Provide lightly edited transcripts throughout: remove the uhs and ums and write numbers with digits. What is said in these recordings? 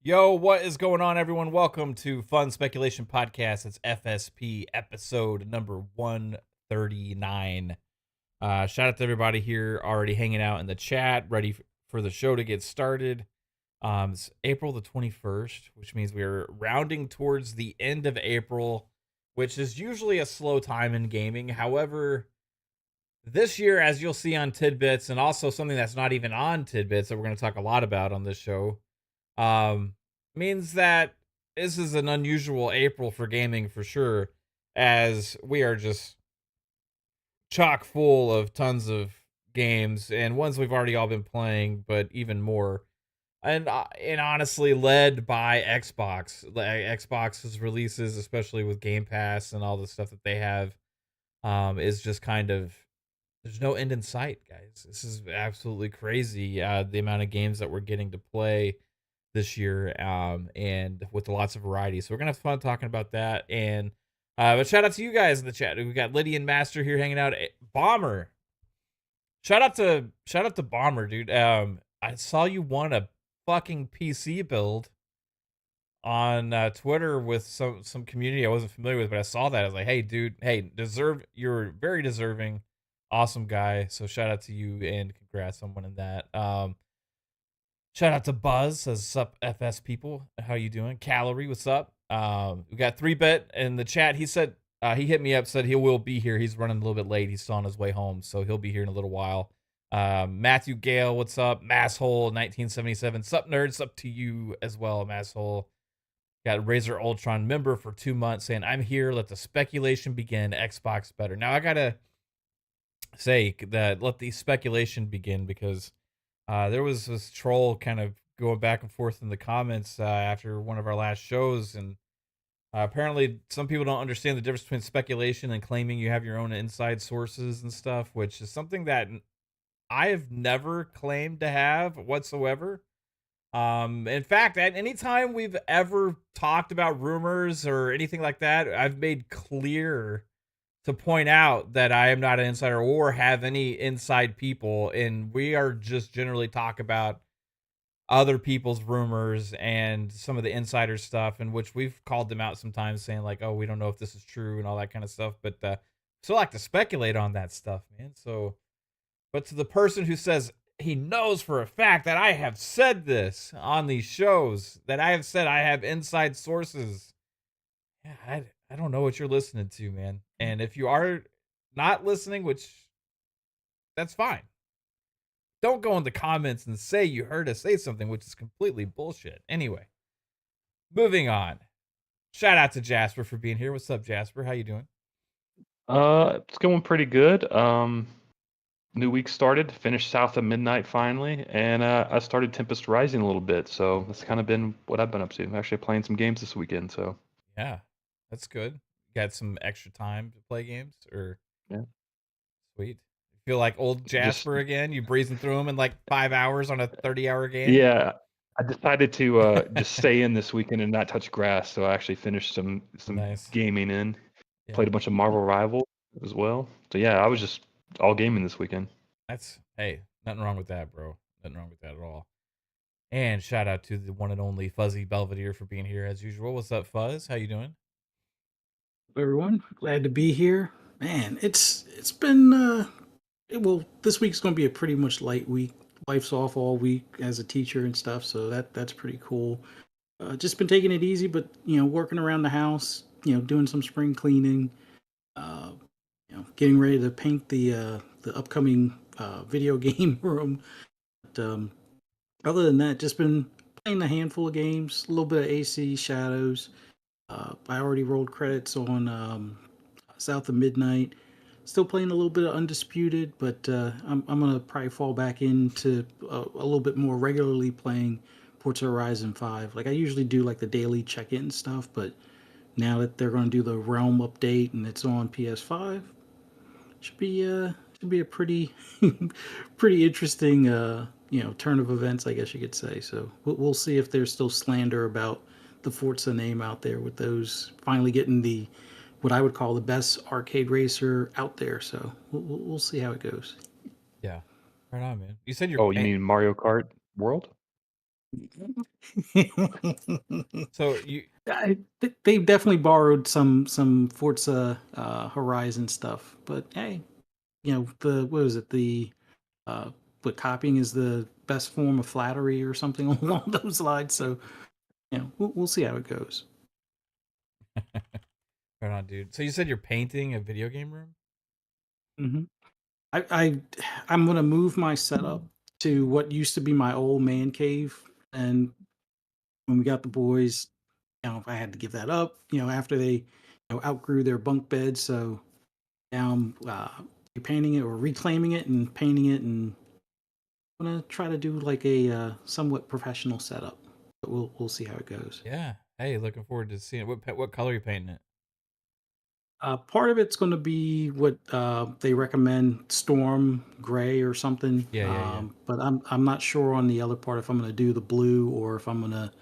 Yo, what is going on, everyone? Welcome to Fun Speculation Podcast. It's FSP episode number 139. Shout out to everybody here already hanging out in the chat, ready for the show to get started. It's April the 21st, which means we are rounding towards the end of April, which is usually a slow time in gaming. However, this year, as you'll see on Tidbits, and also something that's not even on Tidbits that we're going to talk a lot about on this show, um, means that this is an unusual April for gaming for sure, as we are just chock full of tons of games and ones we've already all been playing, but even more. And honestly, led by Xbox. Xbox's releases, especially with Game Pass and all the stuff that they have, is just kind of there's no end in sight, guys. This is absolutely crazy. The amount of games that we're getting to play this year, and with lots of variety. So we're gonna have fun talking about that. And but shout out to you guys in the chat. We got Lydian Master here hanging out. Bomber. Shout out to Bomber, dude. I saw you won a fucking PC build on Twitter with some community I wasn't familiar with, but I saw that. I was like, hey, dude, hey, you're very deserving, awesome guy. So shout out to you and congrats on winning that. Shout out to Buzz, says sup FS people. How you doing? Calorie, what's up? We got 3-bit in the chat. He said he hit me up, said he will be here. He's running a little bit late. He's still on his way home, so he'll be here in a little while. Matthew Gale, what's up? Masshole 1977. Sup nerds, up to you as well, Masshole. Got Razor Ultron member for 2 months saying, I'm here, let the speculation begin. Xbox better. Now I gotta say that let the speculation begin because there was this troll kind of going back and forth in the comments after one of our last shows, and apparently some people don't understand the difference between speculation and claiming you have your own inside sources and stuff, which is something that I have never claimed to have whatsoever. In fact, at any time we've ever talked about rumors or anything like that, I've made clear to point out that I am not an insider or have any inside people, and we are just generally talk about other people's rumors and some of the insider stuff, in which we've called them out sometimes, saying like, "Oh, we don't know if this is true" and all that kind of stuff. But still like to speculate on that stuff, man. So, but to the person who says he knows for a fact that I have said this on these shows, that I have said I have inside sources, yeah, I don't know what you're listening to, man. And if you are not listening, which that's fine, don't go in the comments and say you heard us say something, which is completely bullshit. Anyway, moving on. Shout out to Jasper for being here. What's up, Jasper? How you doing? It's going pretty good. New week started, finished South of Midnight finally, and I started Tempest Rising a little bit. So that's kind of been what I've been up to. I'm actually playing some games this weekend. So Yeah, that's good. Got some extra time to play games, or yeah, sweet. Feel like old just Jasper again? You breezing through them in like 5 hours on a 30-hour game? yeah. I decided to just stay in this weekend and not touch grass. So I actually finished some Nice. gaming in. Yeah, Played a bunch of Marvel Rivals as well. So yeah, I was just all gaming this weekend. that's hey, nothing wrong with that, bro. Nothing wrong with that at all. And shout out to the one and only Fuzzy Belvedere for being here as usual. What's up, Fuzz? How you doing? Everyone. Glad to be here. Man, it's been well, this week's going to be a pretty much light week. Wife's off all week as a teacher and stuff, so that's pretty cool. Just been taking it easy, but working around the house, doing some spring cleaning, uh, getting ready to paint the upcoming video game room. But, other than that, just been playing a handful of games, a little bit of AC Shadows. I already rolled credits on South of Midnight. Still playing a little bit of Undisputed, but I'm gonna probably fall back into a little bit more regularly playing Forza Horizon 5. Like I usually do like the daily check-in stuff, but now that they're gonna do the Realm update and it's on PS5, should be a pretty pretty interesting turn of events, I guess you could say. So we'll see if there's still slander about the Forza name out there with those finally getting the what I would call the best arcade racer out there. So we'll see how it goes. Yeah. Right on, man. You said you're Oh, you mean Mario Kart World? So you They've definitely borrowed some Forza Horizon stuff, but hey, the what is it? What copying is the best form of flattery or something along those lines. So we'll see how it goes. right on, dude. So you said you're painting a video game room? hmm I I'm gonna move my setup to what used to be my old man cave, and when we got the boys, I had to give that up. After they outgrew their bunk beds, so now I'm repainting it or reclaiming it and painting it, and I'm gonna try to do like a somewhat professional setup. But we'll see how it goes. Yeah. Hey, looking forward to seeing it. What color are you painting it? Part of it's going to be what they recommend, storm gray or something. Yeah. But I'm not sure on the other part if I'm going to do the blue or if I'm going to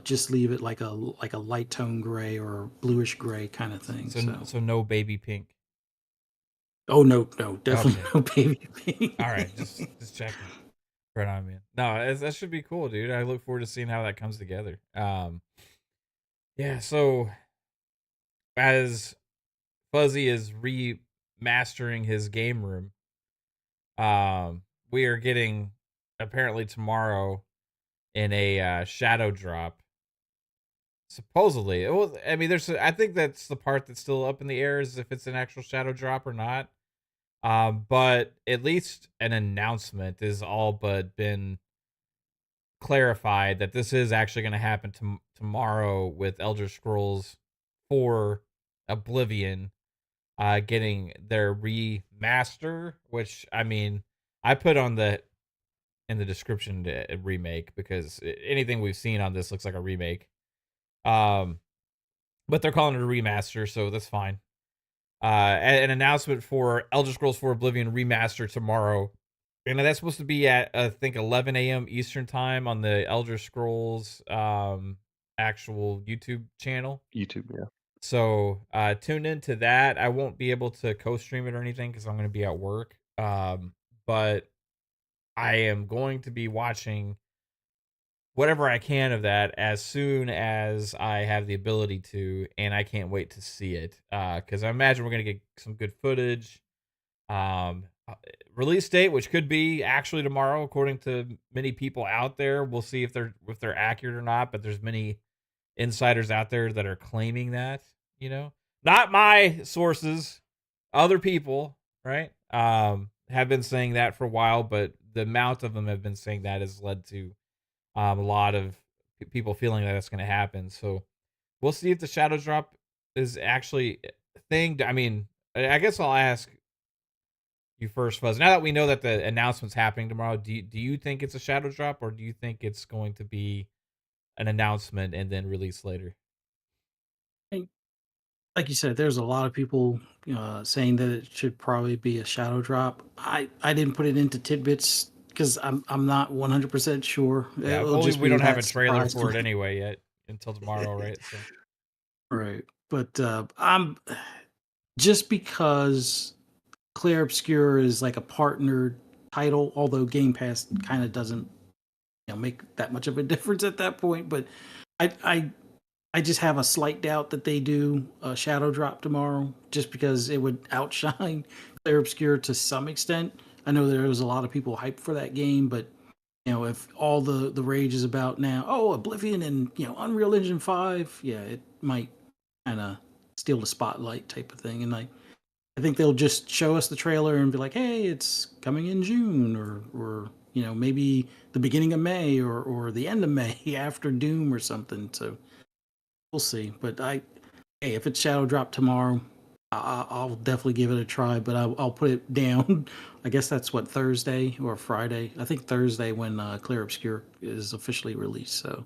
just leave it like a light tone gray or bluish gray kind of thing. So no baby pink. Oh no, definitely Okay. no baby pink. All right, just checking. Right on, man. No, that should be cool, dude. I look forward to seeing how that comes together. Yeah. So as Fuzzy is remastering his game room, we are getting apparently tomorrow in a shadow drop. Supposedly, well, I mean, I think that's the part that's still up in the air, is if it's an actual shadow drop or not. But at least an announcement is all but been clarified that this is actually going to happen tomorrow with Elder Scrolls 4 Oblivion getting their remaster, which I mean, I put on the in the description to remake because anything we've seen on this looks like a remake. Um, but they're calling it a remaster, so that's fine. An announcement for Elder Scrolls 4 Oblivion remaster tomorrow, and that's supposed to be at I think 11 a.m. Eastern time on the Elder Scrolls actual YouTube channel. YouTube, yeah. So tune into that. I won't be able to co-stream it or anything because I'm going to be at work. But I am going to be watching whatever I can of that as soon as I have the ability to, and I can't wait to see it. Because I imagine we're gonna get some good footage. Uh, Release date, which could be actually tomorrow, according to many people out there. We'll see if they're accurate or not. But there's many insiders out there that are claiming that. Not my sources, other people, right? Have been saying that for a while, but the amount of them have been saying that has led to a lot of people feeling that it's going to happen. So we'll see if the shadow drop is actually a thing. I mean, I guess I'll ask you first, Fuzz. Now that we know that the announcement's happening tomorrow, do you think it's a shadow drop, or do you think it's going to be an announcement and then released later? Hey, like you said, there's a lot of people saying that it should probably be a shadow drop. I didn't put it into tidbits because I'm not 100% sure. Yeah, It'll only just we be don't have a that trailer surprise to for it me. anyway yet until tomorrow, right? So Right. But I'm just because Claire Obscure is like a partnered title, although Game Pass kind of doesn't make that much of a difference at that point. But I I I just have a slight doubt that they do a shadow drop tomorrow, just because it would outshine Clair Obscure to some extent. I know there was a lot of people hyped for that game, but if all the rage is about now, oh, Oblivion and Unreal Engine 5, yeah, it might kind of steal the spotlight type of thing. And I think they'll just show us the trailer and be like, hey, it's coming in June, or maybe the beginning of May, or the end of May after Doom or something. So we'll see. But hey, if it's Shadow Drop tomorrow, I'll definitely give it a try. But I'll put it down. I guess that's what, Thursday or Friday. I think Thursday when Clear Obscure is officially released. So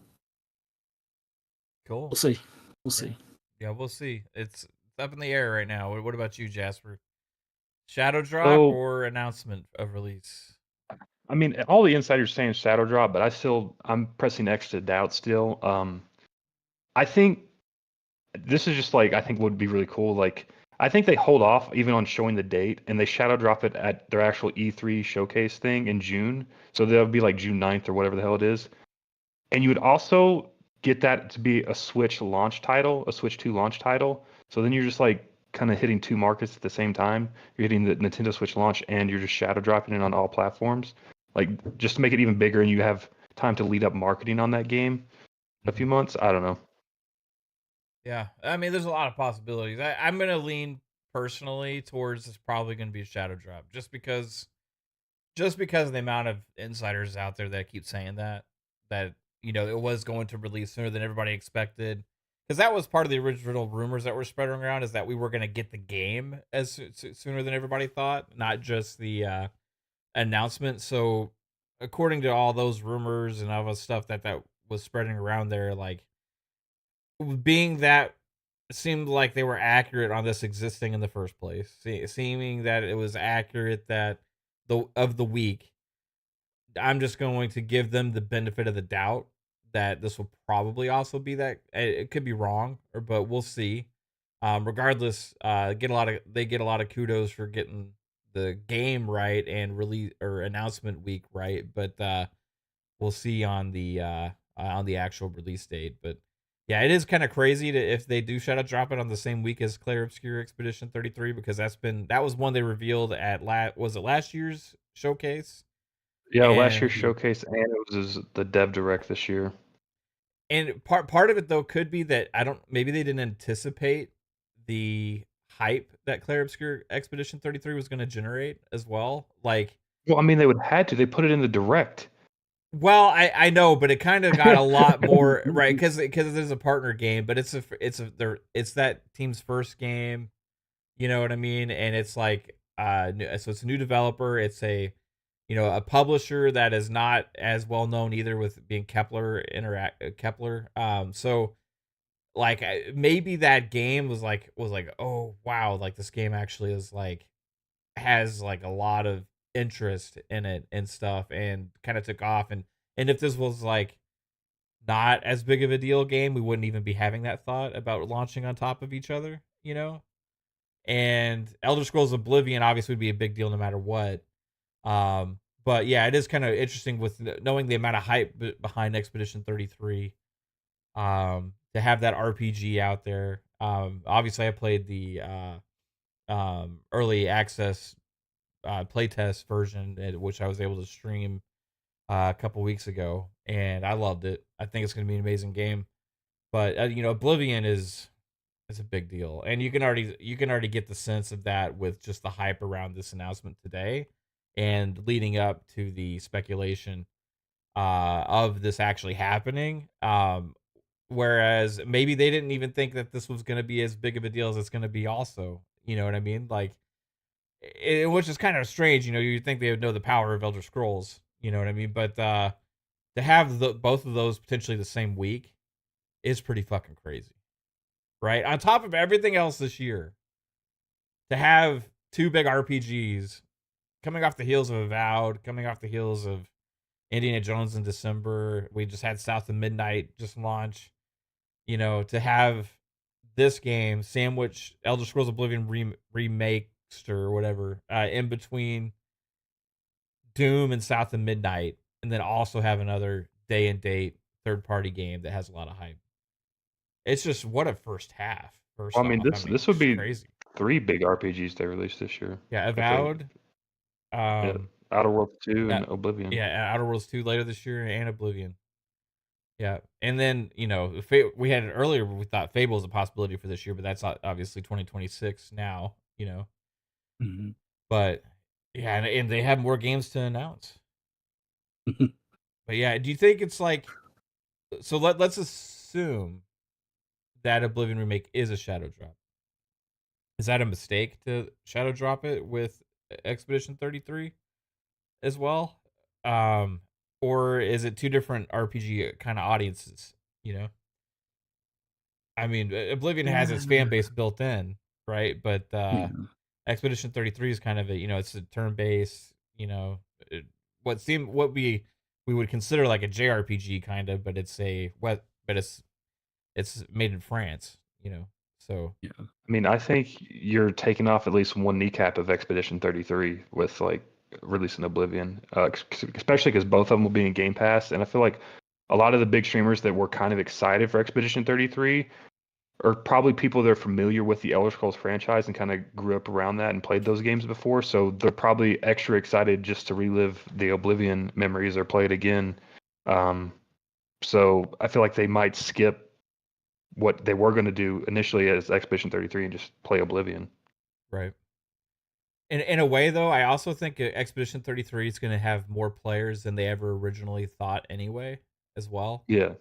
cool. we'll see. We'll Yeah. see. Yeah, we'll see. It's up in the air right now. What about you, Jasper? Shadow drop So, or announcement of release? I mean, all the insiders saying shadow drop, but I'm pressing X to doubt still. I think this is just like, I think would be really cool. Like, I think they hold off even on showing the date, and they shadow drop it at their actual E3 showcase thing in June. So that'll be like June 9th or whatever the hell it is. And you would also get that to be a Switch launch title, a Switch 2 launch title. So then you're just like kind of hitting two markets at the same time. You're hitting the Nintendo Switch launch and you're just shadow dropping it on all platforms. Like just to make it even bigger and you have time to lead up marketing on that game a few months. I don't know. Yeah, I mean, there's a lot of possibilities. I'm gonna lean personally towards it's probably gonna be a shadow drop, just because of the amount of insiders out there that keep saying that it was going to release sooner than everybody expected. Because that was part of the original rumors that were spreading around, is that we were going to get the game sooner than everybody thought, not just the announcement. So, according to all those rumors and all the stuff that was spreading around there, like being that seemed like they were accurate on this existing in the first place, seeming that it was accurate that the week, I'm just going to give them the benefit of the doubt that this will probably also be that. It could be wrong, but we'll see. Regardless, they get a lot of kudos for getting the game right and release or announcement week right, but we'll see on the actual release date. But yeah, it is kind of crazy to if they do shadow drop it on the same week as Clair Obscure Expedition 33, because that was one they revealed at was it last year's showcase? Yeah, last year's And showcase and it was the Dev Direct this year. part of it though could be that I don't maybe they didn't anticipate the hype that Clair Obscure Expedition 33 was going to generate as well. Like, Well, I mean, they would have had to. They put it in the Direct. well, I know, but it kind of got a lot more right because there's a partner game, but it's that team's first game. You know what I mean? And it's like so it's a new developer. It's a publisher that is not as well known either, with being Kepler. So like maybe that game was like, oh wow, like this game actually is like has like a lot of interest in it and stuff, and kind of took off. And if this was like not as big of a deal game, we wouldn't even be having that thought about launching on top of each other, you know? And Elder Scrolls Oblivion obviously would be a big deal no matter what. But yeah, it is kind of interesting with knowing the amount of hype behind Expedition 33. To have that RPG out there. Obviously I played the early access playtest version, which I was able to stream a couple weeks ago, and I loved it. I think it's going to be an amazing game. But Oblivion is a big deal, and you can already get the sense of that with just the hype around this announcement today, and leading up to the speculation of this actually happening. Whereas maybe they didn't even think that this was going to be as big of a deal as it's going to be. Also, you know what I mean? Like, which is kind of strange. You'd think they would know the power of Elder Scrolls. You know what I mean? But to have both of those potentially the same week is pretty fucking crazy, right? On top of everything else this year, to have two big RPGs coming off the heels of Avowed, coming off the heels of Indiana Jones in December. We just had South of Midnight just launch. To have this game sandwich Elder Scrolls Oblivion remakes or whatever in between Doom and South of Midnight, and then also have another day and date third party game that has a lot of hype. It's just what a first half. Well, First I mean, off, this would it's be crazy. 3 big RPGs they released this year. Yeah, If they, Avowed. yeah, Um, Outer Worlds 2 yeah, and Oblivion. yeah, Outer Worlds 2 later this year, and Oblivion. Yeah, and then we had it earlier. We thought Fable was a possibility for this year, but that's obviously 2026 now. Mhm. But yeah, and they have more games to announce. But yeah, do you think it's like, so let's assume that Oblivion remake is a shadow drop? Is that a mistake to shadow drop it with Expedition 33 as well? Um, or is it two different RPG kind of audiences? You know, I mean, Oblivion has its fan base built in, right? But Yeah. Expedition 33 is kind of it's a turn based, what we would consider like a JRPG kind of, but it's made in France, So Yeah. I mean, I think you're taking off at least one kneecap of Expedition 33 with like releasing Oblivion, especially because both of them will be in Game Pass, and I feel like a lot of the big streamers that were kind of excited for Expedition 33 are probably people that are familiar with the Elder Scrolls franchise and kind of grew up around that and played those games before. So they're probably extra excited just to relive the Oblivion memories or play it again. So I feel like they might skip what they were going to do initially as Expedition 33 and just play Oblivion. Right. In a way, though, I also think Expedition 33 is going to have more players than they ever originally thought anyway, as well. Yeah.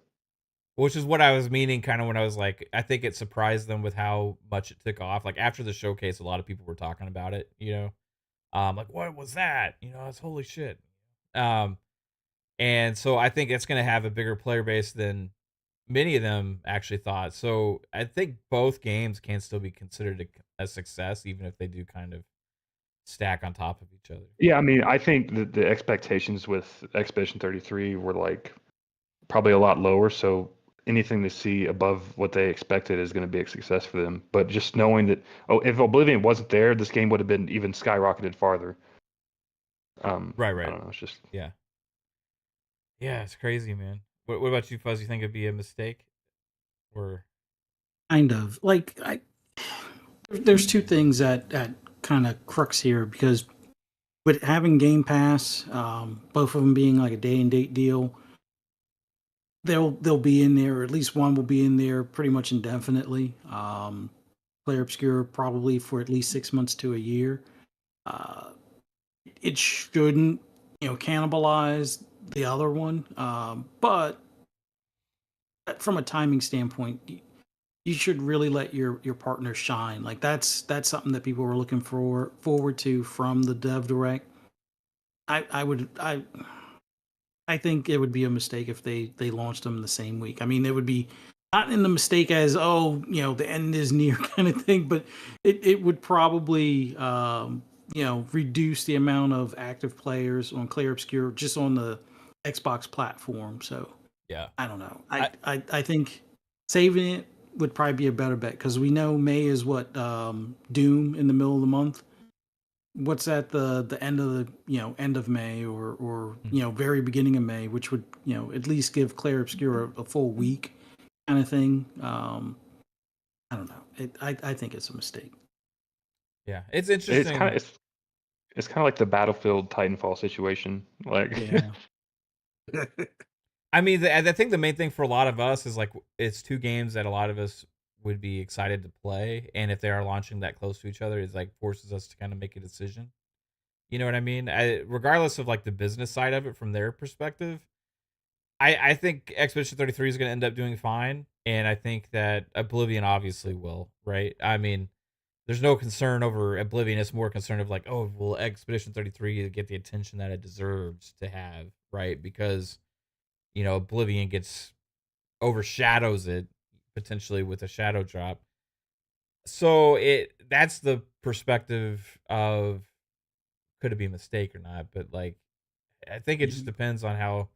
Which is what I was meaning kind of when I was like, I think it surprised them with how much it took off. Like after the showcase, a lot of people were talking about it, like, what was that? It's holy shit. Um, and so I think it's going to have a bigger player base than many of them actually thought. So I think both games can still be considered a success, even if they do kind of stack on top of each other. Yeah, I mean, I think that the expectations with Expedition 33 were like probably a lot lower. So anything they see above what they expected is going to be a success for them. But just knowing that, if Oblivion wasn't there, this game would have been even skyrocketed farther. Right. I don't know. It's just Yeah. Yeah, it's crazy, man. What about you, Fuzz? You think it'd be a mistake, or Kind of like there's two things that kind of crux here because with having Game Pass, both of them being like a day and date deal, they'll be in there. Or at least one will be in there pretty much indefinitely. Player Obscure probably for at least 6 months to a year. Uh, it shouldn't, cannibalize the other one, but from a timing standpoint, you should really let your partner shine. Like that's something that people were looking forward to from the Dev Direct. I think it would be a mistake if they launched them the same week. I mean, it would be not in the mistake as the end is near kind of thing, but it would probably reduce the amount of active players on Clair Obscure just on the Xbox platform. So yeah, I don't know. I think saving it would probably be a better bet because we know May is what Doom in the middle of the month. What's at the end of the end of May or very beginning of May, which would at least give Clair Obscure a full week kind of thing. I don't know. I think it's a mistake. yeah, it's interesting. It's kind of like the Battlefield Titanfall situation. Like, Yeah. I mean, I think the main thing for a lot of us is like it's two games that a lot of us would be excited to play, and if they are launching that close to each other, it's like forces us to kind of make a decision. You know what I mean? Regardless of like the business side of it from their perspective, I think Expedition 33 is going to end up doing fine, and I think that Oblivion obviously will, right? I mean, there's no concern over Oblivion. It's more concern of like, oh, will Expedition 33 get the attention that it deserves to have, right? Because Oblivion overshadows it potentially with a shadow drop. So that's the perspective of could it be a mistake or not, but like I think it just depends on how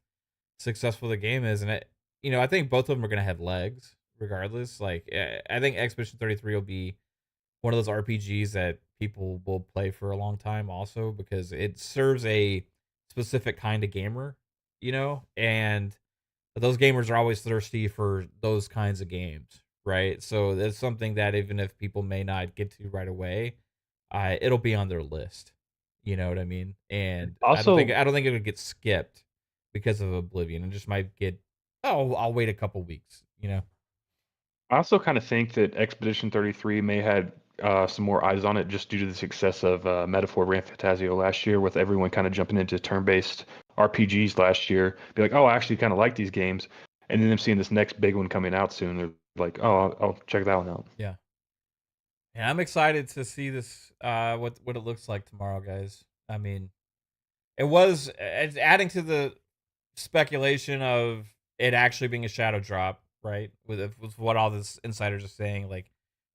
successful the game is, and I think both of them are gonna have legs regardless. Like I think Expedition 33 will be one of those RPGs that people will play for a long time also because it serves a specific kind of gamer, and those gamers are always thirsty for those kinds of games, right? So that's something that even if people may not get to right away, it'll be on their list. You know what I mean? And also, I don't think it would get skipped because of Oblivion. It just might get, oh, I'll wait a couple weeks. I also kind of think that Expedition 33 may had some more eyes on it just due to the success of Metaphor Ran Fantasio last year, with everyone kind of jumping into turn-based RPGs last year. Be like, oh, I actually kind of like these games, and then them seeing this next big one coming out soon, they're like, oh, I'll check that one out. Yeah. Yeah, I'm excited to see this. What it looks like tomorrow, guys. I mean, it's adding to the speculation of it actually being a shadow drop, right? With what all this insiders are saying, like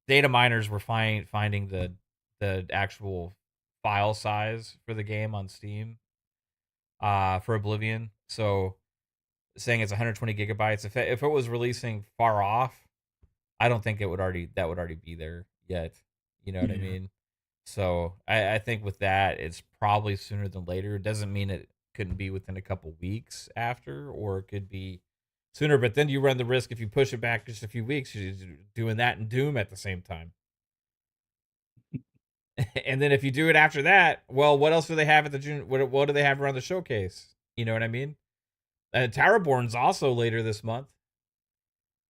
data miners were finding the actual file size for the game on Steam, for Oblivion. So saying it's 120 gigabytes. If it was releasing far off, I don't think that would already be there yet. You know what I Yeah. mean? So I think with that, it's probably sooner than later. It doesn't mean it couldn't be within a couple weeks after, or it could be sooner. But then you run the risk if you push it back just a few weeks, you're doing that and Doom at the same time. And then if you do it after that, well, what else do they have at the June? What do they have around the showcase? You know what I mean? Towerborn's also later this month.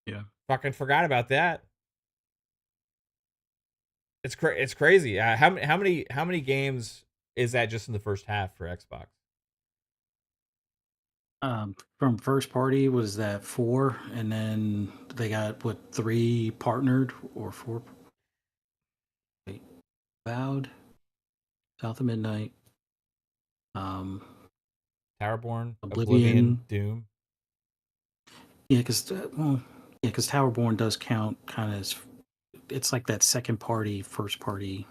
Yeah. Fucking forgot about that. It's crazy. How many games is that just in the first half for Xbox? From first party was that 4, and then they got 3 partnered or 4. Wait, Vowed, South of Midnight, Towerborn, Oblivion. Doom. Yeah, because Towerborn does count kind of as, it's like that second party, first party.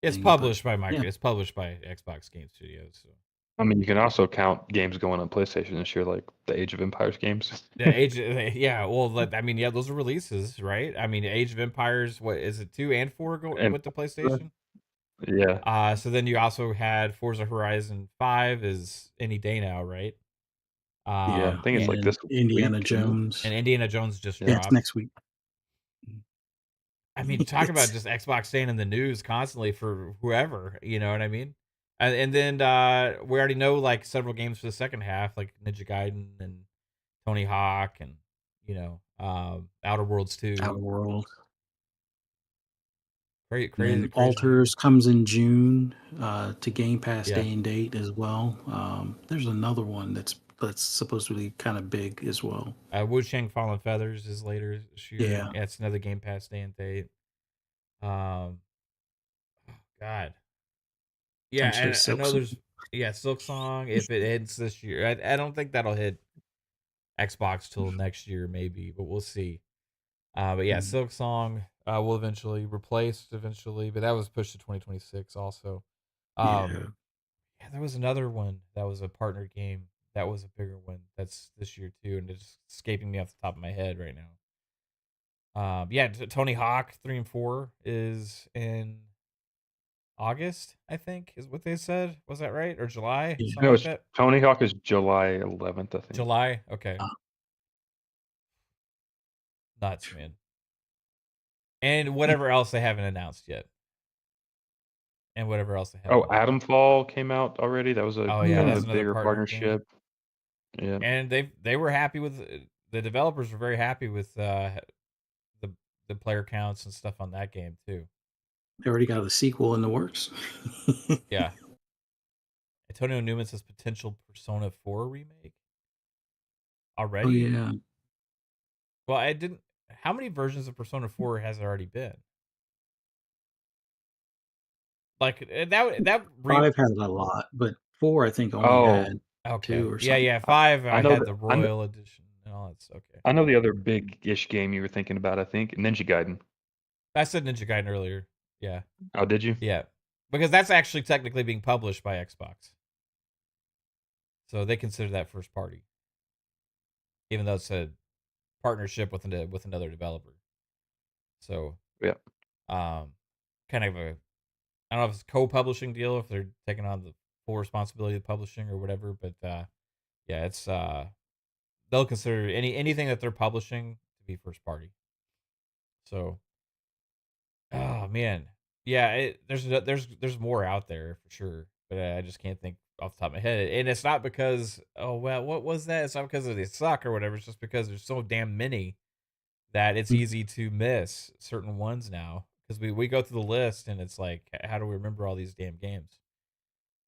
It's thing, published by yeah. It's published by Xbox Game Studios. So. I mean, you can also count games going on PlayStation this year, like the Age of Empires games. Yeah. Well, I mean, yeah, those are releases, right? I mean, Age of Empires. What is it? 2 and 4 And with the PlayStation. Yeah. So then you also had Forza Horizon 5 is any day now, right? I think it's like and this Indiana week, isn't it? Jones. And Indiana Jones just Yeah, it's dropped. next week. I mean, talk about just Xbox staying in the news constantly for whoever, you know what I mean? And then we already know like several games for the second half, like Ninja Gaiden and Tony Hawk and Outer Worlds 2. Outer World. Crazy. Alters comes in June to Game Pass Yeah. day and date as well. There's another one that's supposed to be kind of big as well. Wu Shang Fallen Feathers is later this year. Yeah. It's another Game Pass day and date. God. Yeah, I'm sure I know there's Silk Song. If it hits this year, I don't think that'll hit Xbox till next year, maybe, but we'll see. But yeah, Silk Song will eventually replaced eventually, but that was pushed to 2026 also. Yeah, there was another one that was a partner game that was a bigger one that's this year too, and it's escaping me off the top of my head right now. Yeah, Tony Hawk 3 and 4 is in August, I think, is what they said. Was that right? Or July? Yeah. Something like that? Tony Hawk is July 11th, I think. July? Okay. Nuts, man. And whatever else they haven't announced yet. And whatever else they haven't. Adamfall came out already. That was that's a bigger partnership. Yeah. And they were happy with the developers were very happy with the player counts and stuff on that game too. They already got a sequel in the works. Yeah. Antonio Newman says potential Persona 4 remake. Already? Oh yeah. Well, I didn't. How many versions of Persona 4 has there already been? Like that 5 had a lot, but 4 I think only had 2 or something. Yeah. 5 I had the I know- Royal Edition and all that's okay. I know the other big-ish game you were thinking about, I think, Ninja Gaiden. I said Ninja Gaiden earlier. Yeah. Oh, did you? Yeah. Because that's actually technically being published by Xbox. So they consider that first party. Even though it's a partnership with another developer. So yeah. Kind of a, I don't know if it's a co-publishing deal, if they're taking on the full responsibility of publishing or whatever, but yeah, it's they'll consider anything that they're publishing to be first party. So oh man. Yeah, there's more out there for sure, but I just can't think off the top of my head. And it's not because what was that? It's not because they suck or whatever. It's just because there's so damn many that it's easy to miss certain ones now. Because we go through the list and it's like, how do we remember all these damn games?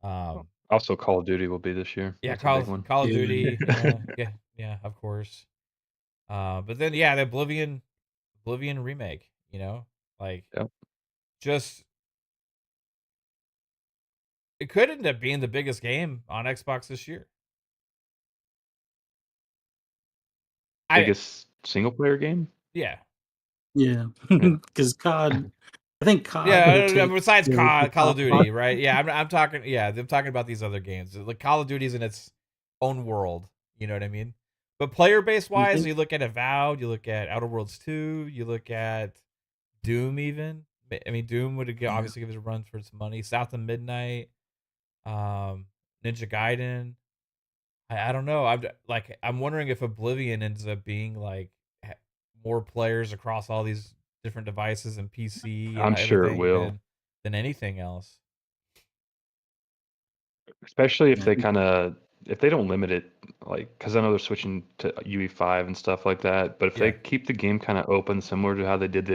Also, Call of Duty will be this year. Yeah, That's a big one. Call of Duty. Yeah, of course. But then the Oblivion remake. Like just it could end up being the biggest game on Xbox this year. Biggest single player game? Yeah. Yeah, because COD. I think COD. Yeah, besides Call of Duty, right? Yeah, I'm talking. Yeah, I'm talking about these other games. Like Call of Duty's in its own world. You know what I mean? But player base wise, you look at Avowed, you look at Outer Worlds 2, you look at Doom. Even I mean, Doom would obviously give it a run for its money. South of Midnight, Ninja Gaiden. I don't know. I'm wondering if Oblivion ends up being like more players across all these different devices and PC and I'm sure it everything will, than anything else. especially if Yeah, if they don't limit it, like because I know they're switching to UE5 and stuff like that. But if they Yeah. keep the game kind of open, similar to how they did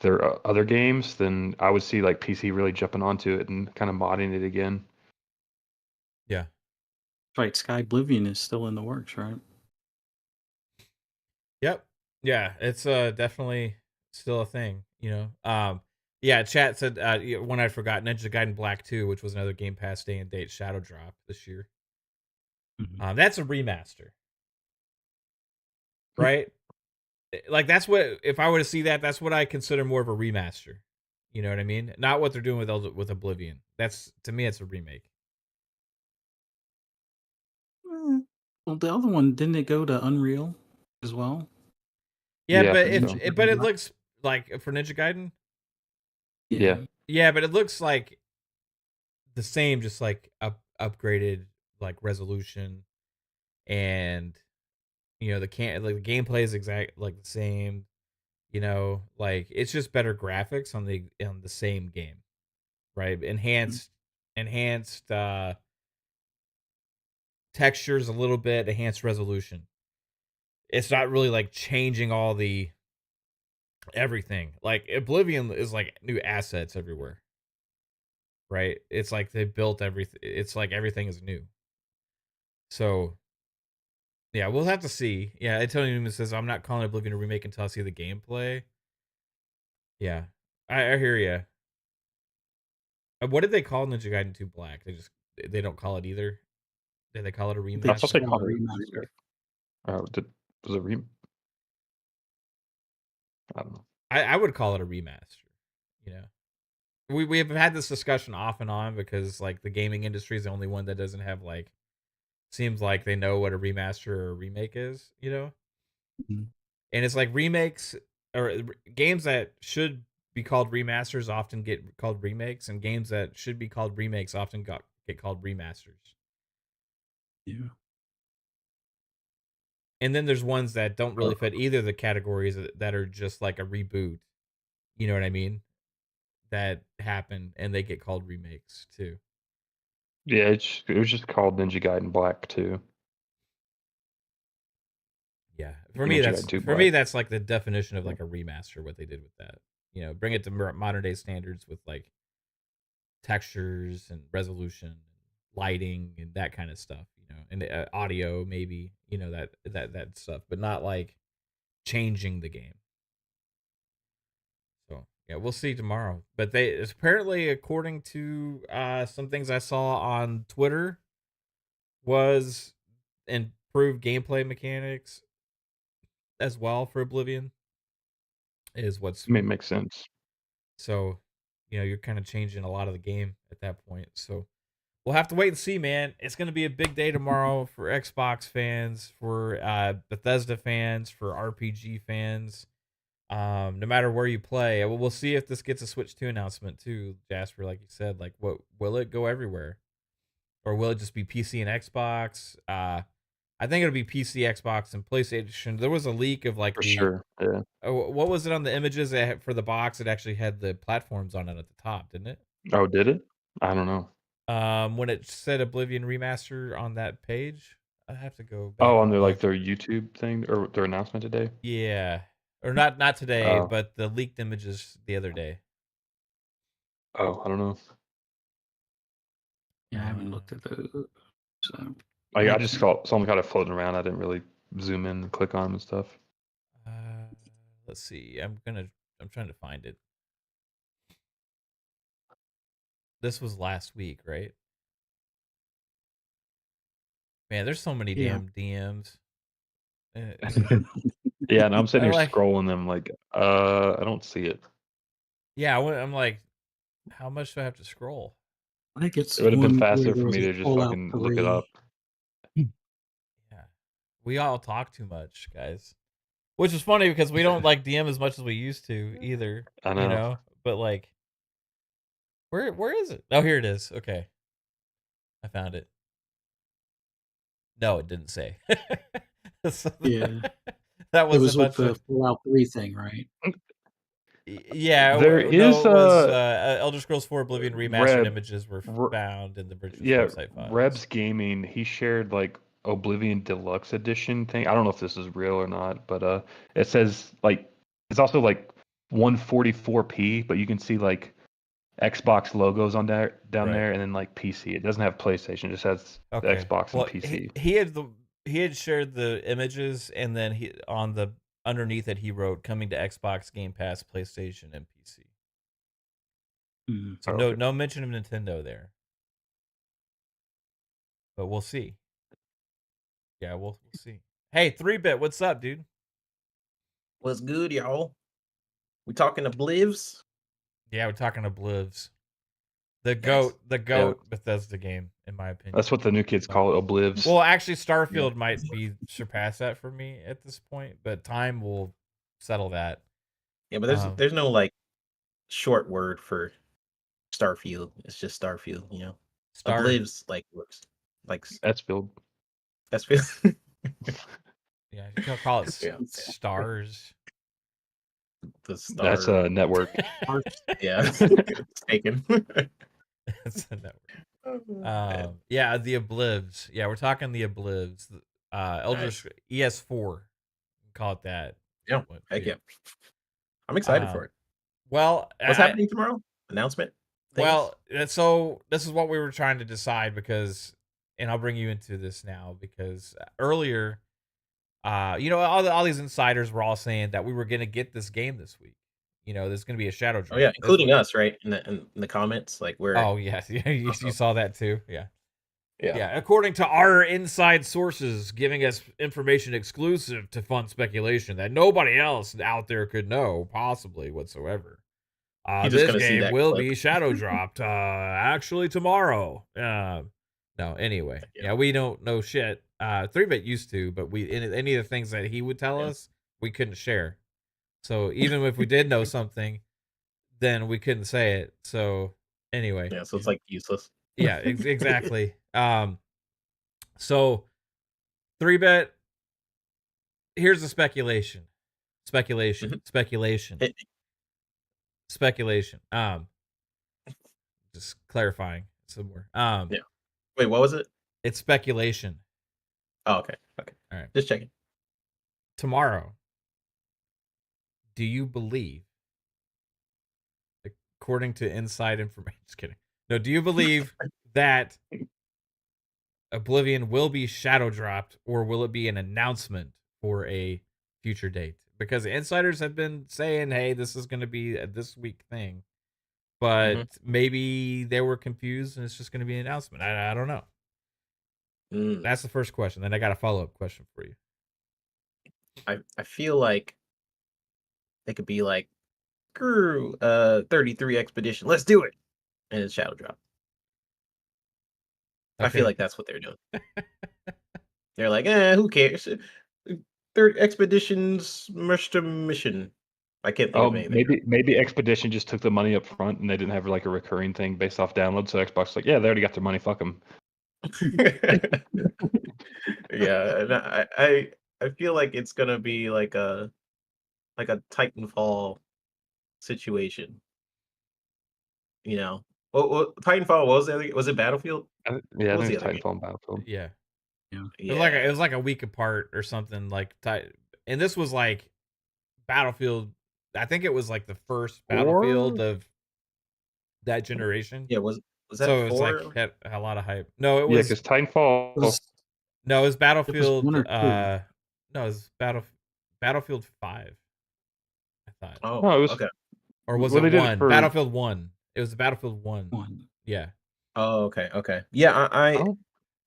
their other games, then I would see like PC really jumping onto it and kind of modding it again. Yeah. right. Sky Oblivion is still in the works, right? Yep. Yeah, it's definitely still a thing, you know. Yeah, chat said one I forgot, Ninja Gaiden Black 2, which was another Game Pass day and date shadow drop this year. Mhm. That's a remaster, right? Like that's what if I were to see that, that's what I consider more of a remaster. You know what I mean? Not what they're doing with Oblivion. That's to me, it's a remake. Well, the other one didn't it go to Unreal as well? Yeah, Yeah, I but think Ninja so. it Gaiden? looks like for Ninja Gaiden. Yeah, Yeah. Yeah, but it looks like the same, just like upgraded like resolution and like the gameplay is exact like the same. Like it's just better graphics on the same game, right? Mhm. Enhanced textures a little bit, enhanced resolution. It's not really like changing all the everything. Like Oblivion is like new assets everywhere, right? It's like they built everything. It's like everything is new. So yeah, we'll have to see. Yeah, Antonio Newman says I'm not calling Oblivion a remake until I see the gameplay. Yeah, I hear you. What did they call Ninja Gaiden 2 Black? They don't call it either. Did they call it a They I remake? thought just they call it called a it remaster. remake. Oh, was it I don't know. I would call it a remaster. You know, we have had this discussion off and on because like the gaming industry is the only one that doesn't have like seems like they know what a remaster or a remake is. Mhm. And it's like remakes or games that should be called remasters often get called remakes, and games that should be called remakes often get called remasters. Yeah. And then there's ones that don't really Uh, fit either of the categories that are just like a reboot. You know what I mean? That happen and they get called remakes too. Yeah, it was just called Ninja Gaiden Black too. Yeah. Ninja Gaiden 2 For Black. me that's like the definition of Yeah. like a remaster what they did with that. Bring it to modern day standards with like textures and resolution, lighting and that kind of stuff, and audio maybe, that stuff, but not like changing the game. So yeah, we'll see tomorrow. But apparently, according to some things I saw on Twitter, was improved gameplay mechanics as well for Oblivion is what's I mean, it makes sense. so you're kind of changing a lot of the game at that point. So we'll have to wait and see, man. It's going to be a big day tomorrow for Xbox fans, for Bethesda fans, for RPG fans. No matter where you play, we'll see if this gets a Switch 2 announcement too, Jasper. Like you said, like what will it go everywhere, or will it just be PC and Xbox? I think it'll be PC, Xbox, and PlayStation. There was a leak of like For sure. Yeah. what was it on the images for the box? It actually had the platforms on it at the top, didn't it? Oh, did it? I don't know. When it said Oblivion remaster on that page, I have to go Oh, back on and their look. their YouTube thing or their announcement today? Yeah, or not today, Oh. but the leaked images the other day. Oh, I don't know. Yeah, I haven't Uh, looked at those. So I just saw someone kind of floating around. I didn't really zoom in and click on them and stuff. uh, let's see. I'm trying to find it. This was last week, right? Man, there's so many yeah. damn DMs. Uh, Yeah, and I'm sitting here like, scrolling them like, I don't see it. yeah, I'm like, how much do I have to scroll? I think it's It would have been one where faster there for was me a to just Fallout fucking look it 3. up. Yeah, we all talk too much, guys. Which is funny because we don't like DM as much as we used to either, I know. But like, where is it? Oh, here it is. Okay, I found it. No, it didn't say. So Yeah, that it was a was with bunch the of Fallout 3 thing, right? yeah. There No, is it was Elder Scrolls 4 Oblivion remastered Reb, images were Re- found in the Richard's yeah, website files. Reb's Gaming. He shared like Oblivion Deluxe Edition thing. I don't know if this is real or not, but it says like it's also like 144p, but you can see like Xbox logos on there down Right. there, and then like PC. It doesn't have PlayStation; it just has the Okay. Xbox and Well, PC. he had shared the images, and then he on the underneath it he wrote coming to Xbox, Game Pass, PlayStation, and PC. Mm. So Oh, no okay. no mention of Nintendo there, but we'll see. Yeah, we'll see. Hey, 3-bit, what's up, dude? What's good, y'all? We talking Oblivs? Yeah, we're talking Oblivs. The Nice. goat Bethesda game, in my opinion. That's what the new kids call it, Oblivs. Well, actually, Starfield might be surpass that for me at this point, but time will settle that. Yeah, but there's no like short word for Starfield. It's just Starfield, you know. Oblivs like works like Esfield. Starfield. Yeah, you can call it Yeah. stars. The star. That's a network. Yeah, it's taken. It's a network. Yeah, the Oblivs. Yeah, we're talking the Oblivs. Elder ES4. Call it that. Yeah, heck yeah. I'm excited for it. Well, what's happening tomorrow? Announcement? Things? Well, so this is what we were trying to decide because, and I'll bring you into this now because earlier, all these insiders were all saying that we were going to get this game this week. There's going to be a shadow drop. Oh yeah, including us, right? In the comments, like we're. Oh yes, you saw that too. Yeah. Yeah. Yeah, according to our inside sources giving us information exclusive to fund speculation that nobody else out there could know, possibly whatsoever. This game will be shadow dropped actually tomorrow. No, anyway. Yeah, we don't know shit. 3-bit used to, but any of the things that he would tell us, we couldn't share. So even if we did know something, then we couldn't say it. So anyway. Yeah, so it's like useless. Yeah, exactly. So 3-bit, here's the speculation. Speculation. Just clarifying some more. Yeah. Wait, what was it? It's speculation. Oh, okay. Okay. All right. Just checking. Tomorrow, do you believe, according to inside information, just kidding. No, do you believe that Oblivion will be shadow dropped, or will it be an announcement for a future date? Because insiders have been saying, hey, this is going to be a this week thing. But maybe they were confused and it's just going to be an announcement. I don't know. That's the first question. Then I got a follow-up question for you. I feel like it could be like, screw 33 Expedition. Let's do it. And it's shadow drop. Okay. I feel like that's what they're doing. They're like, who cares? Third Expedition's mission. I can't think of anything. Maybe Expedition just took the money up front and they didn't have like a recurring thing based off download. So Xbox was like, yeah, they already got their money. Fuck them. Yeah, I feel like it's gonna be like a Titanfall situation. Well, Titanfall, what was it? Was it Battlefield? Yeah, I think it's Titanfall and Battlefield. Yeah. Yeah. It was like a week apart or something like and this was like Battlefield. I think it was like the first Battlefield of that generation. Yeah, was that so 4? It's like had a lot of hype. No, it was because Titanfall. No, it was Battlefield. It was 1 or 2. No, it was Battlefield 5. I thought. Oh, no, it was okay. Or was it 1? Battlefield 1. It was Battlefield 1. Yeah. Oh, okay. Yeah,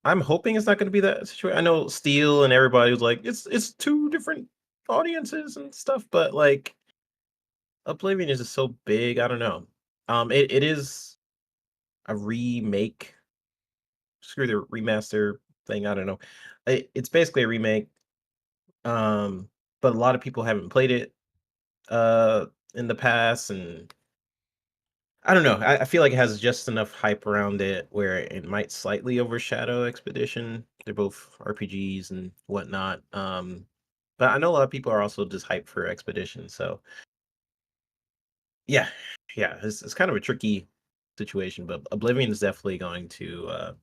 I'm hoping it's not going to be that situation. I know Steel and everybody was like, it's 2 different audiences and stuff, but like Oblivion is just so big. I don't know. It is a remake. Screw the remaster thing. I don't know. It's basically a remake. But a lot of people haven't played it in the past, and I don't know. I feel like it has just enough hype around it where it might slightly overshadow Expedition. They're both RPGs and whatnot. But I know a lot of people are also just hyped for Expedition. So yeah, it's kind of a tricky situation. But Oblivion is definitely going to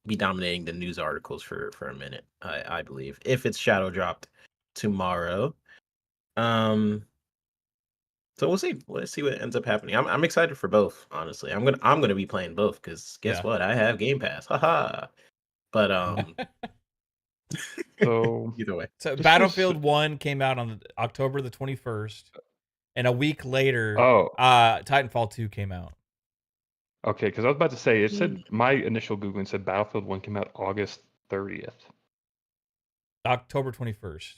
be dominating the news articles for a minute. I believe if it's shadow dropped tomorrow. So we'll see. Let's see what ends up happening. I'm excited for both. Honestly, I'm gonna be playing both because guess what? I have Game Pass. Haha. But So either way, So this was Battlefield 1 came out on October the 21st, and a week later, oh Titanfall 2 came out. okay, because I was about to say it said my initial Googling said Battlefield 1 came out August 30th. October 21st.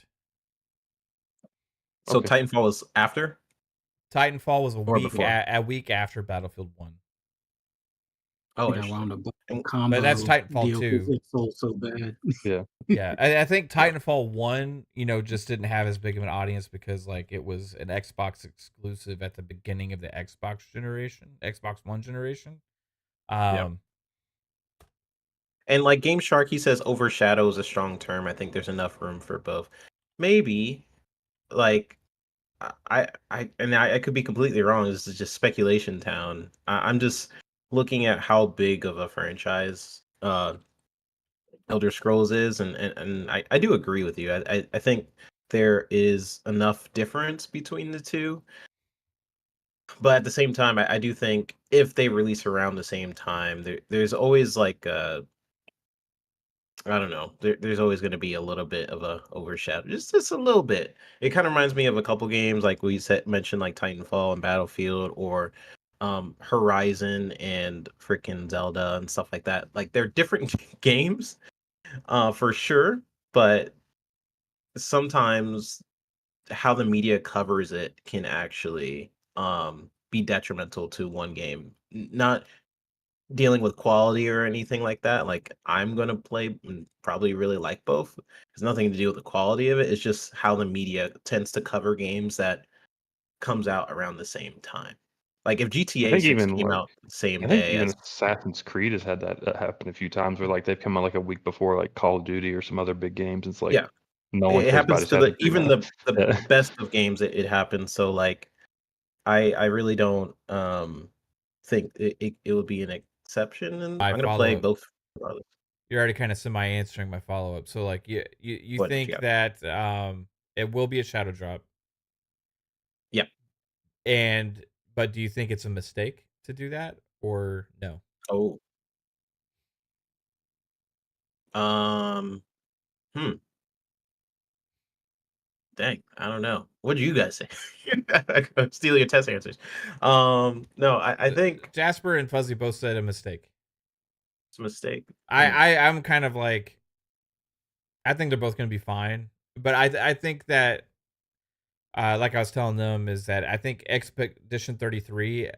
so Okay. Titanfall was after Titanfall was or before? a week after Battlefield 1. Oh, I wound interesting. up combo But that's Titanfall deal 2. it sold so bad. Yeah. Yeah, I think Titanfall 1, just didn't have as big of an audience because like it was an Xbox exclusive at the beginning of the Xbox Xbox One generation. Yeah. And like Game Shark, he says overshadow is a strong term. I think there's enough room for both. Maybe like I could be completely wrong. This is just speculation town. I'm just looking at how big of a franchise Elder Scrolls is, and I do agree with you. I think there is enough difference between the two, but at the same time, I do think if they release around the same time, there's always like I don't know. There's always going to be a little bit of a overshadow, just a little bit. It kind of reminds me of a couple games like we mentioned, like Titanfall and Battlefield, or Horizon and freaking Zelda and stuff like that. Like they're different games, for sure, but sometimes how the media covers it can actually be detrimental to one game. Not dealing with quality or anything like that. Like I'm gonna play and probably really like both. It's nothing to do with the quality of it. It's just how the media tends to cover games that comes out around the same time. Like if I GTA think 6 even came like out the same I think day even as Assassin's Creed has had that happen a few times where like they've come out like a week before like Call of Duty or some other big games. It's like yeah, no one it cares about happens to the Assassin's Creed even now. the Yeah. best of games. It happens. So like I really don't think it would be an exception, and My I'm gonna play follow-up. both regardless. You're already kind of semi-answering my follow-up. So like you What you think got? that it will be a shadow drop, Yeah. and but do you think it's a mistake to do that or no? Oh. Um. Hmm. Dang. I don't know. What do you guys say? Steal your test answers. No. I think Jasper and Fuzzy both said a mistake. it's a mistake. I'm kind of like I think they're both going to be fine, but I think that like I was telling them is that I think Expedition 33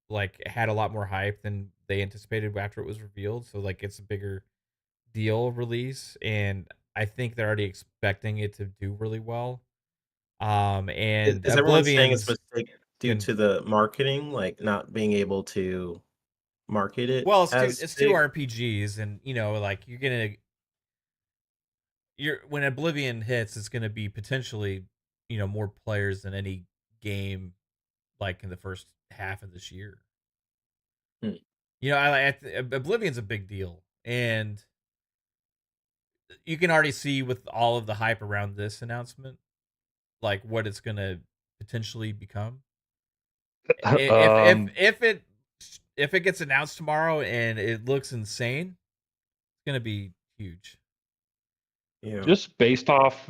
like had a lot more hype than they anticipated after it was revealed, so like it's a bigger deal release, and I think they're already expecting it to do really well. And Is everyone saying it's a Oblivion's mistake due can to the marketing, like not being able to market it well, as it's two big? RPGs, and like you're when Oblivion hits, it's gonna be potentially more players than any game like in the first half of this year. Hmm. Oblivion's a big deal, and you can already see with all of the hype around this announcement, like what it's gonna potentially become. If if Um, if it if it gets announced tomorrow and it looks insane, it's gonna be huge. Yeah. just based off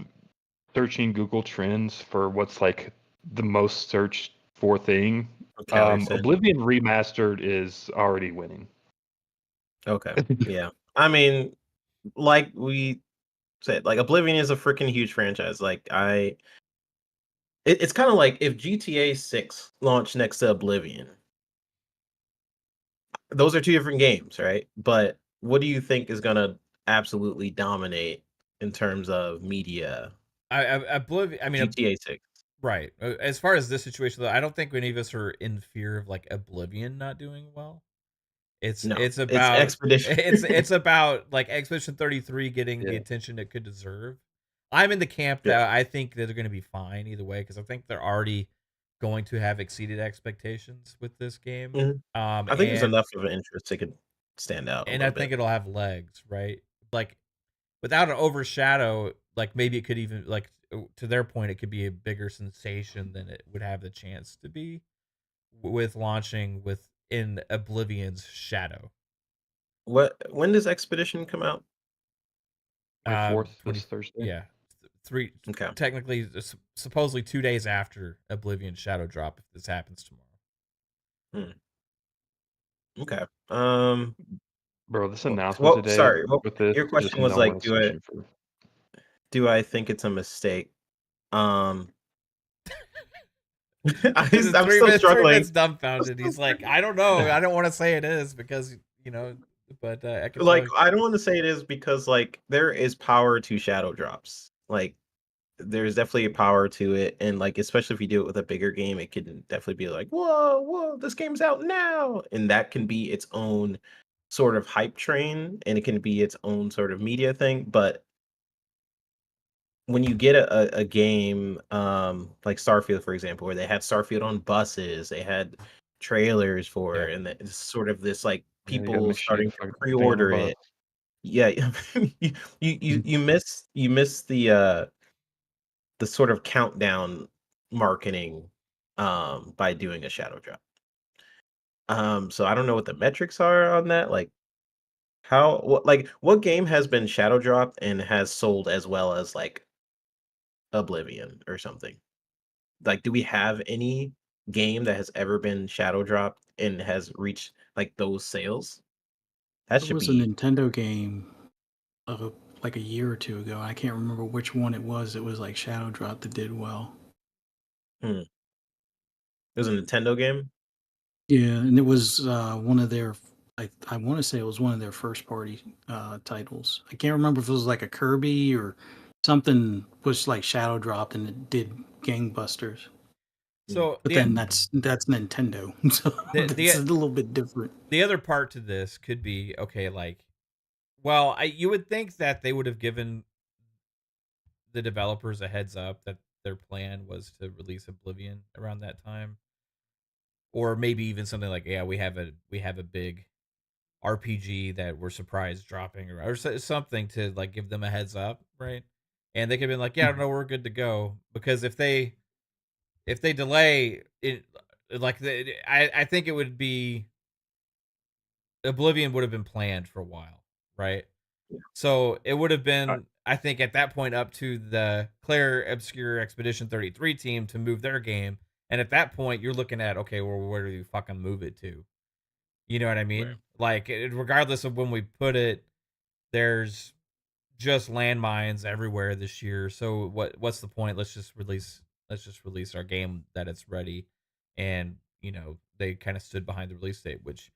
searching Google Trends for what's like the most searched for thing, What Callie said. Oblivion Remastered is already winning. Okay. Yeah. I mean, like we said, like Oblivion is a freaking huge franchise. Like it's kind of like if GTA 6 launched next to Oblivion. Those are two different games, right? But what do you think is gonna absolutely dominate in terms of media? Oblivion. I mean, GTA 6. Right. As far as this situation, though, I don't think any of us are in fear of like Oblivion not doing well. No, It's it's about Expedition. it's about like Expedition 33 getting the Yeah. attention it could deserve. I'm in the camp Yeah. that I think that they're going to be fine either way because I think they're already going to have exceeded expectations with this game. Mhm. I think there's And enough of an interest it could stand out a and I little bit. think it'll have legs, right? Like without an overshadow, like maybe it could even like to their point, it could be a bigger sensation than it would have the chance to be with launching within Oblivion's shadow. When does Expedition come out? 24th 20, this Thursday. yeah, three Okay. technically supposedly 2 days after Oblivion Shadow Drop if this happens tomorrow. Okay. Bro, this announcement Well, today sorry. Well, with this, your just question was no one like, is fishing for. do I think it's a mistake? Um, He's in I'm still 3 minutes, 3 struggling. minutes dumbfounded. He's like, I don't know. I don't want to say it is because but I can tell Like, you. I don't want to say it is because like there is power to shadow drops. Like, there's definitely a power to it, and like especially if you do it with a bigger game, it can definitely be like, whoa, this game's out now, and that can be its own sort of hype train, and it can be its own sort of media thing. But when you get a game like Starfield, for example, where they had Starfield on buses, they had trailers for Yeah. it, and it's sort of this like Yeah, you got people machine starting to fucking stay on the pre-order bus. it. Yeah, you miss the sort of countdown marketing by doing a shadow drop. So I don't know what the metrics are on that. Like what game has been shadow dropped and has sold as well as like Oblivion or something? Like, do we have any game that has ever been shadow dropped and has reached like those sales? That There should was a be Nintendo game like a year or two ago. I can't remember which one it was. It was like Shadow Drop that did well. it was a Nintendo game. Yeah, and it was one of their. I want to say it was one of their first party titles. I can't remember if it was like a Kirby or something was like Shadow dropped and it did gangbusters. So But then that's Nintendo, so that's a little bit different. the other part to this could be okay, like, well, you would think that they would have given the developers a heads up that their plan was to release Oblivion around that time, or maybe even something like, yeah, we have a big RPG that we're surprised dropping, or something to like give them a heads up, right? And they could have been like, yeah, no, we're good to go. Because if they delay it, like I think it would be Oblivion would have been planned for a while, right? Yeah. So it would have I been, I think, at that point up to the Claire Obscure Expedition 33 team to move their game. And at that point, you're looking at, okay, well, where do you fucking move it to? You know what I Right. mean? Like, regardless of when we put it, there's just landmines everywhere this year. So what's the point? Let's just release our game that it's ready. And, they kind of stood behind the release date, which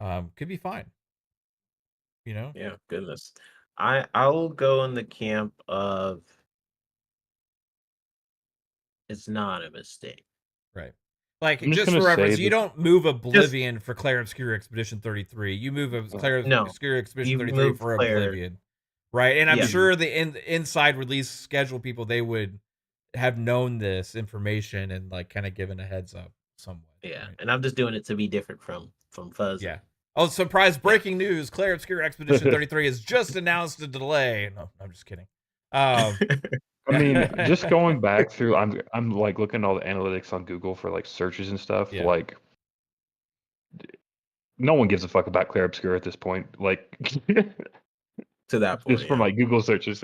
could be fine, you know? Yeah, goodness. I'll go in the camp of it's not a mistake. Right. Like, I'm just just gonna for say reference, you this. don't move Just Oblivion for Claire Obscure Expedition 33. You move Claire no. Obscure Expedition You 33 moved for Claire. Oblivion. Right. And I'm Yeah, Yeah. sure the inside release schedule people, they would have known this information and like kind of given a heads up somewhat. yeah. Right. And I'm just doing it to be different from Fuzz. Yeah. Oh, surprise Yeah. breaking news. Claire Obscure Expedition 33 has just announced a delay. No, I'm just kidding. I mean, just going back through, I'm like looking at all the analytics on Google for like searches and stuff. Yeah. Like, no one gives a fuck about Clair Obscur at this point. Like, To that point, just from like Google searches.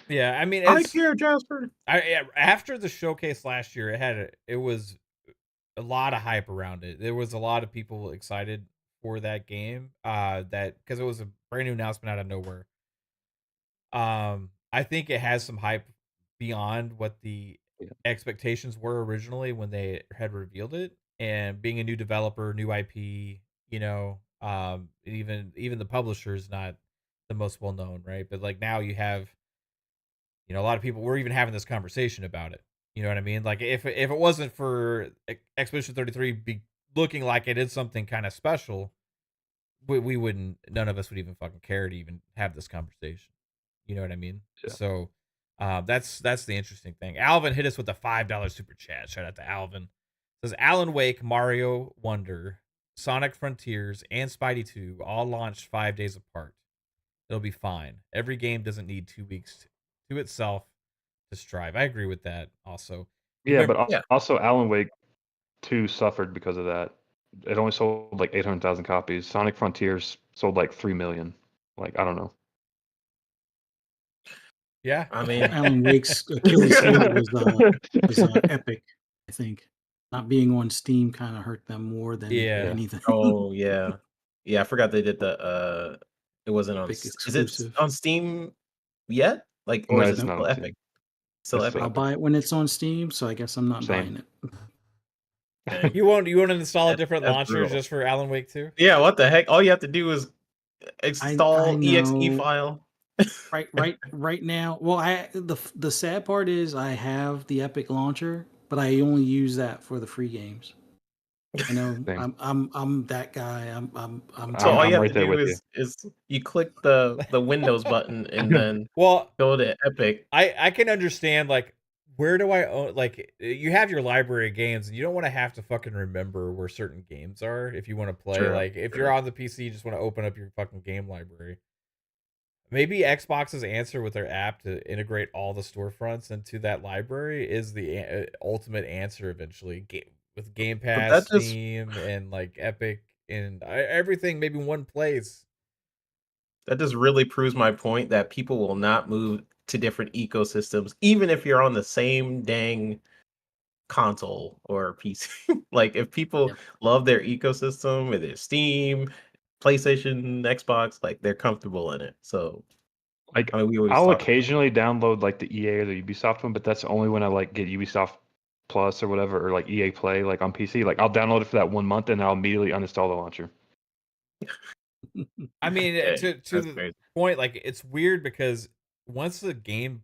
Yeah. I mean, I it's care, Jasper. after the showcase last year, it was a lot of hype around it. There was a lot of people excited for that game. That because it was a brand new announcement out of nowhere. I think it has some hype beyond what the Yeah. expectations were originally when they had revealed it. And being a new developer, new IP, even the publisher is not the most well known, right? But like now you have, a lot of people. We're even having this conversation about it, You know what I mean? Like if it wasn't for Expedition 33 be looking like it is something kind of special, we wouldn't. None of us would even fucking care to even have this conversation. You know what I mean? Yeah. So that's the interesting thing. Alvin hit us with a $5 super chat. Shout out to Alvin. Says Alan Wake, Mario Wonder, Sonic Frontiers, and Spidey 2 all launched 5 days apart. It'll be fine. Every game doesn't need 2 weeks to itself to strive. I agree with that. Also, Yeah, remember, but also Alan Wake 2 suffered because of that. It only sold like 800,000 copies. Sonic Frontiers sold like 3 million. Like, I don't know. yeah. I mean, Alan Wake's Achilles heel was Epic, I think. Not being on Steam kind of hurt them more than Yeah. anything. oh yeah, I forgot they did the. It wasn't on. Epic Is it exclusive. on Steam yet? Like, or No, is it it's not still on Epic? Steam. Still It's Epic. still I'll buy it when it's on Steam, so I guess I'm not Same. buying it. Dang. You won't install a different That's launcher brutal. just for Alan Wake 2? Yeah, what the heck? All you have to do is install exe know. file. Right now. Well, the sad part is I have the Epic launcher, but I only use that for the free games. I know Same. I'm that guy. I'm So all you have right to there do with is you click the Windows button and then Well, go to Epic. I can understand, like, where do I own, like, you have your library of games and you don't want to have to fucking remember where certain games are if you want to play. True, Like, if true. you're on the PC, you just want to open up your fucking game library. Maybe Xbox's answer with their app to integrate all the storefronts into that library is the ultimate answer eventually. With Game But Pass, that just Steam, and like Epic, and everything maybe in one place. really proves my point that people will not move to different ecosystems, even if you're on the same dang console or PC. Like, if people Yep. love their ecosystem, whether it's Steam, PlayStation, Xbox, like, they're comfortable in it. So, Like, I mean, we always I'll talk. occasionally download like the EA or the Ubisoft one, but that's only when I like get Ubisoft Plus or whatever, or like EA Play, like on PC. Like, I'll download it for that 1 month and I'll immediately uninstall the launcher. I mean, Hey, to that's the crazy. point, like, it's weird because once the game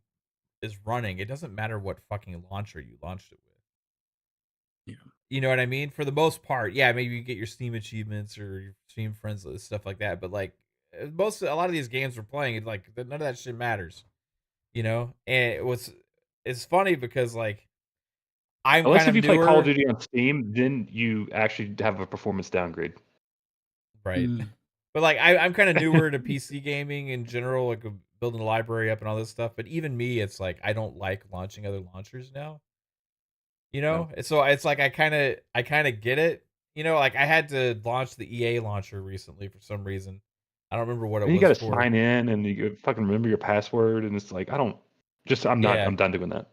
is running, it doesn't matter what fucking launcher you launched it with. Yeah. You know what I mean? For the most part, yeah, maybe you get your Steam achievements or your Steam friends list, stuff like that. But like a lot of these games we're playing, like none of that shit matters. You know, and it's funny because like I'm Unless kind if of you play Call of newer, Duty on Steam, then you actually have a performance downgrade. right? Mm. But like I'm kind of newer to PC gaming in general, like building a library up and all this stuff. But even me, it's like I don't like launching other launchers now. You know, so it's like I kind of get it. You know, like I had to launch the EA launcher recently for some reason. I don't remember what it And you was got to for. sign in and you fucking remember your password, and it's like I'm Yeah, done doing that.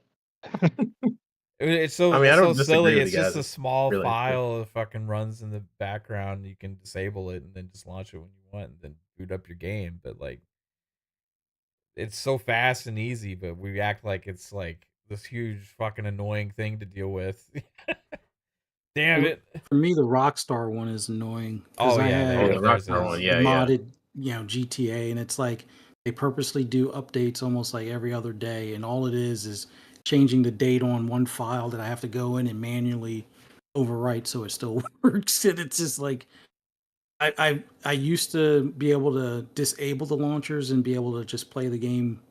it's I mean, I so don't disagree silly. with It's you just guys. a It's small really interesting. file that fucking runs in the background. You can disable it and then just launch it when you want, and then boot up your game. But like, it's so fast and easy. But we act like it's like this huge fucking annoying thing to deal with. Damn it! For me, the Rockstar one is annoying because Oh I yeah, Oh, have the theirs Rockstar is. one, the yeah. modded, GTA, and it's like they purposely do updates almost like every other day, and all it is changing the date on one file that I have to go in and manually overwrite so it still works. And it's just like I used to be able to disable the launchers and be able to just play the game,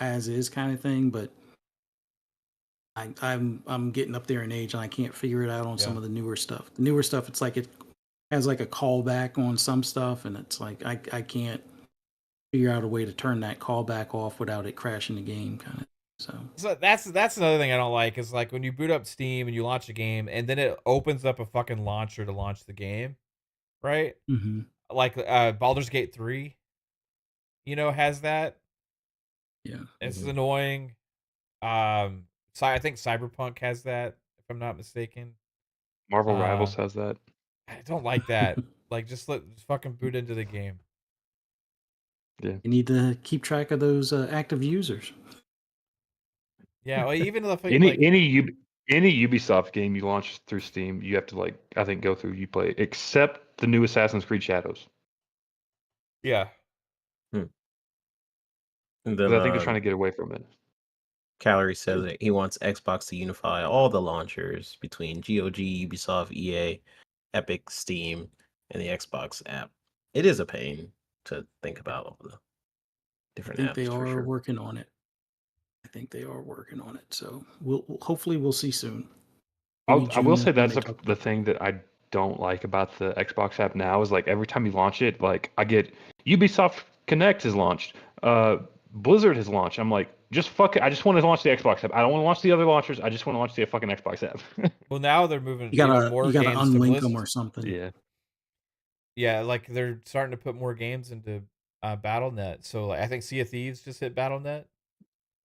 as is kind of thing, but I'm getting up there in age and I can't figure it out on some Yeah. of the newer stuff. The newer stuff, it's like it has like a callback on some stuff, and it's like I can't figure out a way to turn that callback off without it crashing the game, kind of. So that's another thing I don't like is like when you boot up Steam and you launch a game and then it opens up a fucking launcher to launch the game, right? Mm-hmm. Like Baldur's Gate 3, has that. Yeah, It's Mhm. annoying. So I think Cyberpunk has that, if I'm not mistaken. Marvel Rivals has that. I don't like that. Like just fucking boot into the game. Yeah. you need to keep track of those active users. Yeah, well, even if Any Ubisoft game you launch through Steam, you have to I think go through Uplay, except the new Assassin's Creed Shadows. yeah. And 'Cause then I think they're trying to get away from it. Calorie says that he wants Xbox to unify all the launchers between GOG, Ubisoft, EA, Epic, Steam, and the Xbox app. It is a pain to think about all the I different think they apps for are sure. working on it. So we'll hopefully we'll see soon. Maybe I will say June when that's they talk the about thing that I don't like about the Xbox app now is like every time you launch it, like I get Ubisoft Connect has launched, Blizzard has launched. I'm like, just fuck it. I just want to launch the Xbox app. I don't want to launch the other launchers. I just want to launch the fucking Xbox app. Well, now they're moving You even gotta more you gotta games to unlink them Blizzard. or something. Yeah. Yeah, like they're starting to put more games into BattleNet. So like, I think Sea of Thieves just hit BattleNet.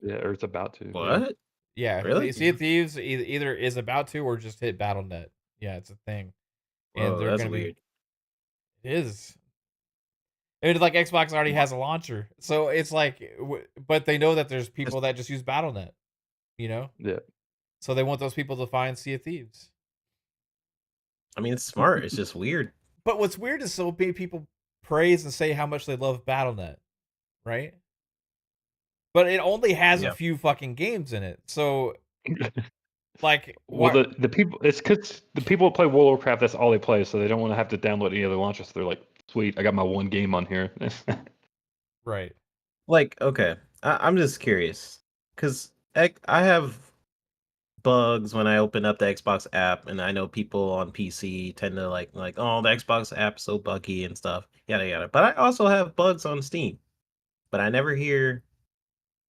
Yeah, or it's about to. What? Yeah, Really? Sea of Thieves either is about to or just hit BattleNet. Yeah, it's a thing, and Oh, they're that's gonna be. weird. It is. It's like Xbox already has a launcher, so it's like, but they know that there's people that just use BattleNet, you know. Yeah. So they want those people to find Sea of Thieves. I mean, it's smart. It's just weird. But what's weird is so many people praise and say how much they love BattleNet, right? But it only has a Yeah. few fucking games in it, so like, Well, what? the people, it's because the people that play World of Warcraft, that's all they play, so they don't want to have to download any other launchers. So they're like, sweet, I got my one game on here. Right. Like, okay, I'm just curious because I have bugs when I open up the Xbox app, and I know people on PC tend to like, oh, the Xbox app's so buggy and stuff, yada yada. But I also have bugs on Steam, but I never hear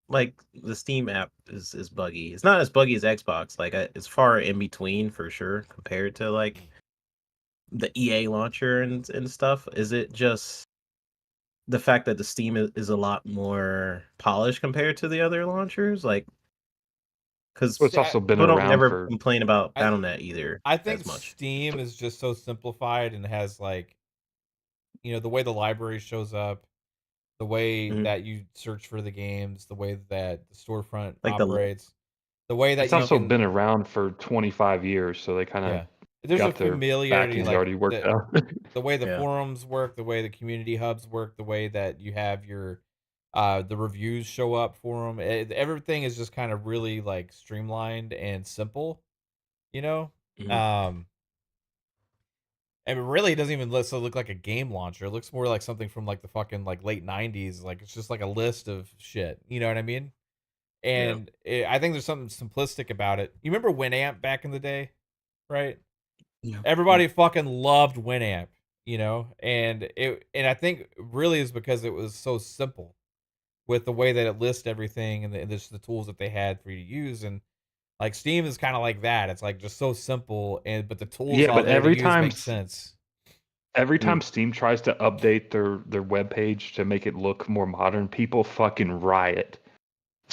like the Steam app is buggy. It's not as buggy as Xbox. Like, it's far in between for sure compared to like the EA launcher and stuff. Is it just the fact that the Steam is a lot more polished compared to the other launchers? Like, because But it's also been people don't around never for. complain about I BattleNet either I think as much. Steam is just so simplified and has like, the way the library shows up, the way Mhm. that you search for the games, the way that the storefront Like the operates, the way that It's you also can, been around for 25 years, so they kind of yeah. There's a got their familiarity, backings like already worked out. the way the yeah. forums work, the way the community hubs work, the way that you have your the reviews show up for them. Everything is just kind of really like streamlined and simple, you know. Mhm. Um, and it really doesn't even look like a game launcher. It looks more like something from like the fucking like late '90s. Like it's just like a list of shit. You know what I mean? Yeah. And I think there's something simplistic about it. You remember Winamp back in the day, right? Yeah. Everybody fucking loved Winamp, and I think really is because it was so simple with the way that it lists everything and just the tools that they had for you to use. And like Steam is kind of like that. It's like just so simple, but the tools Yeah, all but there to use make sense. every Mm. time Steam tries to update their web page to make it look more modern, people fucking riot.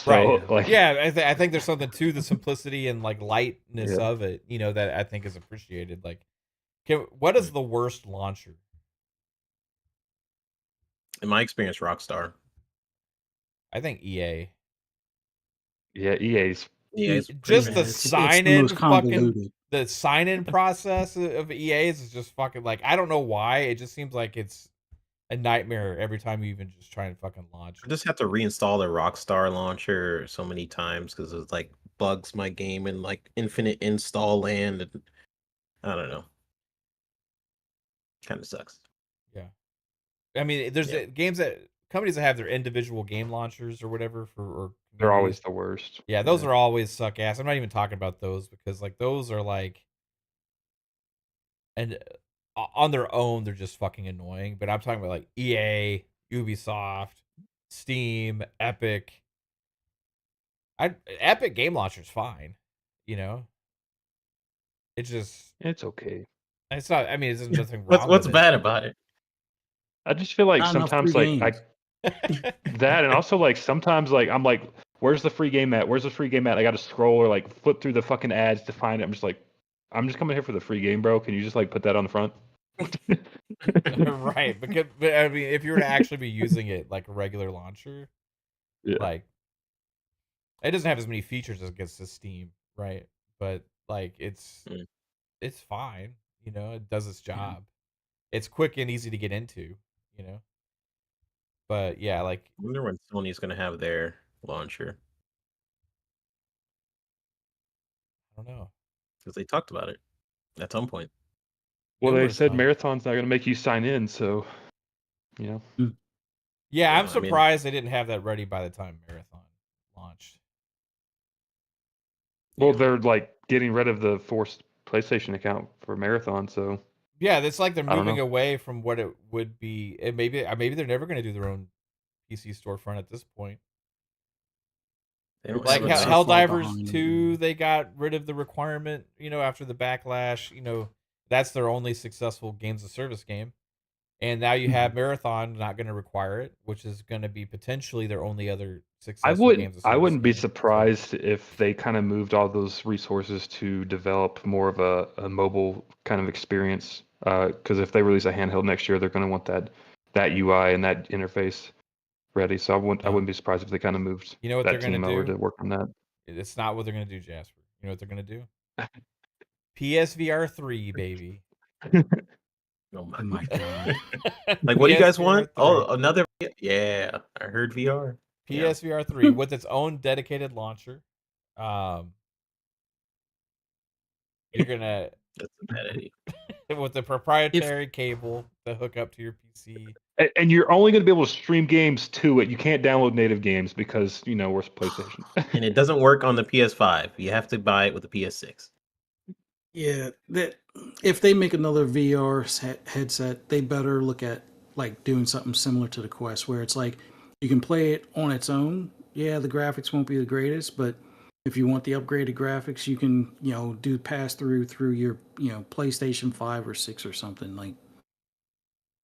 Right. So like, Yeah, I think there's something to the simplicity and like lightness yeah, of it, that I think is appreciated. Like, what Mm. is the worst launcher? In my experience, Rockstar. I think EA. yeah, EA's. Yeah, it's pretty Just bad. It's the most convoluted. the sign in process of EA's is just fucking like, I don't know why. It just seems like it's a nightmare every time you even just try and fucking launch. I just have to reinstall the Rockstar launcher so many times because it like bugs my game in like infinite install land. And I don't know. Kind of sucks. Yeah. I mean, there's Yeah. games that companies that have their individual game launchers or whatever or They're communities. always the worst. Yeah, those are always suck ass. I'm not even talking about those because like those are like, and on their own they're just fucking annoying. But I'm talking about like EA, Ubisoft, Steam, Epic. Epic Game Launcher's fine, you know. It's just It's okay. it's not. I mean, there's nothing wrong What's with bad about it? I just feel like Not enough free sometimes like games. it. that, and also like sometimes like I'm like, where's the free game at? Where's the free game at? I got to scroll or like flip through the fucking ads to find it. I'm just like, I'm just coming here for the free game, bro. Can you just like put that on the front? Right, but I mean, if you were to actually be using it like a regular launcher, Yeah. like it doesn't have as many features as gets to Steam, right? But like Mm. it's fine, it does its job. It's quick and easy to get into, you know. But yeah, like I wonder when Sony's gonna have their launcher. don't know. Because they talked about it at some point. Well, they Numerous said times. Marathon's not going to make you sign in, so Yeah, Yeah, I'm I mean- surprised they didn't have that ready by the time Marathon launched. well, Yeah. they're like getting rid of the forced PlayStation account for Marathon, so Yeah, it's like they're I don't moving know. away from what it would be. And maybe they're never going to do their own PC storefront at this point. They don't Like have enough. Helldivers 2, they got rid of the requirement, after the backlash. That's their only successful games of service game. And now you have Marathon not going to require it, which is going to be potentially their only other successful games of service I wouldn't be game. So, surprised if they kind of moved all those resources to develop more of a mobile kind of experience. Because if they release a handheld next year, they're going to want that UI and that interface ready. So I wouldn't be surprised if they kind of moved you know what that they're going team to over do? to work on that. It's not what they're going to do, Jasper. You know what they're going to do? PSVR 3, baby. Oh Oh my god. Like, what do you guys PSVR want? 3. Oh, another. Yeah, I heard VR. Yeah. PSVR 3 with its own dedicated launcher. You're gonna That's a bad idea. with the proprietary cable to hook up to your PC. And you're only going to be able to stream games to it. You can't download native games because we're PlayStation. And it doesn't work on the PS5. You have to buy it with the PS6. Yeah, that if they make another VR headset, they better look at like doing something similar to the Quest, where it's like you can play it on its own. Yeah, the graphics won't be the greatest, but if you want the upgraded graphics, you can do pass through your PlayStation 5 or 6 or something, like.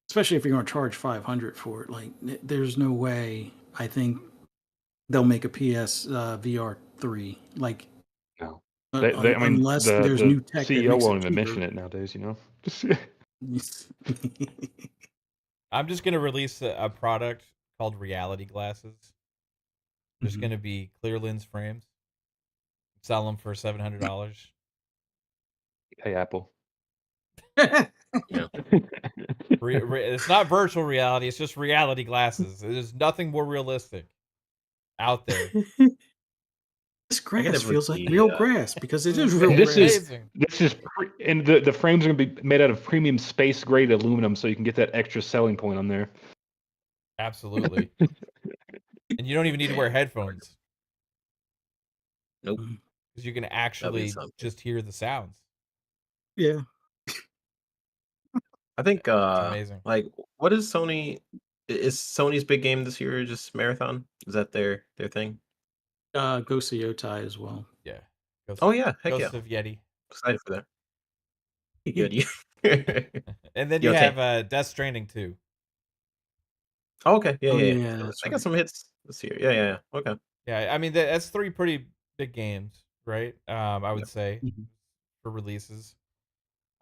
Especially if you're going to charge $500 for it, like there's no way I think they'll make a PS VR 3, like. No. I mean, unless the there's new tech that CEO makes won't it even cheaper. mention it nowadays. I'm just gonna release a product called reality glasses. There's gonna be clear lens frames. Sell them for $700. Hey, Apple. Yeah. It's not virtual reality. It's just reality glasses. There's nothing more realistic out there. This can grass never feels like see, real grass because it is real This grass. is and the frames are going to be made out of premium space grade aluminum, so you can get that extra selling point on there. Absolutely. And you don't even need to wear headphones Nope. because you can actually something. just hear the sounds. Yeah. I think It's amazing. like, what is Sony? Is Sony's big game this year just Marathon? Is that their thing? Ghost of Yotai as well. Yeah. Oh yeah, heck Ghost yeah! of Yeti. Excited for that. Good. And then you have Death Stranding 2. Oh, okay. Yeah, Oh, yeah. yeah, So that's they got right. some hits this year. Yeah. Okay. Yeah, I mean that's 3 pretty big games, right? I would say for releases.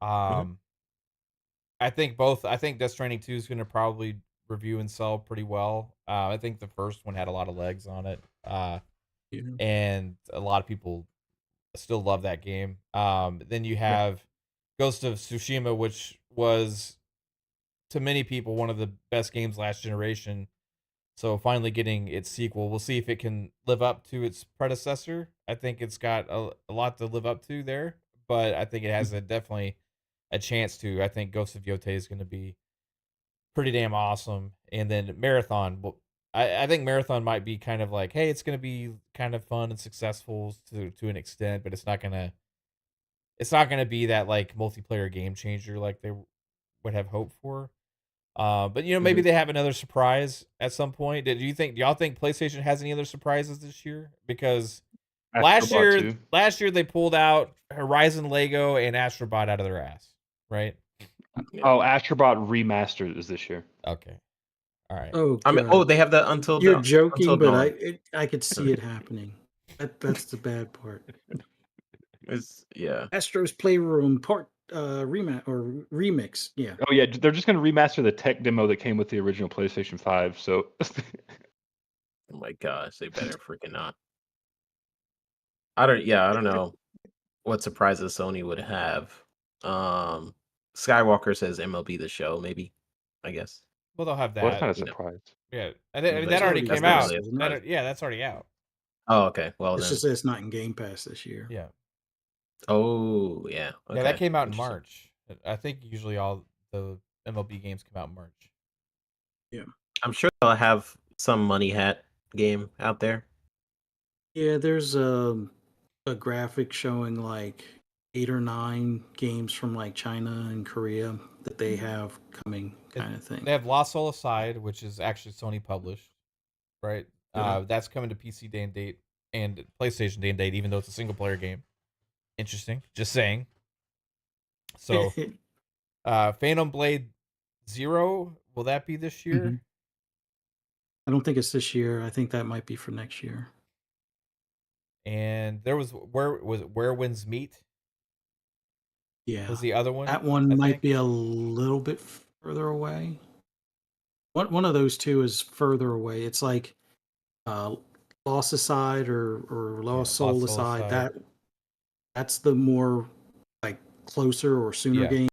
I think Death Stranding 2 is going to probably review and sell pretty well. I think the first one had a lot of legs on it. And a lot of people still love that game. Then you have Ghost of Tsushima, which was to many people one of the best games last generation. So finally getting its sequel, we'll see if it can live up to its predecessor. I think it's got a lot to live up to there, but I think it has definitely a chance to. I think Ghost of Yote is going to be pretty damn awesome. And then Marathon, well, I think Marathon might be kind of like, hey, it's going to be kind of fun and successful to an extent, but it's not gonna be that like multiplayer game changer like they would have hoped for. But maybe they have another surprise at some point. Do y'all think PlayStation has any other surprises this year? Because last year they pulled out Horizon Lego and Astrobot out of their ass, right? Oh, Astrobot Remastered is this year. Okay. All right. Oh, I mean, they have that until you're dawn, joking, until but dawn. I could see it happening. That's the bad part. It's Astro's Playroom Part remix. Yeah. Oh yeah, they're just going to remaster the tech demo that came with the original PlayStation 5. So. Oh my gosh, they better freaking not. I don't know what surprises Sony would have. Skywalker says MLB The Show, maybe. I guess. Well, they'll have that. Well, that's not a surprise. Yeah, I mean, that That's already already came out. released, isn't it? Yeah, that's already out. Oh, okay. Well, It's then just that it's not in Game Pass this year. Yeah. Oh yeah. Yeah, that Okay. came out in Interesting. March. I think usually all the MLB games come out in March. Yeah. I'm sure they'll have some Money Hat game out there. Yeah, there's a graphic showing like 8 or 9 games from like China and Korea that they have coming, kind of thing. They have Lost Soul Aside, which is actually Sony published, right? That's coming to PC day and date and PlayStation day and date, even though it's a single player game. Interesting. Just saying. So, Phantom Blade Zero, will that be this year? Mhm. I don't think it's this year. I think that might be for next year. And there was Where Winds Meet Yeah, was the other one. that one I might think. be a little bit further away. One of those two is further away. It's like uh, Lost Aside or Lost Yeah, Soul Lost Soul Aside. Aside. That's the more like closer or sooner Yeah. game.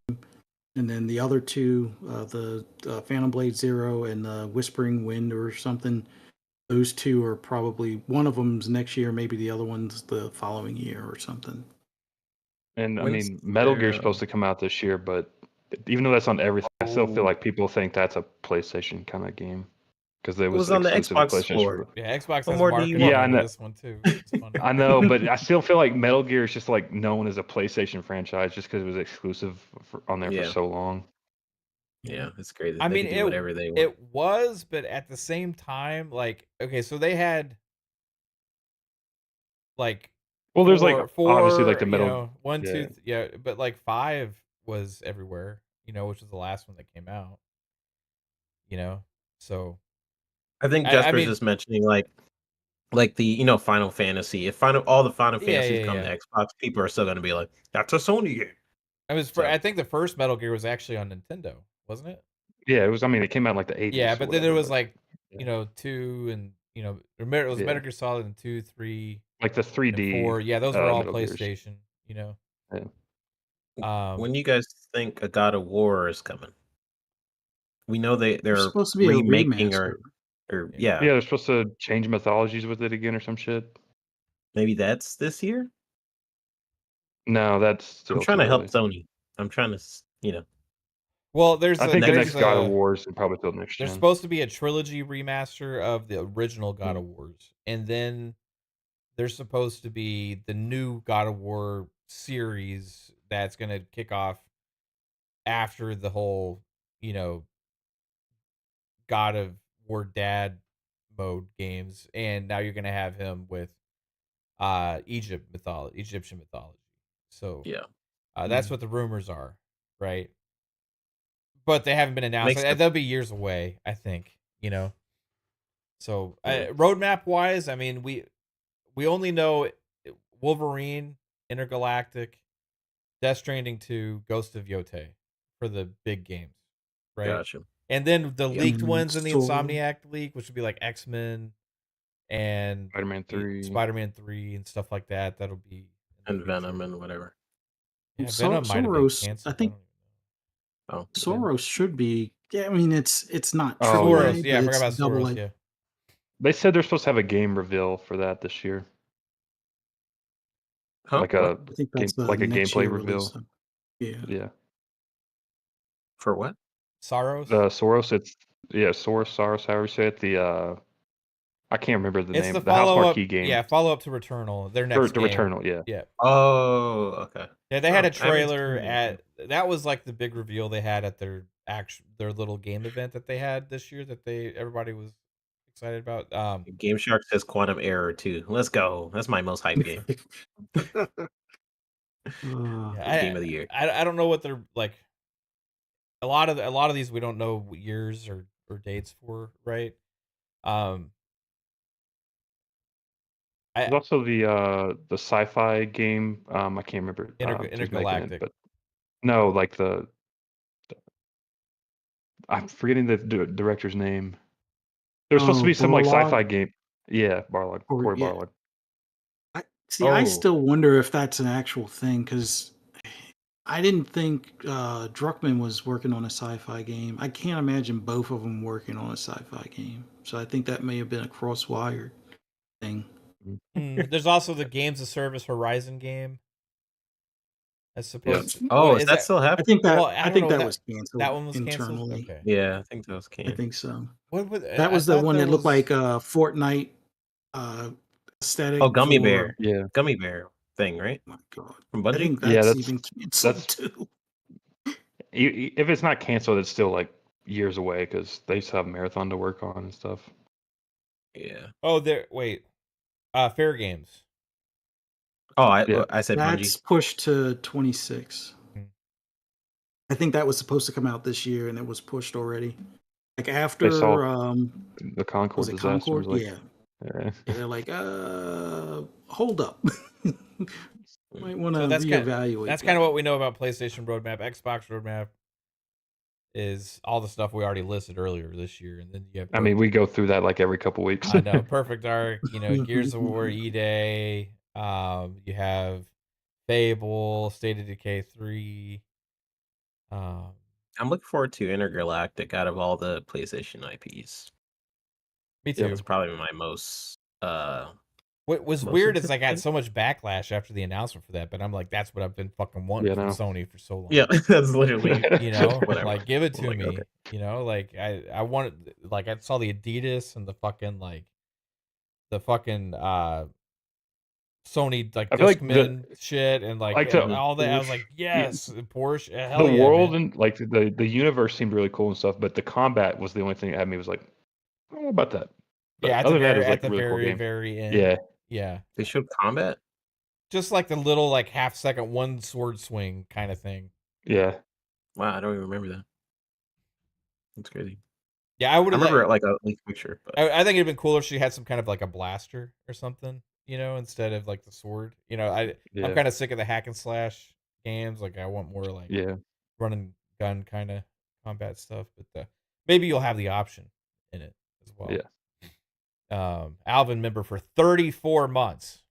And then the other two, the Phantom Blade Zero and the Whispering Wind or something, those two are probably, one of them's next year, maybe the other one's the following year or something. And I When's mean, Metal Gear's their, supposed to come out this year, but even though that's on everything, I still feel Oh. like people think that's a PlayStation kind of game because it It was was on the exclusive to Xbox PlayStation. store. Yeah, Xbox What has more do you marketing Yeah, I over know. this one too. It's funny. I know, but I still feel like Metal Gear is just like known as a PlayStation franchise just because it was exclusive on there for Yeah. so long. Yeah, it's great that I they mean, can do whatever they want. it was, but at the same time, like, okay, so they had like Well, there's like obviously like four, the Metal. one, Yeah. two, yeah, but like 5 was everywhere, which was the last one that came out, so I think I Jesper's mean, just mentioning like the Final Fantasy. If all the Final yeah, Fantasies yeah, come yeah. to Xbox, people are still gonna be like, that's a Sony game. So I think the first Metal Gear was actually on Nintendo, wasn't it? Yeah, it was. I mean, it came out in like the 80s Yeah, or but then there whatever. was But like, yeah. 2 and, it was Yeah. Metal Gear Solid and 2, 3, Like the and 3D 4. Yeah, those were all Metal Gears. PlayStation, Yeah. when you guys think a God of War is coming? We know There's they're supposed to be a remaking remaster. or yeah. yeah, Yeah, they're supposed to change mythologies with it again or some shit. maybe that's this year. No, that's I'm still trying too to help early. Sony. I'm trying to Well, I think the Next next God of War is probably till next there's gen. supposed to be a trilogy remaster of the original God of Wars, and then there's supposed to be the new God of War series that's going to kick off after the whole, God of War Dad mode games, and now you're going to have him with Egyptian mythology. So, yeah, that's what the rumors are, right? But they haven't been announced. makes sense. They'll be years away, I think. So, Yeah. roadmap wise, I mean, we only know Wolverine, Intergalactic, Death Stranding 2, Ghost of Yote for the big games, right? Gotcha. And then the Yep. leaked ones in the So Insomniac leak, which would be like X-Men and Spider-Man 3. Spider-Man 3 and stuff like that. That'll be in the And Venom future. and whatever. Yeah, Venom might have been Soros, I canceled. I think don't even Oh, Soros should be. Yeah, I mean it's not know. Oh, yeah. Soros, AAA, yeah, I but forgot it's about double Soros. A. Yeah, They said they're supposed to have a game reveal for that this year, huh? like What? a I think game, that's the like a next gameplay year release. reveal. Yeah. Yeah, For what? Soros. Soros. It's Soros. However you say it. I can't remember the It's name. the The House follow up. Marquee game. Yeah, follow up to Returnal. Their Or next the game. Returnal. Yeah. Yeah. Oh, okay. Yeah, they had a I haven't trailer seen it. that was like the big reveal they had at their little game event that they had this year that everybody was excited about. Game Shark says Quantum Error 2. Let's go. That's my most hype game. Game of the year. I don't know what they're like. A lot of these we don't know years or dates for, right? Um, There's I also the sci-fi game. I can't remember who's making it, Intergalactic. but no, like I'm forgetting the director's name. There's supposed to be some like sci-fi Barlog. game. Yeah, Barlog, Or Corey yeah. Barlog. I Oh, still wonder if that's an actual thing because I didn't think Druckmann was working on a sci-fi game. I can't imagine both of them working on a sci-fi game. So I think that may have been a cross-wired thing. There's also the Games of Service Horizon game. That's supposed to. Oh, What is is that that? still I happening? think that Well, I don't think know. that was canceled That one was canceled. internally. Okay. Yeah, I think that was I canned. think so. What would That I was the thought one there that looked was like a Fortnite aesthetic. Oh, Gummy for, Bear. Gummy Bear thing, right? Oh my god. From I Bungie? think Yeah, that's even canceled that's too. if it's not canceled, it's still like years away because they still have marathon to work on and stuff. Yeah. Oh, there. Wait. Fair Games. Oh, Yeah. I said That's Bungie. pushed to 26. Hmm. I think that was supposed to come out this year and it was pushed already. Like They after saw the Concord was it disaster. Concord? Was like, Yeah. yeah. Yeah, they're like, hold up. Might want to So reevaluate that's that. kind of what we know about PlayStation roadmap. Xbox roadmap is all the stuff we already listed earlier this year, and then you have. I mean, we go through that like every couple weeks. I know, Perfect Dark. Gears of War, E-Day. You have Fable, State of Decay 3. I'm looking forward to Intergalactic out of all the PlayStation IPs. Me Yep. too. It's probably my most What was most weird is I got anticipated. so much backlash after the announcement for that, but I'm like, that's what I've been fucking wanting from no. Sony for so long. Yeah, that's literally Whatever. Like give it to like, me. okay. Like I wanted, like I saw the Adidas and the fucking Sony like I feel like Discman shit and like all that. I was like, yes, Porsche, hell the yeah, world man. and like the universe seemed really cool and stuff, but the combat was the only thing that had me was like, I don't know about that. But Yeah, other than that, it was at like the a really cool very, game. very end. Yeah. Yeah. They showed combat? Just like the little like half second one sword swing kind of thing. Yeah. Wow, I don't even remember that. That's crazy. Yeah, I would I have remember like a leaked picture, but I think it'd been cooler if she had some kind of like a blaster or something, instead of like the sword. I'm Yeah. kind of sick of the hack and slash games. Like I want more like Yeah. run and gun kind of combat stuff. But maybe you'll have the option in it as well. Yeah. Alvin member for 34 months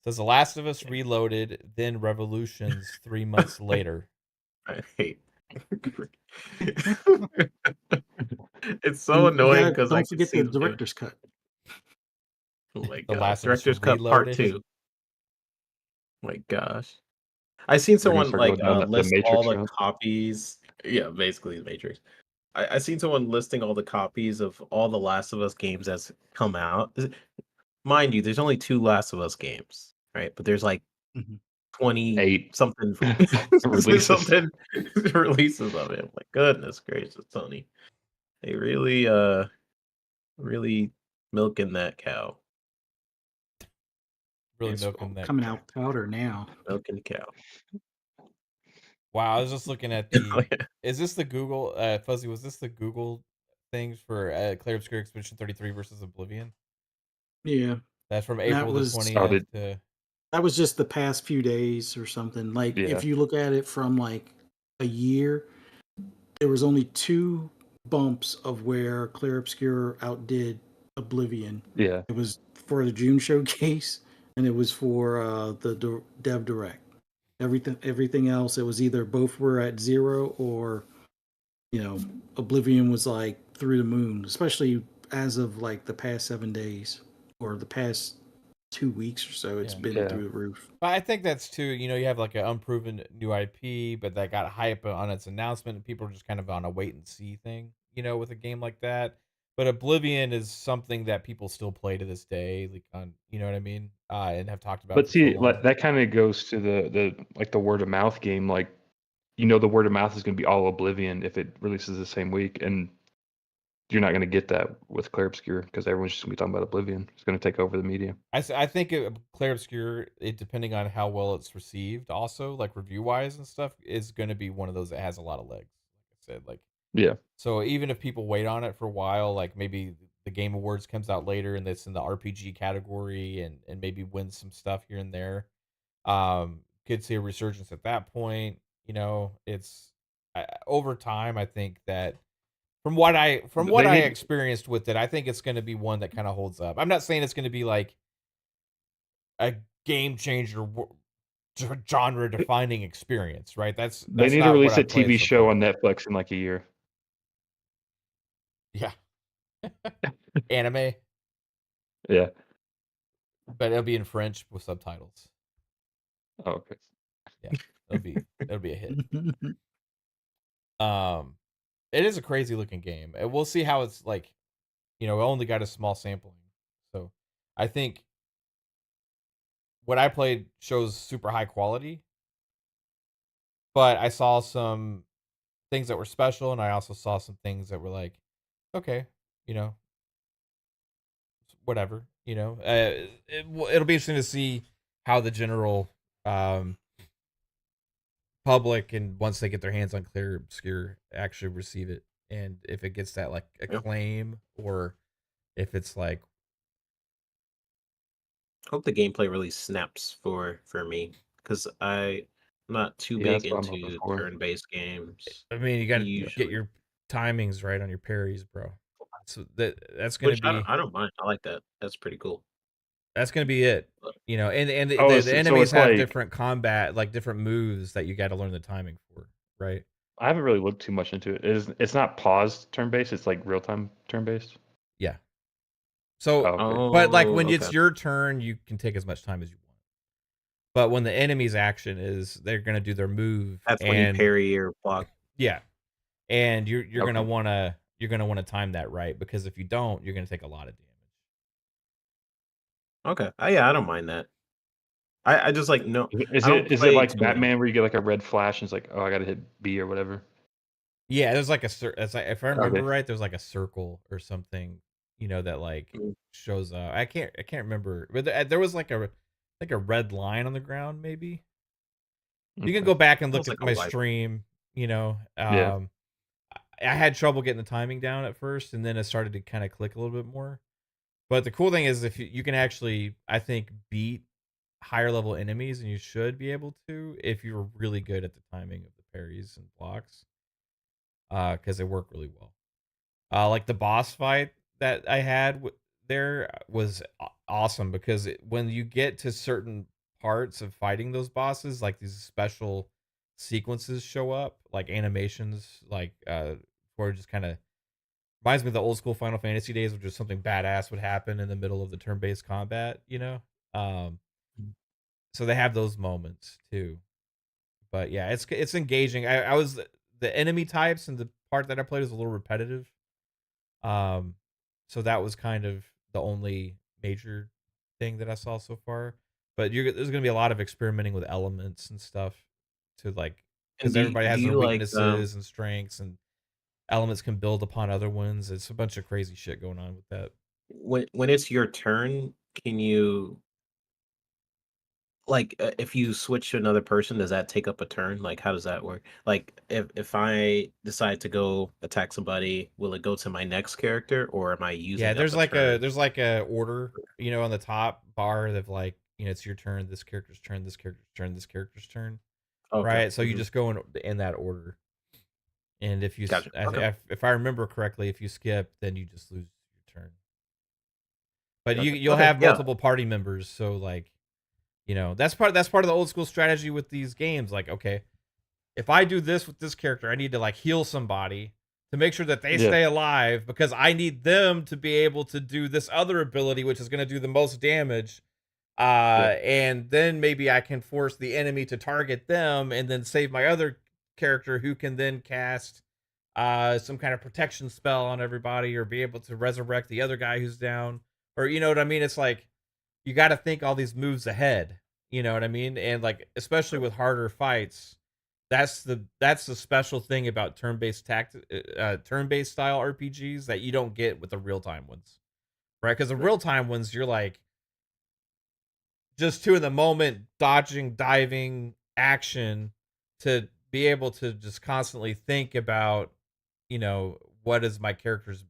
says The Last of Us Reloaded, then Revolutions 3 months later. I hate. It's so annoying because I don't can forget see the director's cut. Oh my The god! Last of Us Director's Cut Part Reloaded. 2. My gosh, I seen They're gonna someone start like going down the list all Matrix the route. copies. Yeah, basically the Matrix. I seen someone listing all the copies of all the Last of Us games that's come out. Mind you, there's only 2 Last of Us games, right? But there's like 20 8 something releases. something releases of it. My goodness gracious, Tony. They really milking that cow. Really It's milking that coming cow. out powder now. Milking the cow. Wow, I was just looking at the. Is this the Google Fuzzy? Was this the Google things for Clair Obscur Expedition 33 versus Oblivion? Yeah, That's from that April the was 20th to. that was just the past few days or something. Like Yeah. if you look at it from like a year, there was only 2 bumps of where Clair Obscur outdid Oblivion. Yeah. It was for the June showcase, and it was for the Dev Direct. Everything else, it was either both were at 0 or Oblivion was like through the moon, especially as of like the past 7 days or the past 2 weeks or so. It's been through the roof. But I think that's too. You have like an unproven new IP, but that got hype on its announcement, and people are just kind of on a wait and see thing. With a game like that. But Oblivion is something that people still play to this day, like you know what I mean, and have talked about. But see, so like that kind of goes to the word of mouth game. Like, the word of mouth is going to be all Oblivion if it releases the same week, and you're not going to get that with Clair Obscur because everyone's just going to be talking about Oblivion. It's going to take over the media. I think Clair Obscur, depending on how well it's received, also like review wise and stuff, is going to be one of those that has a lot of legs. Like I said, yeah. So even if people wait on it for a while, like maybe the Game Awards comes out later and it's in the RPG category and maybe wins some stuff here and there, could see a resurgence at that point. It's over time. I think that from what I experienced with it, I think it's going to be one that kind of holds up. I'm not saying it's going to be like a game changer, genre defining experience, right? They need to release a TV show on Netflix in like a year. Yeah. Anime. Yeah. But it'll be in French with subtitles. Oh, okay. Yeah, it'll be a hit. It is a crazy looking game. And we'll see how it's like. We only got a small sampling, so I think what I played shows super high quality. But I saw some things that were special, and I also saw some things that were like, okay, you know, whatever. It'll be interesting to see how the general public, and once they get their hands on Clear Obscure, actually receive it, and if it gets that like acclaim, or if it's like, hope the gameplay really snaps for me, because I'm not too Yeah, big that's what I'm hoping into for. turn-based games. I mean, you got to get Usually. your timings right on your parries, bro. So that's gonna Which be I don't mind. I like that. That's pretty cool. that's gonna be it. But And Oh, the so enemies it's have like different combat, like different moves that you got to learn the timing for, right? I haven't really looked too much into it. It's not paused turn-based, it's like real-time turn-based? Yeah. So, Oh, okay. but like oh, when okay. it's your turn, you can take as much time as you want. But when the enemy's action is, they're gonna do their move, That's when you and parry or block. yeah, and you're Okay. gonna wanna time that right, because if you don't, you're gonna take a lot of damage. Okay. Yeah, I don't mind that. I just like no. Is I don't it play like too many. Batman where you get like a red flash and it's like, oh, I gotta hit B or whatever? Yeah, there's like it's like, if I remember Okay. right, there's like a circle or something, that like Mm. shows up. I can't remember, but there was like a red line on the ground. Maybe you can Okay. go back and look Almost at like a my wipe. stream. Yeah. I had trouble getting the timing down at first, and then it started to kind of click a little bit more. But the cool thing is, if you can actually, I think, beat higher level enemies, and you should be able to if you're really good at the timing of the parries and blocks, because they work really well. Like the boss fight that I had there was awesome, because when you get to certain parts of fighting those bosses, like these special sequences show up, like animations, like where it just kind of reminds me of the old school Final Fantasy days, which is something badass would happen in the middle of the turn-based combat. Um, so they have those moments too. But yeah, it's engaging. I was the enemy types, and the part that I played was a little repetitive. Um, so that was kind of the only major thing that I saw so far. But there's gonna be a lot of experimenting with elements and stuff, to like, And because everybody do has their you like weaknesses and strengths, and elements can build upon other ones. It's a bunch of crazy shit going on with that. when it's your turn? Can you like if you switch to another person, does that take up a turn? Like how does that work? Like if I decide to go attack somebody, will it go to my next character, or am I Yeah, using up a turn? there's like a order, on the top bar of like, it's your turn, this character's turn, this character's turn, this character's turn, Okay. right? So you just go in that order. And if you, Gotcha. Okay. if I remember correctly, if you skip, then you just lose your turn. But Gotcha. you'll Okay. have Yeah. multiple party members, so like, that's part of the old school strategy with these games. Like, okay, if I do this with this character, I need to like heal somebody to make sure that they Yeah. stay alive, because I need them to be able to do this other ability, which is going to do the most damage. And then maybe I can force the enemy to target them, and then save my other character, who can then cast some kind of protection spell on everybody, or be able to resurrect the other guy who's down, or you know what I mean? It's like you got to think all these moves ahead. You know what I mean? And like, especially with harder fights, that's the special thing about turn-based turn-based style RPGs that you don't get with the real-time ones, right? Because the Right. real-time ones, you're like just in the moment, dodging, diving, action, to be able to just constantly think about, what is my character's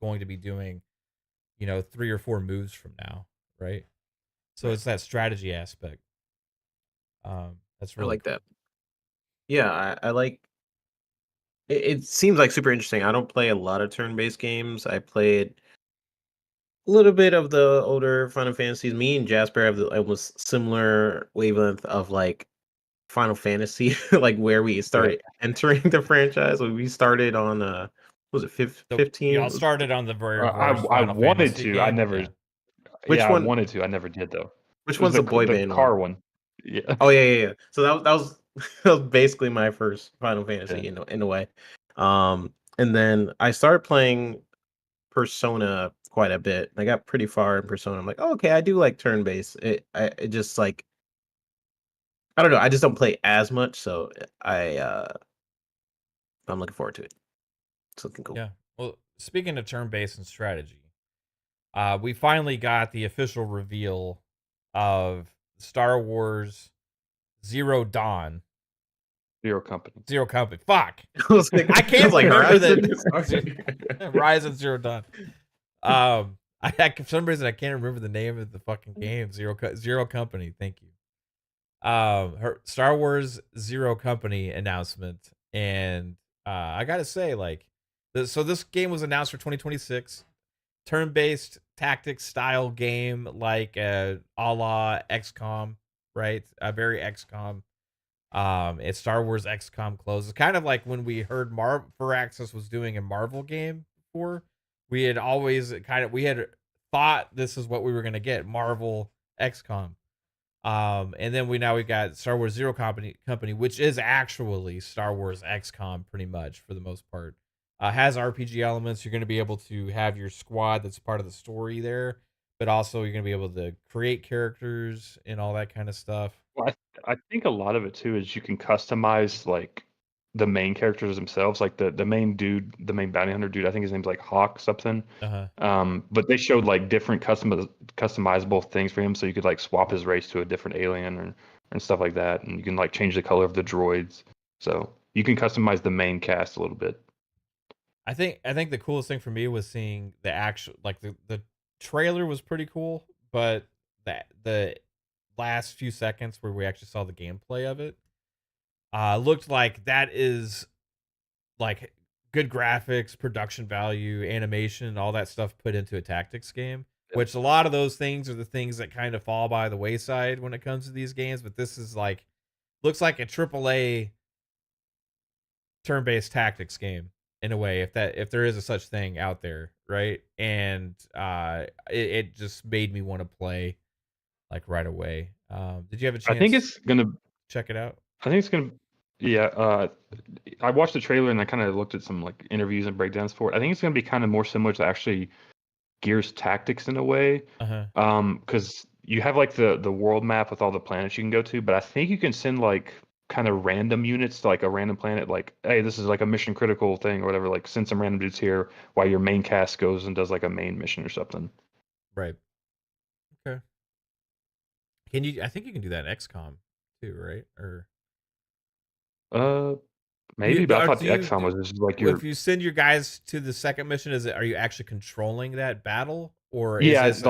going to be doing, 3 or 4 moves from now, right? So Right. it's that strategy aspect. That's I really like cool. that. Yeah, I like it seems like super interesting. I don't play a lot of turn-based games. I played a little bit of the older Final Fantasies. Me and Jasper have the almost similar wavelength of like Final Fantasy, like where we Yeah. started entering the franchise. When we started on was it 15? Y'all started on the very I first I Final wanted Fantasy to. I game. never. Yeah. Which Yeah, I one? wanted to. I never did though. Which It was one's the boy the band one? car one. Yeah. Oh yeah. So that was was basically my first Final Fantasy in a way. And then I started playing Persona quite a bit. I got pretty far in Persona. I'm like, oh, okay, I do like turn-based. It just like I don't know. I just don't play as much, so I'm looking forward to it. It's looking cool. Yeah. Well, speaking of turn-based and strategy, we finally got the official reveal of Star Wars Zero Dawn. Zero Company. Zero Company. Fuck. I was like, I can't like, remember Horizon? Horizon Zero Dawn. For some reason I can't remember the name of the fucking game. Zero Company. Thank you. Her Star Wars Zero Company announcement, and I gotta say, like, so this game was announced for 2026, turn-based tactics style game, like a la XCOM, right? Very XCOM. It's Star Wars XCOM close. It's kind of like when we heard Firaxis was doing a Marvel game before. We had always we had thought this is what we were gonna get, Marvel XCOM. And then we've got Star Wars Zero Company, which is actually Star Wars XCOM pretty much for the most part. Has RPG elements. You're going to be able to have your squad that's part of the story there, but also you're going to be able to create characters and all that kind of stuff. Well, I think a lot of it too is you can customize like the main characters themselves, like the main dude, the main bounty hunter dude. I think his name's like Hawk something. But they showed like different customizable things for him, so you could like swap his race to a different alien and stuff like that, and you can like change the color of the droids. So you can customize the main cast a little bit. I think the coolest thing for me was seeing the actual, like, the trailer was pretty cool, but the last few seconds where we actually saw the gameplay of it looked like that is like good graphics, production value, animation, all that stuff put into a tactics game. Yep. Which a lot of those things are the things that kind of fall by the wayside when it comes to these games. But this is like, looks like a AAA turn-based tactics game in a way, if there is a such thing out there, right? And it just made me want to play like right away. Did you have a chance? I think it's gonna check it out. I think it's gonna. Yeah, I watched the trailer and I kind of looked at some like interviews and breakdowns for it. I think it's gonna be kind of more similar to actually Gears Tactics in a way. Because you have like the world map with all the planets you can go to, but I think you can send like kind of random units to like a random planet, like, hey, this is like a mission critical thing or whatever, like send some random dudes here while your main cast goes and does like a main mission or something. Right. Okay. I think you can do that in XCOM too, right? Or maybe, but I thought the XCOM was just like if you send your guys to the second mission, are you actually controlling that battle? Or yeah, is it's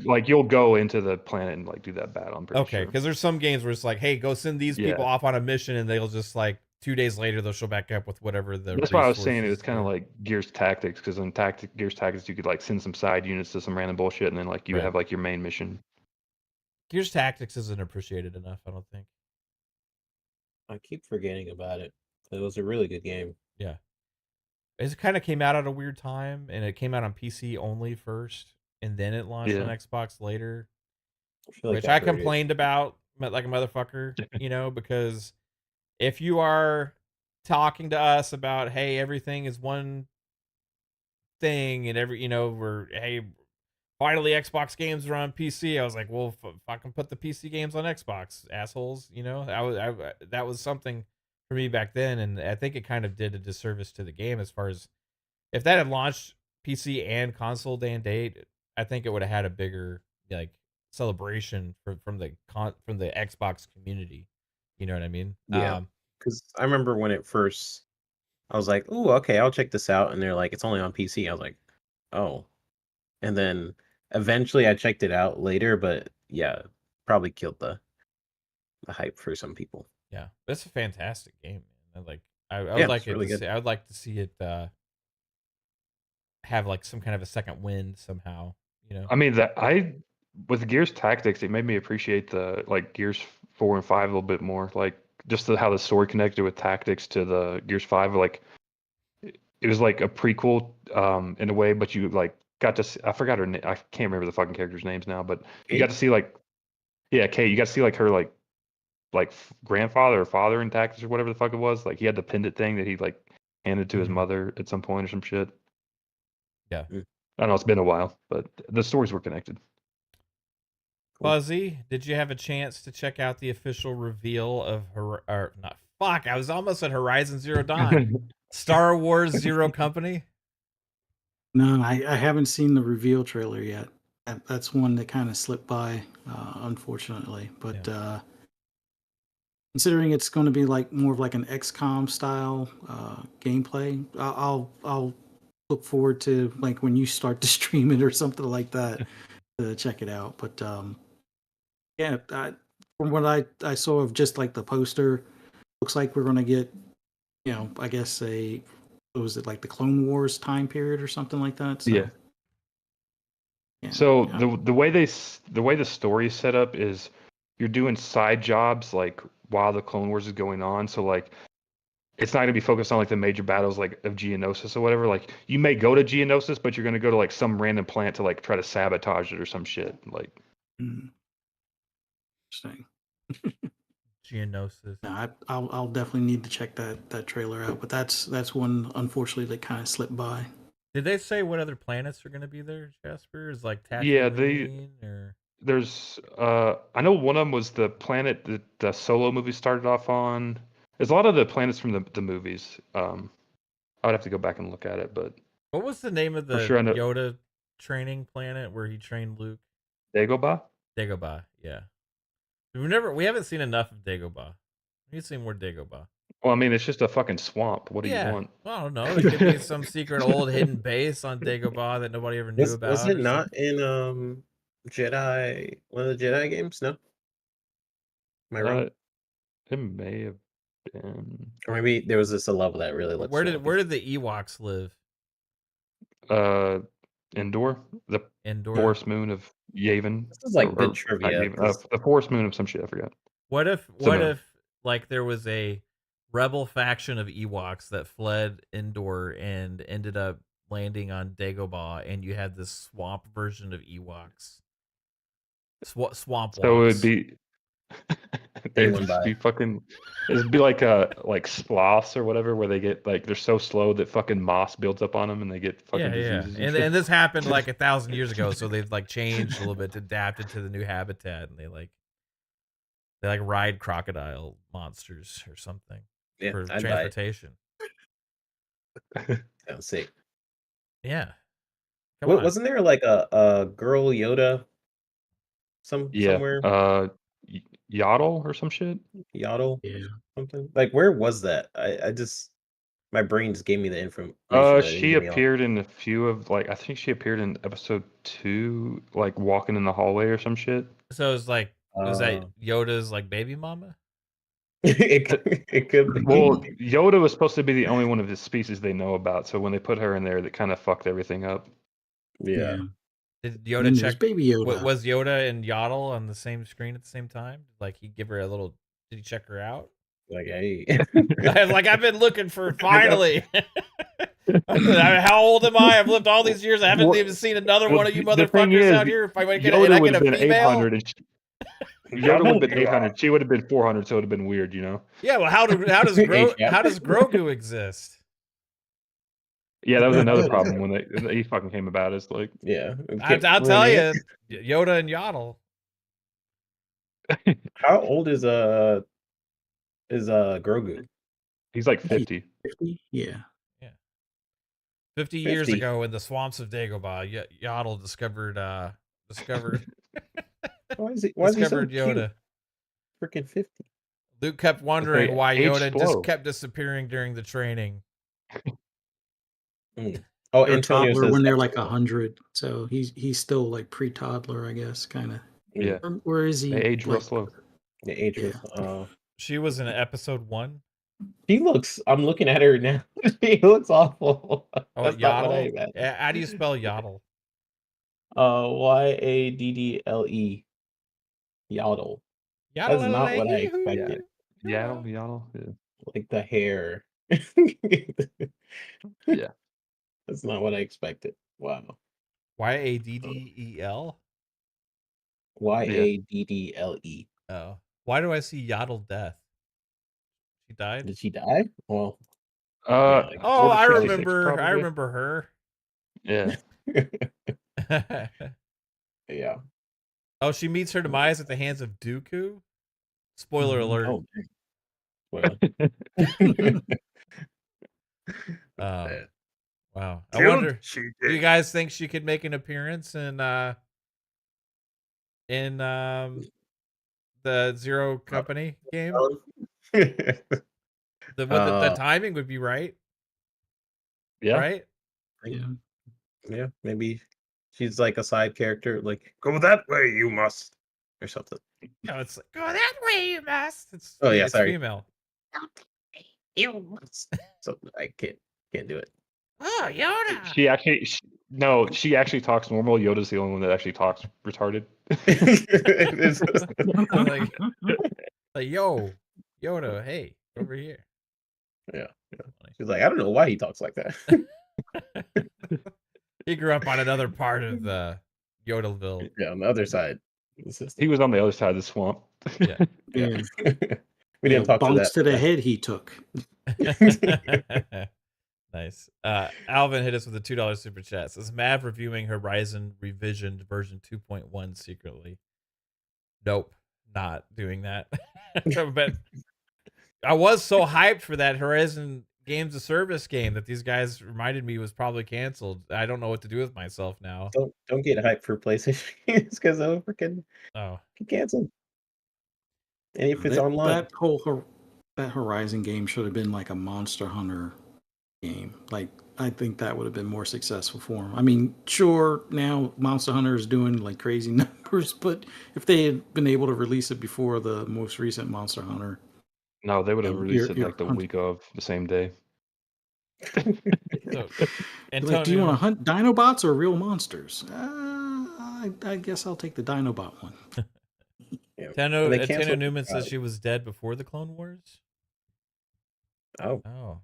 like you'll go into the planet and like do that battle. I'm pretty sure. Because there's some games where it's like, hey, go send these people off on a mission, and they'll just like 2 days later they'll show back up with whatever the. That's why I was saying it was kind of like Gears Tactics, because in Gears Tactics you could like send some side units to some random bullshit, and then like you have like your main mission. Gears Tactics isn't appreciated enough, I don't think. I keep forgetting about it. It was a really good game. Yeah. It kind of came out at a weird time, and it came out on PC only first, and then it launched on Xbox later, which I complained about like a motherfucker, because if you are talking to us about, hey, everything is one thing, and hey, finally Xbox games are on PC, I was like, well, fucking put the PC games on Xbox, assholes. That was something for me back then, and I think it kind of did a disservice to the game as far as if that had launched PC and console day and date, I think it would have had a bigger like celebration from the Xbox community. You know what I mean? Yeah. Because I remember when it first, I was like, "Oh, okay, I'll check this out," and they're like, "It's only on PC." I was like, "Oh," and then eventually I checked it out later, but yeah, probably killed the hype for some people. Yeah, it's a fantastic game, man. I would like it to see. I would like to see it have like some kind of a second wind somehow. I mean with Gears Tactics, it made me appreciate the like Gears 4 and 5 a little bit more. Like just how the story connected with Tactics to the Gears 5. Like it was like a prequel in a way, but you like got to I forgot her name. I can't remember the fucking characters' names now, but you got to see like Kate. You got to see like her like like grandfather or father in taxes or whatever the fuck it was. Like he had the pendant thing that he like handed to his mother at some point or some shit. Yeah. I don't know. It's been a while, but the stories were connected. Fuzzy, did you have a chance to check out the official reveal of I was almost at Horizon Zero Dawn. Star Wars Zero Company? No, I haven't seen the reveal trailer yet. That's one that kind of slipped by, unfortunately. But considering it's going to be like more of like an XCOM style gameplay, I'll look forward to like when you start to stream it or something like that to check it out. But yeah, from what I saw of just like the poster, looks like we're going to get, I guess what was it, like the Clone Wars time period or something like that? So, Yeah. yeah. So the way the story is set up is you're doing side jobs like while the Clone Wars is going on. So like it's not going to be focused on like the major battles like of Geonosis or whatever. Like you may go to Geonosis, but you're going to go to like some random planet to like try to sabotage it or some shit. Like Interesting. Geonosis. No, I'll definitely need to check that trailer out. But that's one unfortunately that kind of slipped by. Did they say what other planets are going to be there, Jasper? Is like yeah, Tatooine or there's I know one of them was the planet that the Solo movie started off on. There's a lot of the planets from the movies. I would have to go back and look at it, but what was the name of for the sure I know Yoda training planet where he trained Luke? Dagobah. Dagobah, yeah. We haven't seen enough of Dagobah. We need to see more Dagobah. Well, I mean, it's just a fucking swamp. What do you want? Well, I don't know. It could be some secret old hidden base on Dagobah that nobody ever knew about. Was it or not something. in Jedi, one of the Jedi games? No, am I wrong? It may have been. Or maybe there was just a level that really looked Where swampy. did the Ewoks live? Endor, the Endor. forest moon of Yavin. This is like good trivia. The forest moon of some shit. I forgot. What if like there was a rebel faction of Ewoks that fled Endor and ended up landing on Dagobah, and you had this swamp version of Ewoks, swamp walks. So it would be. It'd It'd be like sloths or whatever, where they get like they're so slow that fucking moss builds up on them and they get fucking diseases. And this happened like 1,000 years ago, so they've like changed a little bit to adapt it to the new habitat, and they ride crocodile monsters or something for transportation. Sounds sick. Yeah. Wasn't there like a girl Yoda somewhere? Yaddle or some shit? Yaddle? Yeah. Something? Like where was that? I just my brain just gave me the information. She appeared in a few of I think she appeared in episode 2, like walking in the hallway or some shit. So it's like was that Yoda's like baby mama? it could be. Well, Yoda was supposed to be the only one of his species they know about, so when they put her in there, that kind of fucked everything up. Yeah. Did Yoda check baby Yoda? Was Yoda and Yaddle on the same screen at the same time? Like he give her a little? Did he check her out? Like, hey. I've been looking for finally. How old am I? I've lived all these years. I haven't even seen another one of you motherfuckers out here. If I get a female. Yoda would have been 800. She would have been 400, so it would have been weird, you know? Yeah, well, how does Grogu exist? Yeah, that was another problem when he fucking came about. It's like, yeah, I'll tell you, Yoda and Yaddle. How old is Grogu? He's like 50. 50? Yeah. 50 years ago in the swamps of Dagobah, Yaddle discovered Why is he so Yoda. Freaking 50. Luke kept wondering why Yoda just kept disappearing during the training. Oh, Antonio says when they're like 100, so he's still like pre-toddler, I guess, kind of. Yeah. Where is he? They age real slow. They age real slow. She was in episode 1. I'm looking at her now. She looks awful. Oh, Yaddle? How do you spell Yaddle? Yaddle. Yaddle. That's not what I expected. Yaddle. Yeah. Like the hair. Yeah. That's not what I expected. Wow. Yaddle? Yaddle. Oh. Why do I see Yaddle Death? She died? Did she die? Well, Uh, yeah. Oh, Order I 66 remember. I probably. remember Yeah. her. Yeah. Oh, she meets her demise at the hands of Dooku? Spoiler alert. Oh, dang. Well, Um, wow. I Killed wonder, she do you did. guys think she could make an appearance in the Zero Company game? The uh, timing would be right, Yeah. right? Yeah. yeah, maybe she's like a side character, like go that way, you must, or something. No, it's like, go that way, you must. Oh yeah, It's sorry. female. You must. So I can't do it. Oh, Yoda. She actually talks normal. Yoda's the only one that actually talks retarded. It's just- like, yo, Yoda, hey, over here. yeah. She's like, I don't know why he talks like that. He grew up on another part of the Yodaville. Yeah, on the other side. He was on the other side of the swamp. Yeah. Yeah. We didn't talk to bunks that. to the head he took. Nice. Alvin hit us with a $2 super chat. Says Mav reviewing Horizon revisioned version 2.1 secretly. Nope, not doing that. But I was so hyped for that Horizon Games of Service game that these guys reminded me was probably canceled. I don't know what to do with myself now. Don't get hyped for PlayStation games because they'll freaking get canceled. And if it's online. That Horizon game should have been like a Monster Hunter game. Like, I think that would have been more successful for them. I mean, sure, now Monster Hunter is doing like crazy numbers, but if they had been able to release it before the most recent Monster Hunter, No, they would have released it like the week of the same day. So, like, do you want to hunt Dinobots or real monsters? I guess I'll take the Dinobot one. Tano Newman says she was dead before the Clone Wars. Oh.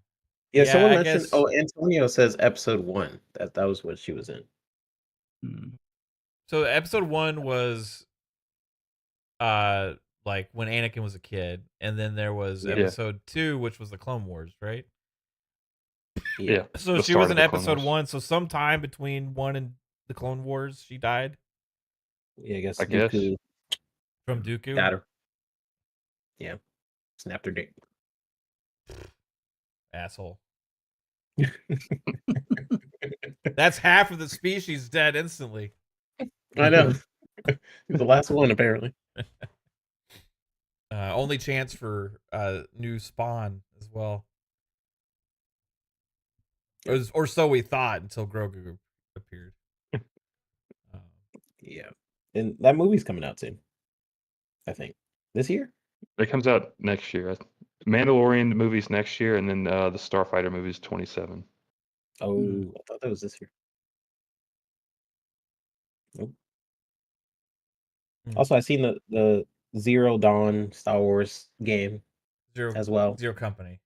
Yeah, someone mentioned. Guess... Oh, Antonio says episode 1. That was what she was in. So episode 1 was like when Anakin was a kid, and then there was episode 2, which was the Clone Wars, right? Yeah. So she was in episode 1. So sometime between 1 and the Clone Wars, she died. Yeah, I guess. From Dooku. Got her. Yeah. Snapped her dick. Asshole. That's half of the species dead instantly. I know. The last one, apparently. Only chance for new spawn as well. Or so we thought until Grogu appeared. Yeah. And that movie's coming out soon. I think. This year? It comes out next year. Mandalorian movie's next year, and then the Starfighter movie's 27. Oh, I thought that was this year. Nope. Also, I seen the Zero Dawn Star Wars game as well. Zero Company.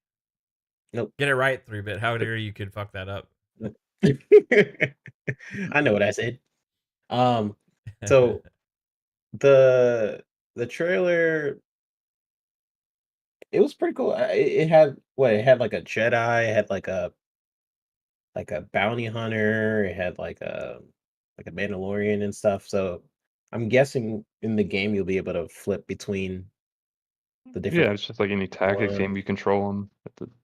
Nope. Get it right, 3-bit. How dare you could fuck that up? I know what I said. So the trailer, it was pretty cool. It had It had like a Jedi. It had like a bounty hunter. It had like a Mandalorian and stuff. So I'm guessing in the game you'll be able to flip between the different. Yeah, it's just like any tactics game. You control them.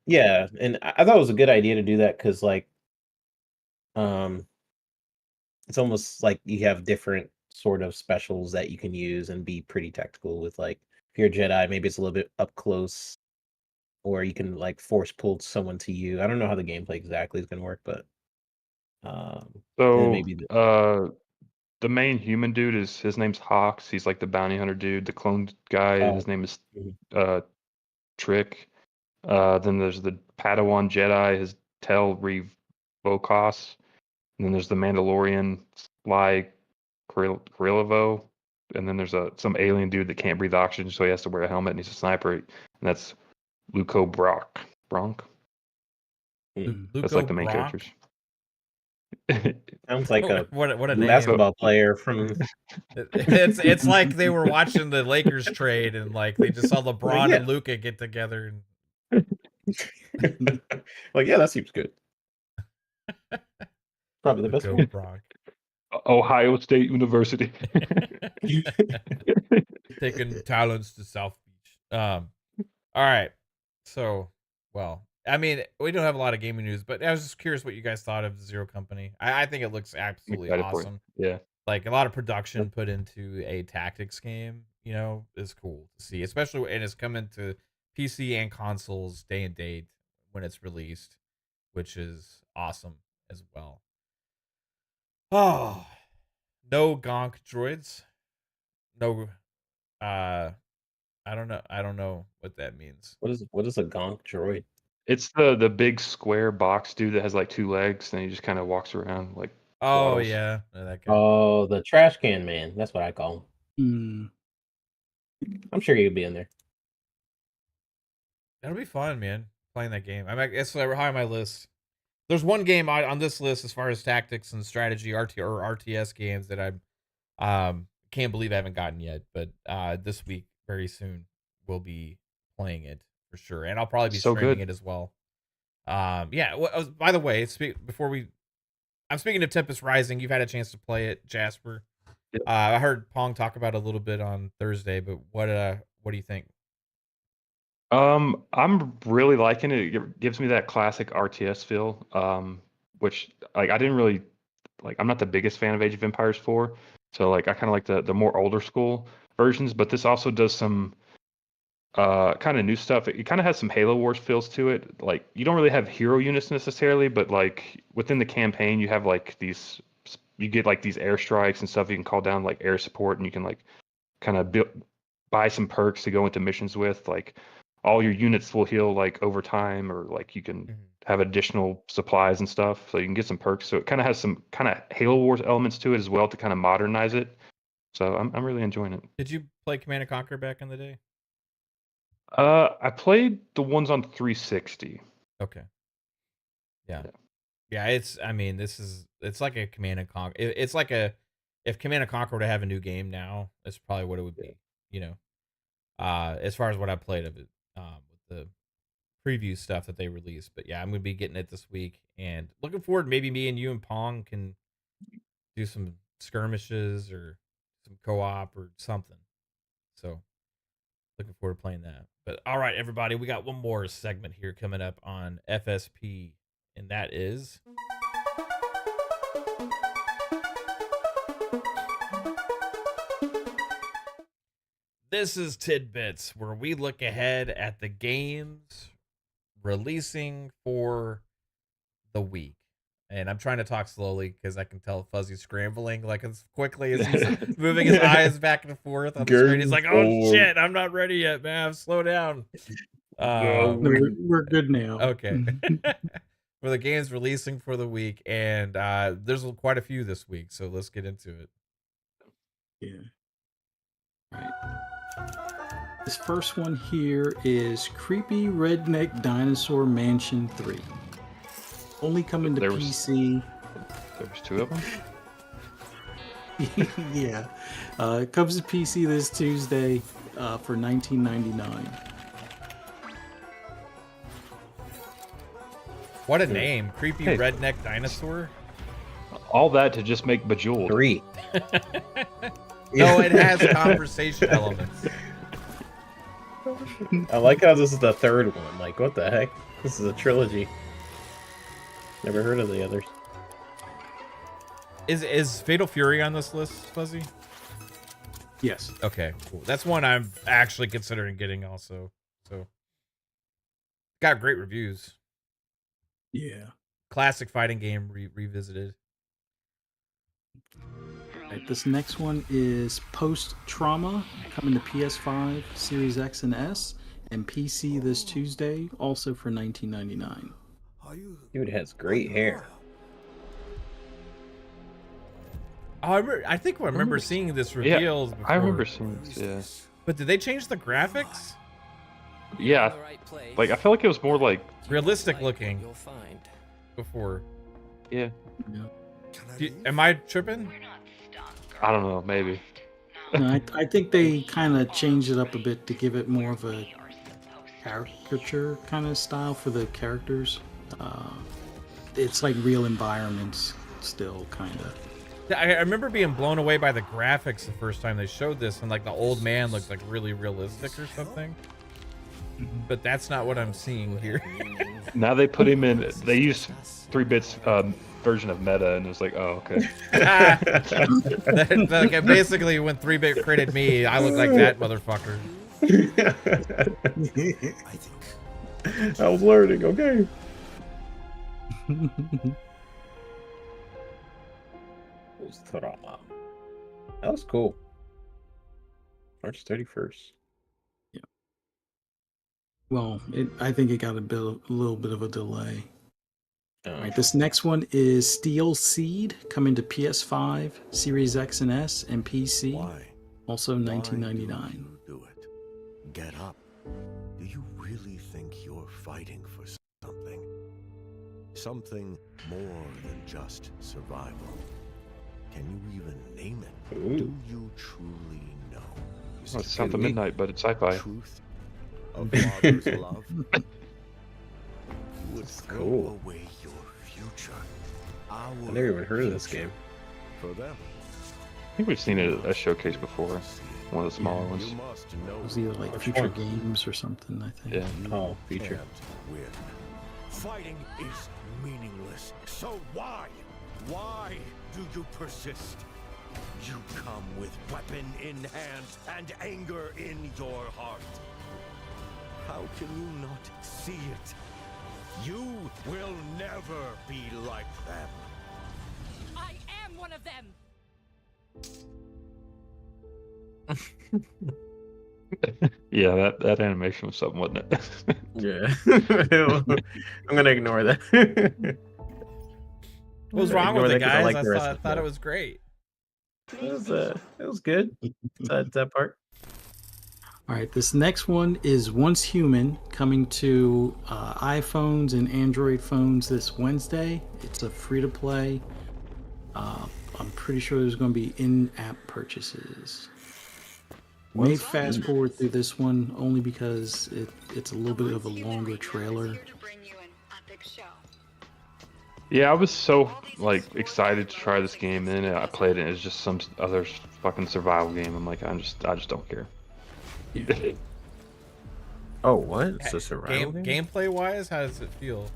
Yeah, and I thought it was a good idea to do that because like, it's almost like you have different sort of specials that you can use and be pretty tactical with. Like, if you're a Jedi, maybe it's a little bit up close, or you can like force pull someone to you. I don't know how the gameplay exactly is going to work, but so maybe the main human dude his name's Hawks. He's like the bounty hunter dude. The clone guy, his name is Trick. Then there's the Padawan Jedi, his Tel Revokos. And then there's the Mandalorian Sly Grillivo. And then there's some alien dude that can't breathe oxygen, so he has to wear a helmet, and he's a sniper. And that's Luco Bronk. That's like the main characters. Sounds like a what a name. basketball player from. It's like they were watching the Lakers trade and like they just saw LeBron and Luka get together and Like, yeah, that seems good. Probably the best go one. Bronx. Ohio State University. Taking talents to South Beach. All right. So, well, I mean, we don't have a lot of gaming news, but I was just curious what you guys thought of Zero Company. I think it looks absolutely awesome. Yeah. Like a lot of production put into a tactics game, you know, is cool to see, especially and it's coming to PC and consoles day and date when it's released, which is awesome as well. Oh, no gonk droids. No, I don't know what that means. What is a gonk droid? It's the big square box dude that has like 2 legs and he just kind of walks around like. Oh waddles. yeah, that guy. Oh, the trash can man. That's what I call him. I'm sure he'll be in there. That'll be fun, man. Playing that game. It's high on my list. There's one game on this list as far as tactics and strategy RTS games that I can't believe I haven't gotten yet, but this week very soon we'll be playing it for sure, and I'll probably be streaming it as well. Yeah. By the way, I'm speaking of Tempest Rising. You've had a chance to play it, Jasper. Yep. I heard Pong talk about it a little bit on Thursday, but what do you think? I'm really liking it. It gives me that classic RTS feel, which like I didn't really like. I'm not the biggest fan of Age of Empires 4, so like I kind of like the more older school versions. But this also does some kind of new stuff. It kind of has some Halo Wars feels to it. Like you don't really have hero units necessarily, but like within the campaign, you have like you get like these airstrikes and stuff. You can call down like air support, and you can like kind of buy some perks to go into missions with. Like all your units will heal like over time, or like you can have additional supplies and stuff, so you can get some perks. So it kind of has some kind of Halo Wars elements to it as well to kind of modernize it. So I'm really enjoying it. Did you play Command and Conquer back in the day? I played the ones on 360. Okay. Yeah. It's like a Command and Conquer. It's like if Command and Conquer were to have a new game now, that's probably what it would be. You know, as far as what I played of it, with the preview stuff that they released. But yeah, I'm gonna be getting it this week and looking forward. Maybe me and you and Pong can do some skirmishes or some co-op or something. So looking forward to playing that. But all right, everybody, we got one more segment here coming up on FSP, and that is This is Tidbits, where we look ahead at the games releasing for the week. And I'm trying to talk slowly because I can tell Fuzzy's scrambling like as quickly as he's moving his eyes back and forth on the screen. He's like, oh shit, I'm not ready yet, man. Slow down. We're good now. Okay. For the games releasing for the week. And there's quite a few this week. So let's get into it. Yeah. Right. This first one here is Creepy Redneck Dinosaur Mansion 3. Only coming to PC. There's 2 of them? Yeah. It comes to PC this Tuesday for $19.99. What a name. Creepy Redneck Dinosaur? All that to just make Bejeweled. 3. No, it has conversation elements. I like how this is the 3rd one. Like, what the heck? This is a trilogy. Never heard of the others. Is Fatal Fury on this list, Fuzzy? Yes. Okay, cool. That's one I'm actually considering getting also. So, got great reviews. Yeah. Classic fighting game revisited. Right, this next one is Post Trauma, coming to PS5, Series X and S, and PC this Tuesday, also for $19.99. Dude has great hair. Oh, I think I remember seeing this revealed. Yeah, I remember seeing this. Yeah. But did they change the graphics? Yeah. Like I feel like it was more like realistic looking before. Yeah. Am I tripping? I don't know. Maybe. No, I think they kind of changed it up a bit to give it more of a caricature kind of style for the characters. It's like real environments still, kind of. I remember being blown away by the graphics the first time they showed this, and like the old man looked like really realistic or something. But that's not what I'm seeing here. Now they put him in. They used 3-bits version of meta, and it was like, oh, okay. Like, basically, when 3-bit created me, I look like that motherfucker. I was learning. Okay. That was cool. March 31st. Yeah. Well, I think it got a little bit of a delay. All right, this next one is Steel Seed, coming to PS5, Series X and S, and PC. Why? Also $19.99. Why do you do it? Get up. Do you really think you're fighting for something? Something more than just survival. Can you even name it? Ooh. Do you truly know? Well, it's South of Midnight, but it's sci-fi. Truth of father's love. You would throw Cool. away your future. I never even heard of this game. For them. I think we've seen it at a showcase before. One of the smaller ones. You must know It was either like Which Future one? Games or something, I think. Yeah. you Oh, feature. can't win. Fighting is meaningless. So why? Why do you persist? You come with weapon in hand and anger in your heart. How can you not see it? You will never be like them. I am one of them. Yeah, that animation was something, wasn't it? Yeah. I'm gonna ignore that. What was wrong with it, guys? Like I the rest thought, of thought it it was great. It was good. That part. All right, this next one is Once Human, coming to iPhones and Android phones this Wednesday. It's a free-to-play. I'm pretty sure there's going to be in-app purchases. May fast forward through this one only because it's a little bit of a longer trailer. Yeah, I was so excited to try this game, and then I played it. And it's just some other fucking survival game. I'm like, I just don't care. Oh, what? It's a survival game? Gameplay wise, how does it feel?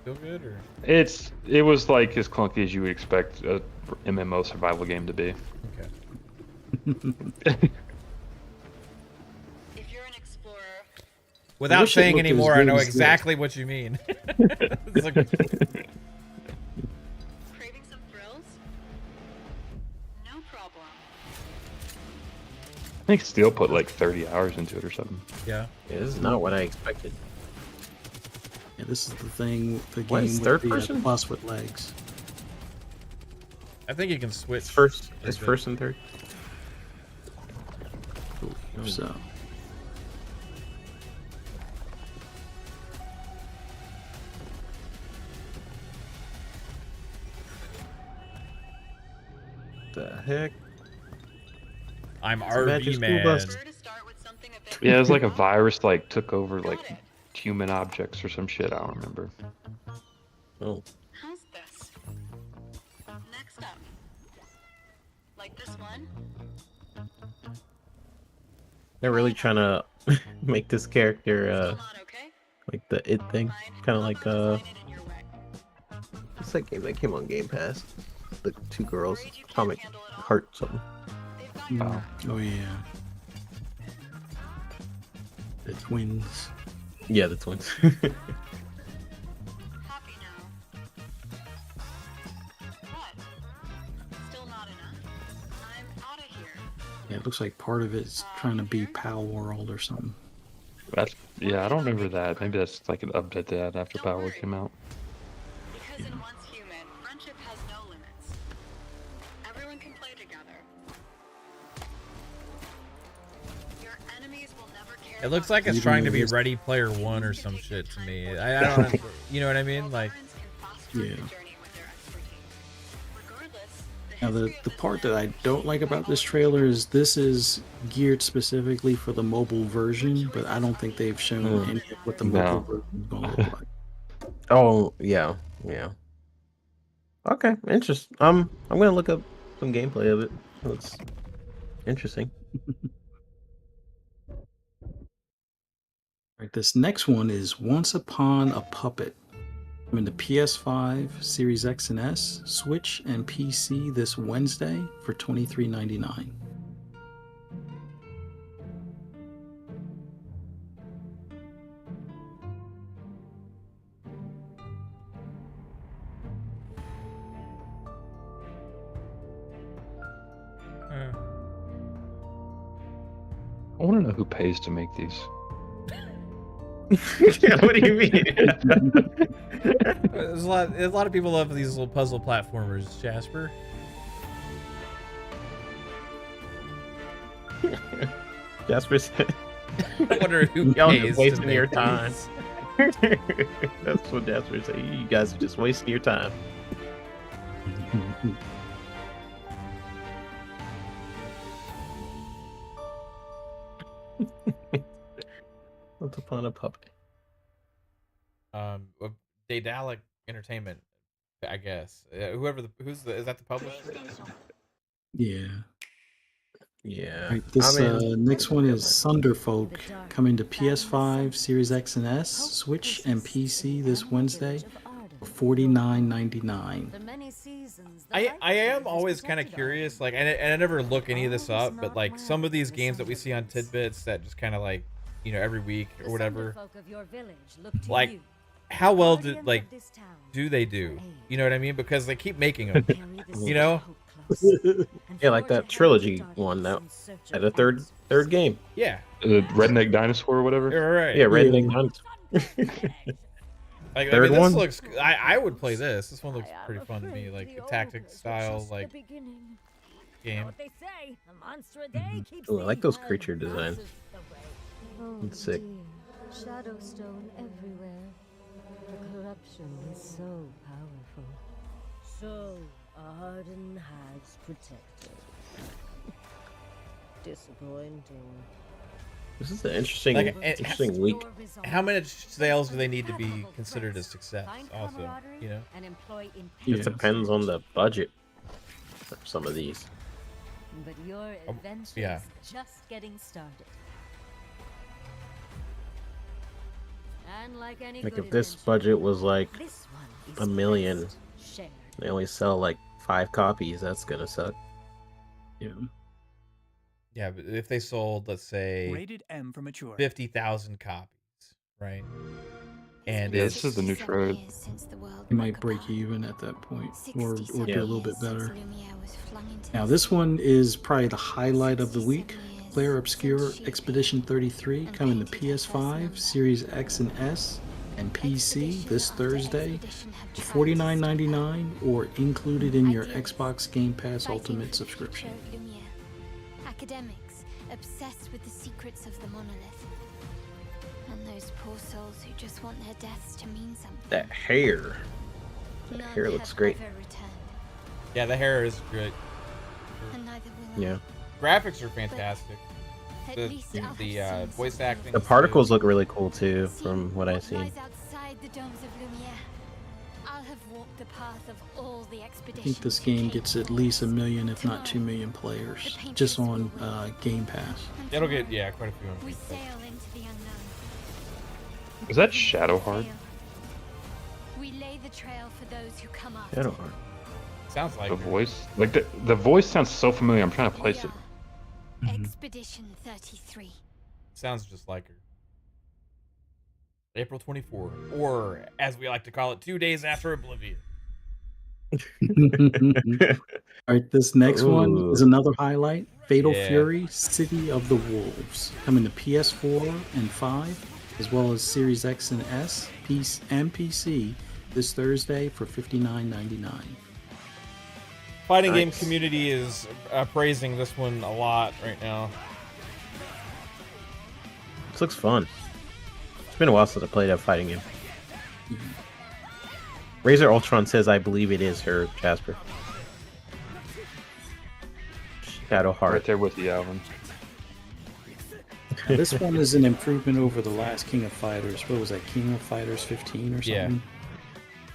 Feel good or? It was like as clunky as you would expect a MMO survival game to be. Okay. If you're an explorer, Without wish it saying looked as anymore, I good know as this. exactly what you mean. It's like, craving some thrills? No problem. I think Steel put like 30 hours into it or something. yeah. Yeah, this is not what I expected. Yeah, this is the thing, the What, game it's with third the person? plus with legs. I think you can switch. It's first. a It's bit. first and third. So, The heck? I'm a magic RV school man. bus. Prefer to start with something a bit Yeah, it was like a more virus took over Got it. human objects or some shit. I don't remember. Oh. How's this? Next up. Like this one? They're really trying to make this character Still not okay? like the it thing. Fine. Kind of I'll like design it in your way. what's that game that came on Game Pass? The two girls, Worried you can't Atomic handle it all? Heart something. They've got Oh. oh yeah. The twins. Yeah, the twins. happy now. What? Still not enough? I'm out of here. Yeah, it looks like part of it's trying to be Pal World or something. Yeah, I don't remember that. Maybe that's like an update they had after Power came out. Because in Once Human, friendship has no limits. Everyone can play together. Your enemies will never care. It looks about like it's Even trying to though be this- Ready Player One or some shit to me. I don't, you know what I mean? Like, Yeah. Now, the part that I don't like about this trailer is this is geared specifically for the mobile version, but I don't think they've shown any of what the mobile version is going to look like. Oh yeah, yeah. Okay, interesting. I'm gonna look up some gameplay of it. Looks interesting. Right, this next one is Once Upon a Puppet. Coming to PS5, Series X and S, Switch, and PC this Wednesday for $23.99. I want to know who pays to make these. What do you mean? There's a lot of people love these little puzzle platformers, Jasper. Jasper said, I wonder who y'all pays just to wasting make your time. these. That's what Jasper said. You guys are just wasting your time. Once Upon a Puppet. Daedalic Entertainment, I guess. Is that the publisher? Yeah. Yeah. Right, this I mean, next one is Thunderfolk, coming to PS5, Series X and S, Switch, and PC this Wednesday for $49.99. I am always kind of curious, like, and I never look any of this up, but like some of these games that we see on tidbits that just kind of like, you know, every week or whatever, like, how well do they do? You know what I mean? Because they keep making them, you know. yeah, like that trilogy one that at a third game. Yeah. Redneck Dinosaur or whatever. Right. Yeah, Redneck Dinosaur. Like, Third this one? looks. I would play this. This one looks pretty fun to me, like a tactics style, like game. Ooh, I like those creature designs. It's sick. Shadowstone everywhere. The corruption is so powerful. So Arden has protected. Disappointing. This is an interesting, Like, interesting week. How many sales do they need to be considered a success? Also, you know. It depends on the budget for some of these. But your adventure yeah. is just getting started. And like any Like good if this adventure, budget was like this one is $1 million, best shared. they only sell like 5 copies. That's gonna suck. Yeah. Yeah, but if they sold, let's say, Rated M for mature. 50,000 copies, right? And Yeah, it's this is the new trailer. You might break even at that point, or do a little bit better. Now, Now this one is probably the highlight of the week. Player Obscure Expedition 33 coming to PS5, Series X and S, and PC this Thursday for $49.99 or included in your Xbox Game Pass Ultimate subscription. Academics obsessed with the secrets of the monolith. And those poor souls who just want their deaths to mean something. That hair. That None hair looks have great. ever returned, yeah, the hair is great. and neither will Yeah. Graphics are fantastic. At The least I'll have the seen voice something. acting. The is particles good. look really cool too, from what I've seen. Lies outside the domes of Lumiere. I'll have walked the path of all the I expeditions. think this game gets at least 1 million, if not 2 million players, just on Game Pass. It'll get quite a few. We sail into the unknown. Is that Shadowheart? We lay the trail for those who come after. Shadowheart. Sounds like The it. voice? Like the voice sounds so familiar. I'm trying to place it. Expedition 33. Sounds just like her. April 24, or as we like to call it, 2 days after Oblivion. All right, this next one is another highlight. Fatal Yeah. Fury, City of the Wolves, coming to PS4 and 5, as well as Series X and S, and PC this Thursday for $59.99. Fighting game Nice. community is praising this one a lot right now. This looks fun. It's been a while since I played a fighting game. Razor Ultron says, I believe it is her, Jasper. Shadow Heart. Right there with you, Alvin. Now, this one is an improvement over the last King of Fighters. What was that, King of Fighters 15 or something? Yeah.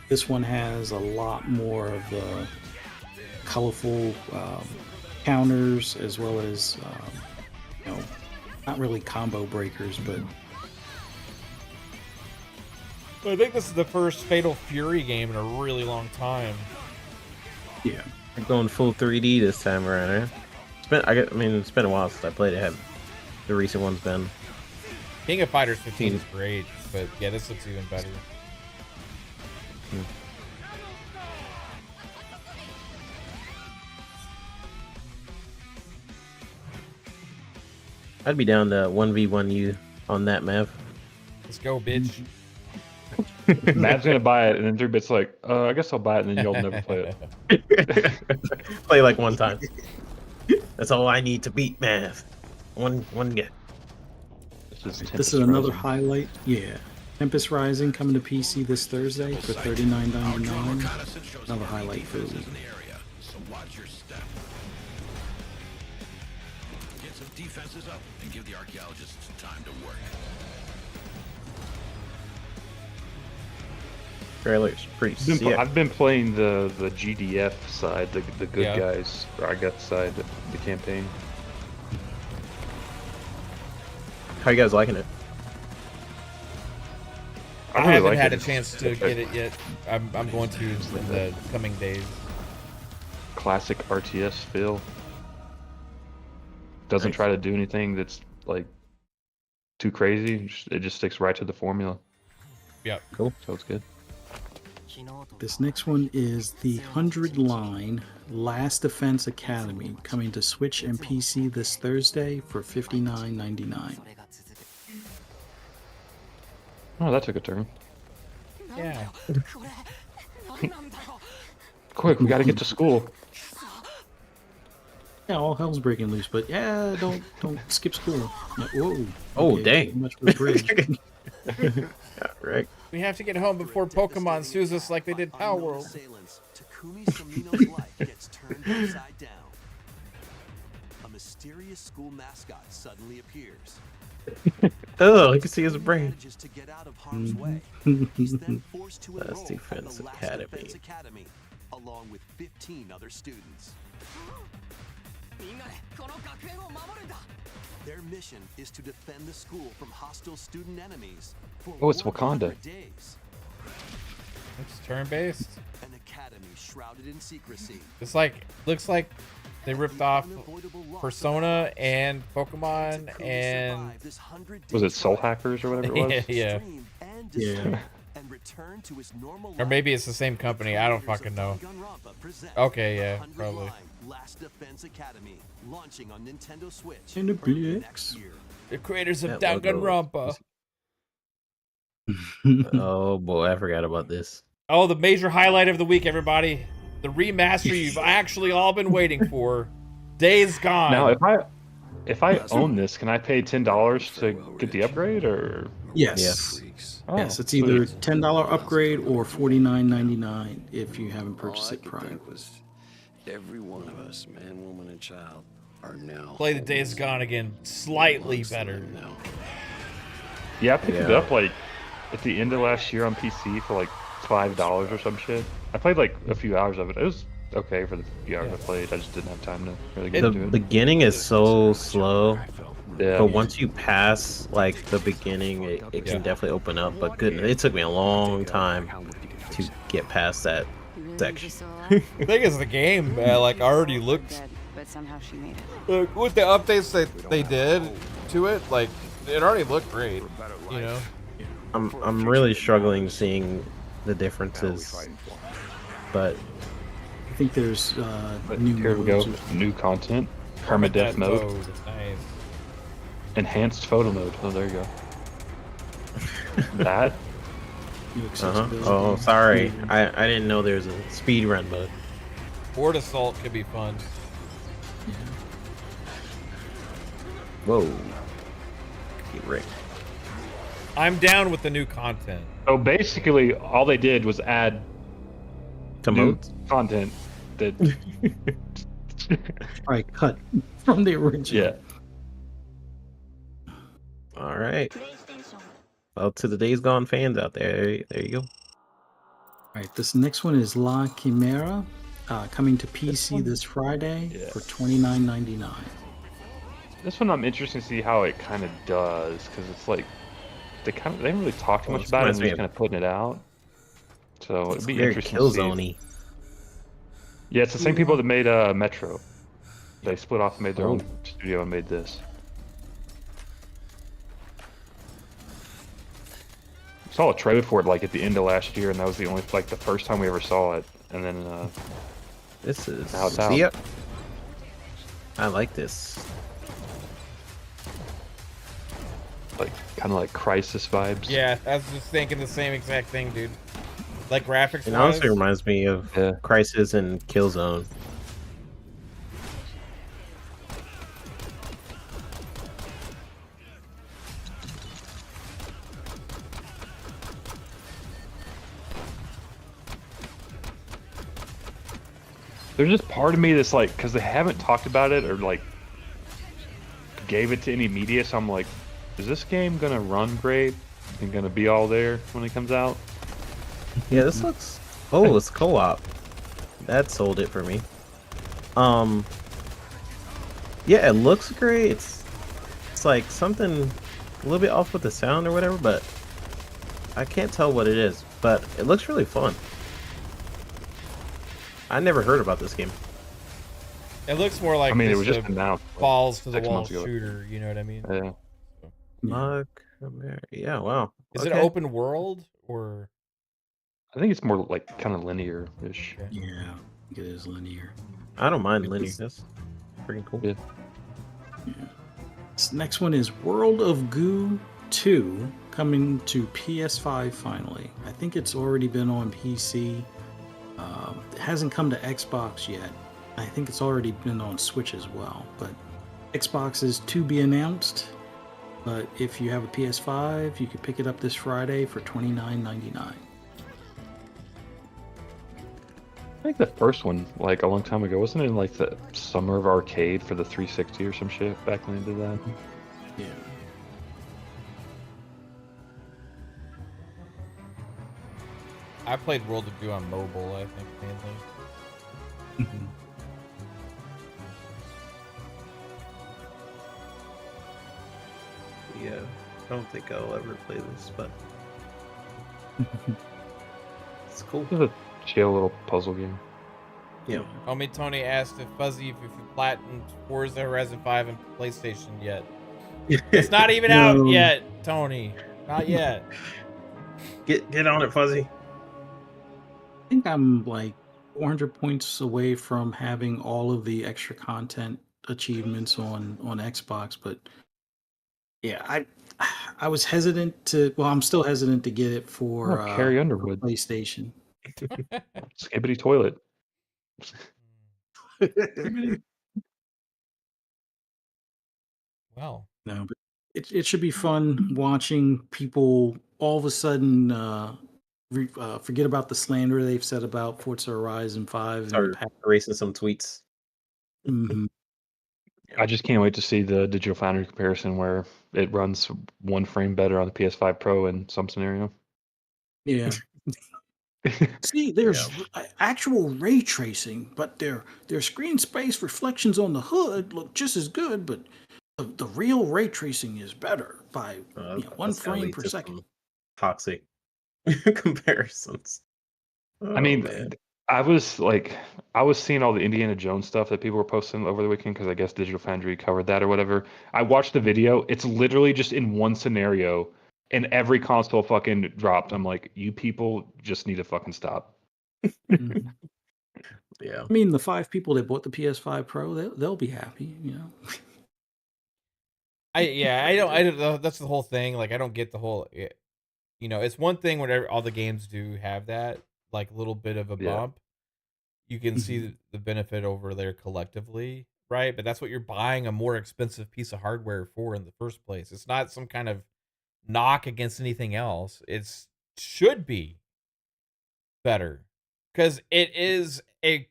This one has a lot more of the colorful counters, as well as, you know, not really combo breakers, but I think this is the first Fatal Fury game in a really long time. yeah. We're going full 3D this time around, eh? It's been a while since I played it. The recent one's been. King of Fighters 15 is great, but yeah, this looks even better. I'd be down to 1v1 you on that map. Let's go, bitch. Matt's gonna buy it, and then 3-bit's like, I guess I'll buy it, and then you'll never play it. Play like one time. That's all I need to beat math. One get. This is another highlight. Yeah. Tempest Rising coming to PC this Thursday for $39.99. Another highlight for the week. So watch your step. Get some defenses up and give the archaeologists time to work. Trailer's pretty sick. I've been playing the GDF side, the good Yeah. guys, or I guess side, the campaign. How you guys liking it? I really haven't like had it. a chance to get it yet. I'm going to in the coming days. Classic RTS feel. Doesn't Nice. try to do anything that's like too crazy. It just sticks right to the formula. Yep. Cool. So it's good. This next one is the 100 line Last Defense Academy coming to Switch and PC this Thursday for $59.99. Oh, that took a turn. Yeah. Quick, we gotta get to school. Yeah, all hell's breaking loose, but yeah, don't skip school. Yeah, whoa. Oh, Okay, dang. Much for a bridge. Yeah, right. We have to get home before Pokemon sues us like they did Power World. Takumi Samino's life gets turned upside down. A mysterious school mascot suddenly appears. Oh, I can see his brain. Manages to get out of harm's way. He's then forced to enroll Last at Defense the Last Academy. Defense Academy, along with 15 other students. Their mission is to defend the school from hostile student enemies for Oh, it's 100 Wakanda. days. It's turn-based. An academy shrouded in secrecy. It's like looks like they ripped The off unavoidable loss of Persona lives. and Pokemon Takumi and survived this 100-day Was it Soul trial, Hackers or whatever it was? Yeah. stream and Yeah. destroy, and return to his normal Or maybe life. it's the same company. I don't fucking know. Danganronpa presents Okay, the yeah, 100 probably. line Last Defense Academy, launching on Nintendo Switch And the early BX. next year. The creators of That logo Danganronpa. Oh boy, I forgot about this. Oh, the major highlight of the week, everybody. The remaster you've actually all been waiting for. Days Gone. Now, if I own this, can I pay $10 to get the upgrade, or? Yes. Oh, Yes, it's either sweet. $10 upgrade or $49.99 if you haven't purchased it prior. Every one of us, man, woman, and child, are now. Play the Days Gone again. Slightly amongst better. them now. Yeah, I picked it Yeah. up like at the end of last year on PC for like $5 or some shit. I played like a few hours of it. It was okay for the few hours I played. I just didn't have time to really get The into it. beginning is so slow, Yeah. but once you pass like the beginning, it can definitely open up. But goodness, it took me a long time to get past that section. The thing is, the game like already looked But somehow she made it. with the updates that they did to it. Like it already looked great. You know. I'm really struggling seeing the differences, but I think there's But new here we go. modes. New content. Permadeath mode. Nice. Enhanced photo mode. Oh, there you go. That? New Oh, accessibility. sorry, I didn't know there's a speed run mode. Board Assault could be fun. Whoa, get Rick. I'm down with the new content. So basically, all they did was add To new modes? content that Probably cut from the original. Yeah. All right. Well, to the Days Gone fans out there, there you go. All right, this next one is La Chimera, coming to PC this Friday for $29.99. This one I'm interested to see how it kind of does, because it's like they haven't really talked too much this about it, and reminds they're me just kind of putting it out. So it'd be very interesting to see. Killzone-y. Yeah, it's the same people that made Metro. They split off and made their Oh. own studio and made this. Saw a trailer for it like at the end of last year, and that was the first time we ever saw it. And then This is now it's out. Yep. I like this. Like kind of like Crisis vibes. Yeah, I was just thinking the same exact thing, dude. Like graphics. It honestly reminds me of Crisis and Killzone. There's just part of me that's like, because they haven't talked about it or like gave it to any media, so I'm like, is this game gonna run great and gonna be all there when it comes out? Yeah, this looks. Oh, it's co-op. That sold it for me. Yeah, it looks great. It's like something a little bit off with the sound or whatever, but I can't tell what it is. But it looks really fun. I never heard about this game. It looks more like it was just a announced balls to the 6 wall months ago. shooter. You know what I mean? Yeah. Yeah, wow. Is it open world or? I think it's more like kind of linear-ish. Yeah, it is linear. I don't mind linear. That's pretty cool. Yeah. This next one is World of Goo 2, coming to PS5 finally. I think it's already been on PC. It hasn't come to Xbox yet. I think it's already been on Switch as well. But Xbox is to be announced. But if you have a PS5, you can pick it up this Friday for $29.99. I think the first one, like a long time ago, wasn't it in like the Summer of Arcade for the 360 or some shit back when they did that? Yeah. I played World of Goo on mobile, I think, mainly. Yeah, I don't think I'll ever play this, but it's cool. It's a chill little puzzle game. Yeah. Homie Tony asked if Fuzzy if you platinumed Forza Horizon 5 and PlayStation yet. It's not even out yet, Tony. Not yet. Get on it, Fuzzy. I think I'm like 400 points away from having all of the extra content achievements on Xbox, but yeah, I was hesitant to. Well, I'm still hesitant to get it for Carrie Underwood. PlayStation. Skibbity toilet. Well, no, but it should be fun watching people all of a sudden forget about the slander they've said about Forza Horizon 5 and Start erasing some tweets. Mm-hmm. I just can't wait to see the Digital Foundry comparison where it runs 1 frame better on the PS5 Pro in some scenario. Yeah. See, there's actual ray tracing, but their screen space reflections on the hood look just as good, but the real ray tracing is better by 1 frame per second. Toxic comparisons. I mean, I was seeing all the Indiana Jones stuff that people were posting over the weekend because I guess Digital Foundry covered that or whatever. I watched the video. It's literally just in one scenario, and every console fucking dropped. I'm like, you people just need to fucking stop. Mm-hmm. Yeah. I mean, the 5 people that bought the PS5 Pro, they'll be happy, you know. I don't. That's the whole thing. Like, I don't get the whole. You know, it's one thing whenever all the games do have that, like, little bit of a bump. You can see the benefit over there collectively, right? But that's what you're buying a more expensive piece of hardware for in the first place. It's not some kind of knock against anything else. It should be better because it is a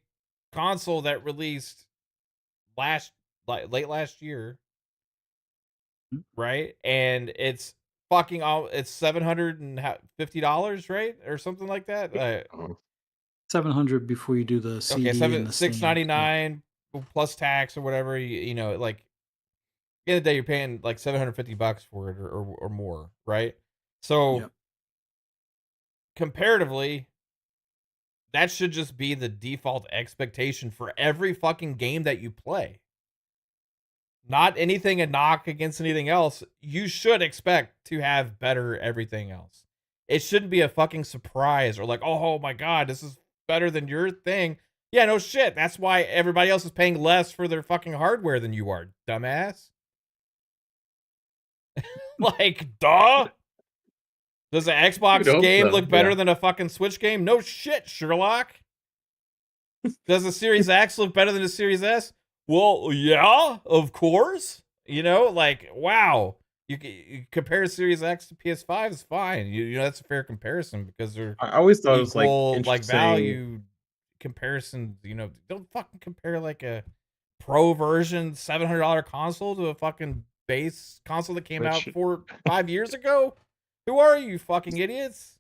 console that released late last year, Mm. right? And it's fucking all it's $750, right, or something like that. Oh, 700 before you do the Okay, CD and the six stamp. ninety nine plus tax or whatever. You know, like at the end of the day, you're paying like $750 for it or more, right? So Yep. comparatively, that should just be the default expectation for every fucking game that you play. Not anything a knock against anything else. You should expect to have better everything else. It shouldn't be a fucking surprise or like, oh my god, this is better than your thing. Yeah, no shit. That's why everybody else is paying less for their fucking hardware than you are, dumbass. Like, duh. Does an Xbox You'd hope game so, look better yeah. than a fucking Switch game? No shit, Sherlock. Does a Series X look better than a Series S? Well, yeah, of course. You know, like, wow. You compare Series X to PS5 is fine. You know that's a fair comparison because they're I always thought it was like equal, like interesting. value comparisons. You know, don't fucking compare like a pro version $700 console to a fucking base console that came out 5 years ago. Who are you, fucking idiots?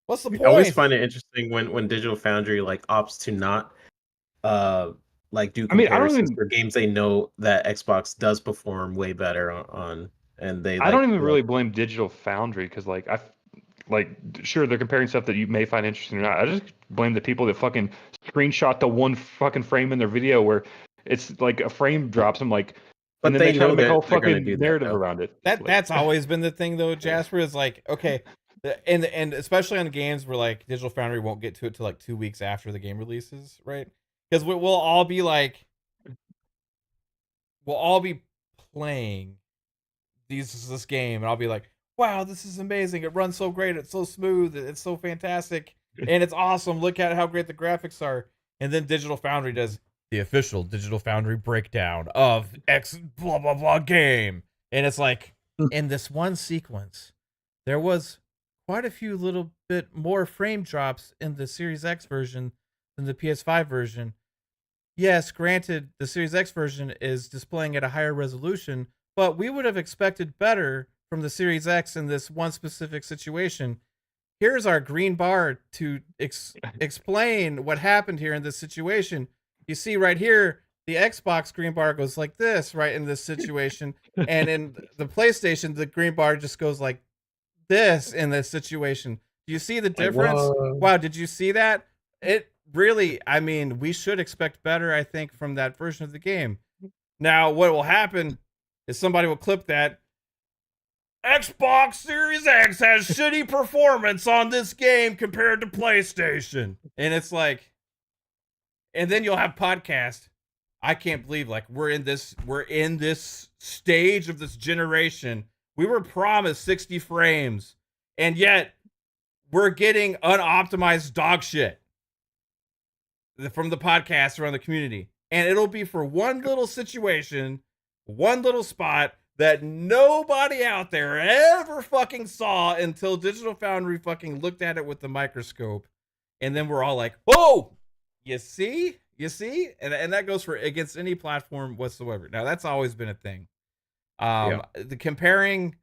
What's the I always point? find it interesting when Digital Foundry like opts to not like do I mean, I don't comparisons even for games they know that Xbox does perform way better on and they I don't like even really blame Digital Foundry because sure they're comparing stuff that you may find interesting or not. I just blame the people that fucking screenshot the one fucking frame in their video where it's like a frame drops. I'm like, but and then they they try know to make a whole that they're gonna fucking do that narrative though. around it. It's like, That's always been the thing though, Jasper, is like, okay, and especially on games where like Digital Foundry won't get to it till like 2 weeks after the game releases, right? Because we'll all be like, we'll all be playing this game, and I'll be like, wow, this is amazing. It runs so great. It's so smooth. It's so fantastic, and it's awesome. Look at how great the graphics are. And then Digital Foundry does the official Digital Foundry breakdown of X blah blah blah game, and it's like in this one sequence, there was quite a few little bit more frame drops in the Series X version than the PS5 version. Yes, granted, the Series X version is displaying at a higher resolution, but we would have expected better from the Series X in this one specific situation. Here's our green bar to explain what happened here in this situation. You see right here, the Xbox green bar goes like this, right, in this situation. And in the PlayStation, the green bar just goes like this in this situation. Do you see the difference? Wow, did you see that? It really, I mean, we should expect better, I think, from that version of the game. Now, what will happen is somebody will clip that. Xbox Series X has shitty performance on this game compared to PlayStation. And it's like, and then you'll have podcast. I can't believe like we're in this stage of this generation. We were promised 60 frames, and yet we're getting unoptimized dog shit from the podcast around the community. And it'll be for one little situation, one little spot that nobody out there ever fucking saw until Digital Foundry fucking looked at it with the microscope. And then we're all like, whoa, you see? You see? And that goes for against any platform whatsoever. Now, that's always been a thing. The comparing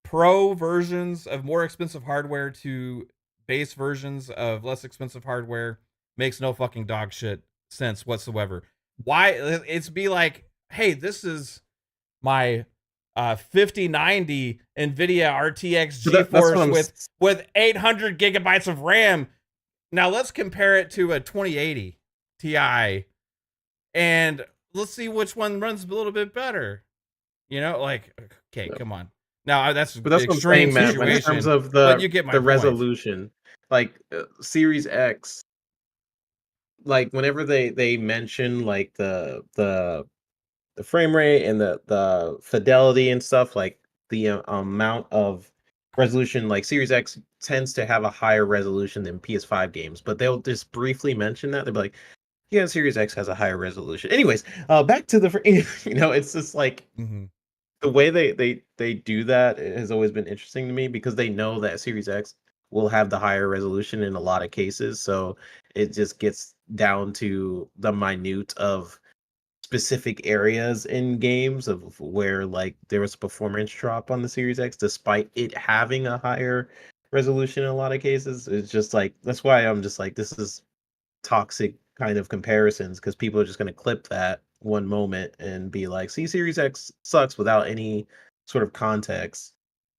pro versions of more expensive hardware to base versions of less expensive hardware makes no fucking dog shit sense whatsoever. Why? It's be like, hey, this is my 5090 NVIDIA RTX GeForce with 800 gigabytes of RAM. Now let's compare it to a 2080 Ti, and let's see which one runs a little bit better. You know, like, okay, come on. Now that's but that's extreme what I'm saying, situation. Matt, in terms of the you get my point. resolution, like Series X, like whenever they mention like the frame rate and the fidelity and stuff, like the amount of resolution, like Series X tends to have a higher resolution than PS5 games, but they'll just briefly mention that. They'll be like, yeah, Series X has a higher resolution. Anyways, back to the, you know, it's just like the way they do that has always been interesting to me because they know that Series X will have the higher resolution in a lot of cases. So it just gets down to the minute of specific areas in games of where like there was a performance drop on the Series X, despite it having a higher resolution in a lot of cases. It's just like that's why I'm just like this is toxic kind of comparisons because people are just going to clip that one moment and be like, "See, Series X sucks," without any sort of context.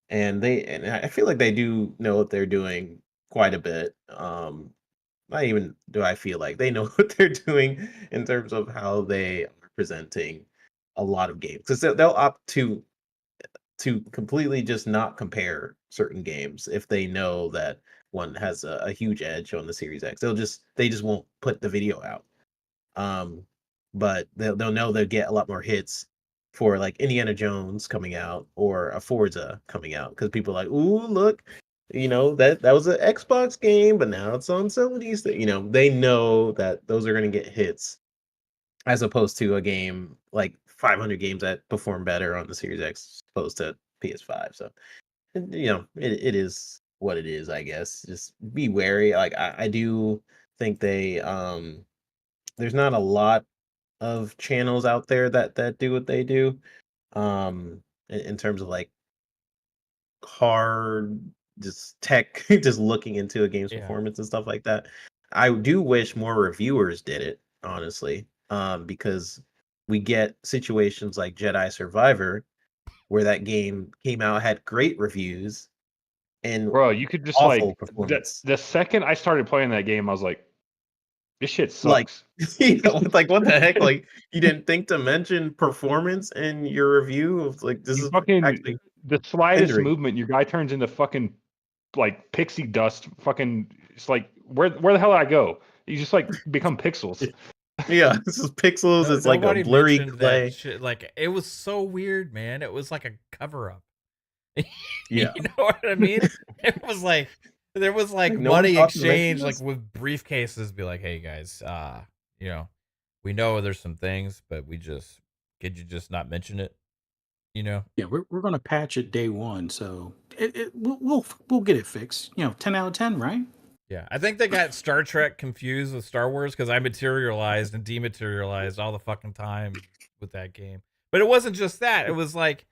And I feel like they do know what they're doing quite a bit. Not even do I feel like they know what they're doing in terms of how they are presenting a lot of games because they'll opt to completely just not compare certain games if they know that one has a huge edge on the Series X. They just won't put the video out. But they'll know they'll get a lot more hits for like Indiana Jones coming out or a Forza coming out because people are like, ooh, look, that was an Xbox game, but now it's on Sony's. They know that those are going to get hits as opposed to a game like 500 games that perform better on the Series X opposed to PS5. So, it is what it is, I guess. Just be wary. Like I do think there's not a lot of channels out there that do what they do. In terms of like hard just tech just looking into a game's Yeah. performance and stuff like that. I do wish more reviewers did it, honestly. Because we get situations like Jedi Survivor where that game came out, had great reviews and Bro, you could just awful like performance. the second I started playing that game, I was like, this shit Like, sucks. like what the heck? Like you didn't think to mention performance in your review of like this You is fucking actually the slightest hindering. movement, your guy turns into fucking like pixie dust. Fucking, it's like where the hell did I go? You just like become pixels. Yeah, this is pixels. It's like a Nobody blurry mentioned clay. that shit. Like it was so weird, man. It was like a cover up. Yeah. You know what I mean? It was like there was like Like, no one money thought to mention exchange, like this? with briefcases. Be like, hey guys, we know there's some things, but could you just not mention it? Yeah, we're gonna patch it day one, so we'll get it fixed. 10 out of 10, right? Yeah, I think they got Star Trek confused with Star Wars because I materialized and dematerialized all the fucking time with that game. But it wasn't just that. It was like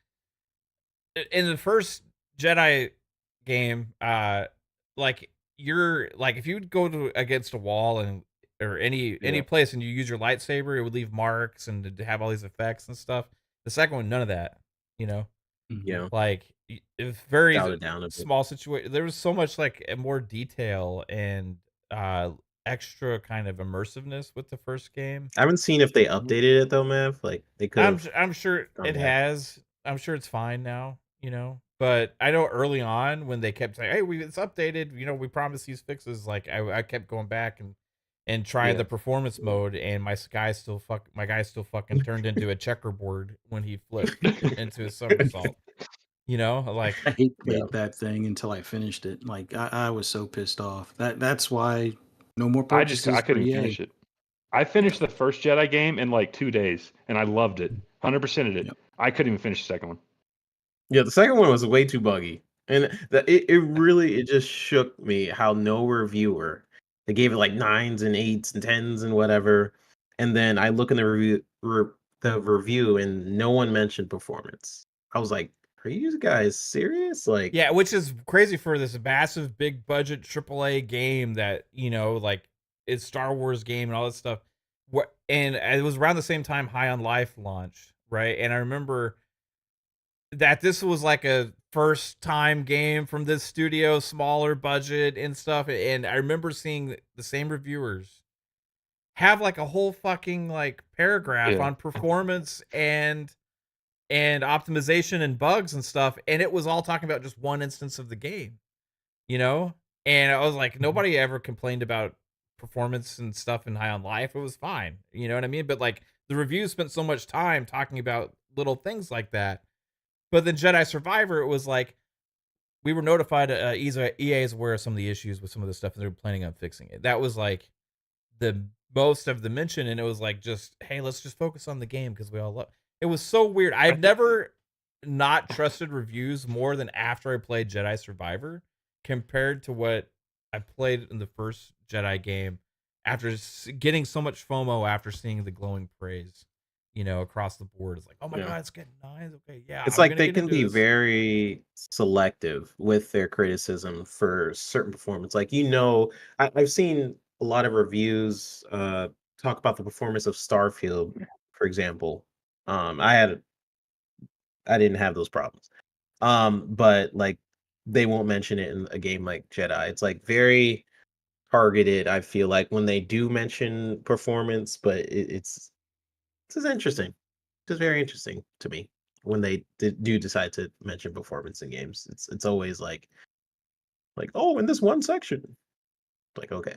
in the first Jedi game, like you're like if you would go to against a wall or any place and you use your lightsaber, it would leave marks and it'd have all these effects and stuff. The second one, none of that. Yeah. Like it's very Dialed it down a bit. small situation. There was so much like more detail and extra kind of immersiveness with the first game. I haven't seen if they updated it though, Mav. Like they could have. I'm sure done it that. has. I'm sure it's fine now, But I know early on when they kept saying, "Hey, it's updated," we promised these fixes. Like I kept going back and trying Yeah. the performance mode, and my guy still fucking turned into a checkerboard when he flipped into a somersault. Like I hate Yeah. played that thing until I finished it. Like I was so pissed off. That's why no more I purchases for couldn't EA. finish it. I finished the first Jedi game in like 2 days, and I loved it. 100%ed it. Yep. I couldn't even finish the second one. Yeah, the second one was way too buggy. And it really it just shook me how no reviewer they gave it like 9s and 8s and 10s and whatever. And then I look in the review and no one mentioned performance. I was like, are you guys serious? Like yeah, which is crazy for this massive, big budget AAA game that like it's Star Wars game and all that stuff. And it was around the same time High on Life launched, right? And I remember that this was like a first time game from this studio, smaller budget and stuff. And I remember seeing the same reviewers have like a whole fucking like paragraph on performance and optimization and bugs and stuff, and it was all talking about just one instance of the game, and I was like, nobody ever complained about performance and stuff in High on Life. It was fine, you know what I mean? But like the reviews spent so much time talking about little things like that. But then Jedi Survivor, it was like we were notified EA is aware of some of the issues with some of the stuff and they're planning on fixing it. That was like the most of the mention, and it was like just, hey, let's just focus on the game because we all love. It was so weird. I've never not trusted reviews more than after I played Jedi Survivor compared to what I played in the first Jedi game after getting so much FOMO after seeing the glowing praise, across the board. It's like, oh my Yeah. god, it's getting nice. Okay, yeah, It's I'm like gonna they get can into be this. very selective with their criticism for certain performance. Like, I've seen a lot of reviews talk about the performance of Starfield, for example. Um, I had I didn't have those problems. But like they won't mention it in a game like Jedi. It's like very targeted, I feel like, when they do mention performance, but it's just interesting. Just very interesting to me when they do decide to mention performance in games. It's always like, oh, in this one section. Like, okay.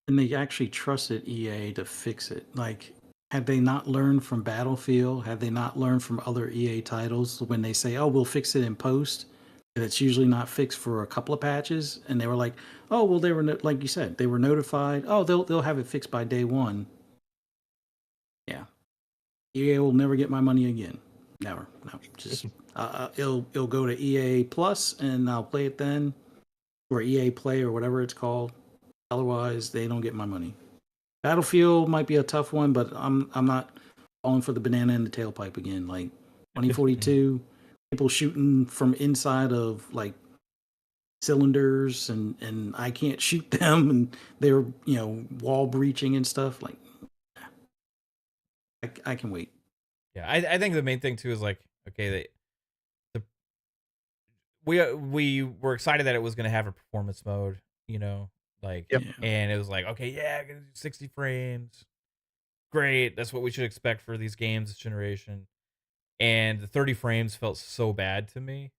And they actually trusted EA to fix it. Like, had they not learned from Battlefield? Had they not learned from other EA titles when they say, "Oh, we'll fix it in post," and it's usually not fixed for a couple of patches? And they were like, "Oh, well, they were like you said, they were notified. Oh, they'll have it fixed by day one." Yeah, EA will never get my money again. Never. No, just it'll go to EA Plus, and I'll play it then, or EA Play, or whatever it's called. Otherwise, they don't get my money. Battlefield might be a tough one, but I'm not falling for the banana in the tailpipe again. Like 2042, people shooting from inside of like cylinders, and I can't shoot them, and they're wall breaching and stuff. Like I can wait. Yeah, I think the main thing too is like, okay, we were excited that it was going to have a performance mode, like, Yep. and it was like, okay, yeah, gonna do 60 frames, great, that's what we should expect for these games this generation. And the 30 frames felt so bad to me,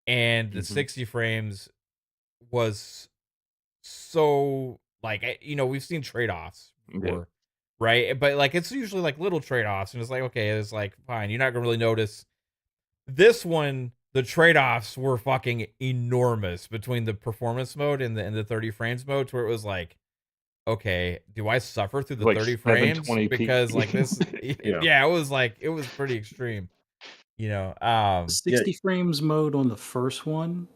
and the 60 frames was so like, we've seen trade-offs before, right? But like, it's usually like little trade-offs, and it's like, okay, it's like, fine, you're not gonna really notice. This one, the trade-offs were fucking enormous between the performance mode and the 30 frames mode, to where it was like, okay, do I suffer through the Like 30 frames? 720p. Because like this, Yeah. it was pretty extreme, 60 frames mode on the first one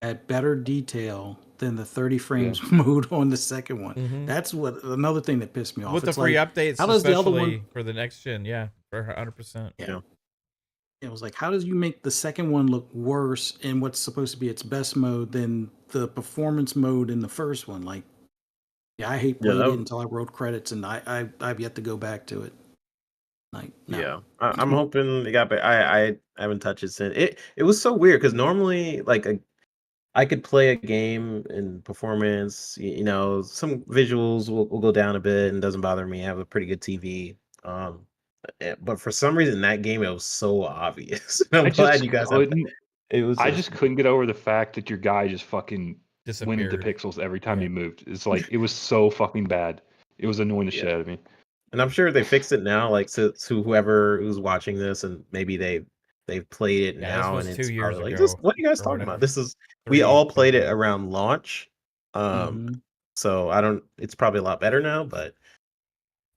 had better detail than the 30 frames mode on the second one. That's what another thing that pissed me off. with the It's free like, updates, how does the other especially one? for the next gen. Yeah, for 100%. Yeah. It was like, how does you make the second one look worse in what's supposed to be its best mode than the performance mode in the first one? Like, yeah, I hate played it until I wrote credits, and I've yet to go back to it. Like, no. Yeah, I'm hoping it got better. I haven't touched it since. It was so weird because normally, like, I could play a game in performance. Some visuals will go down a bit and doesn't bother me. I have a pretty good TV. But for some reason, that game, it was so obvious. I'm glad you guys have. It was. I just couldn't get over the fact that your guy just fucking went into disappeared. pixels every time you moved. It's like, it was so fucking bad. It was annoying the shit out of me. And I'm sure they fixed it now. Like, to whoever who's watching this, and maybe they've played it now, this was and 2 it's years probably like, ago, what are you guys or talking about? whatever. We 3, all played it maybe. around launch. So I don't. It's probably a lot better now, but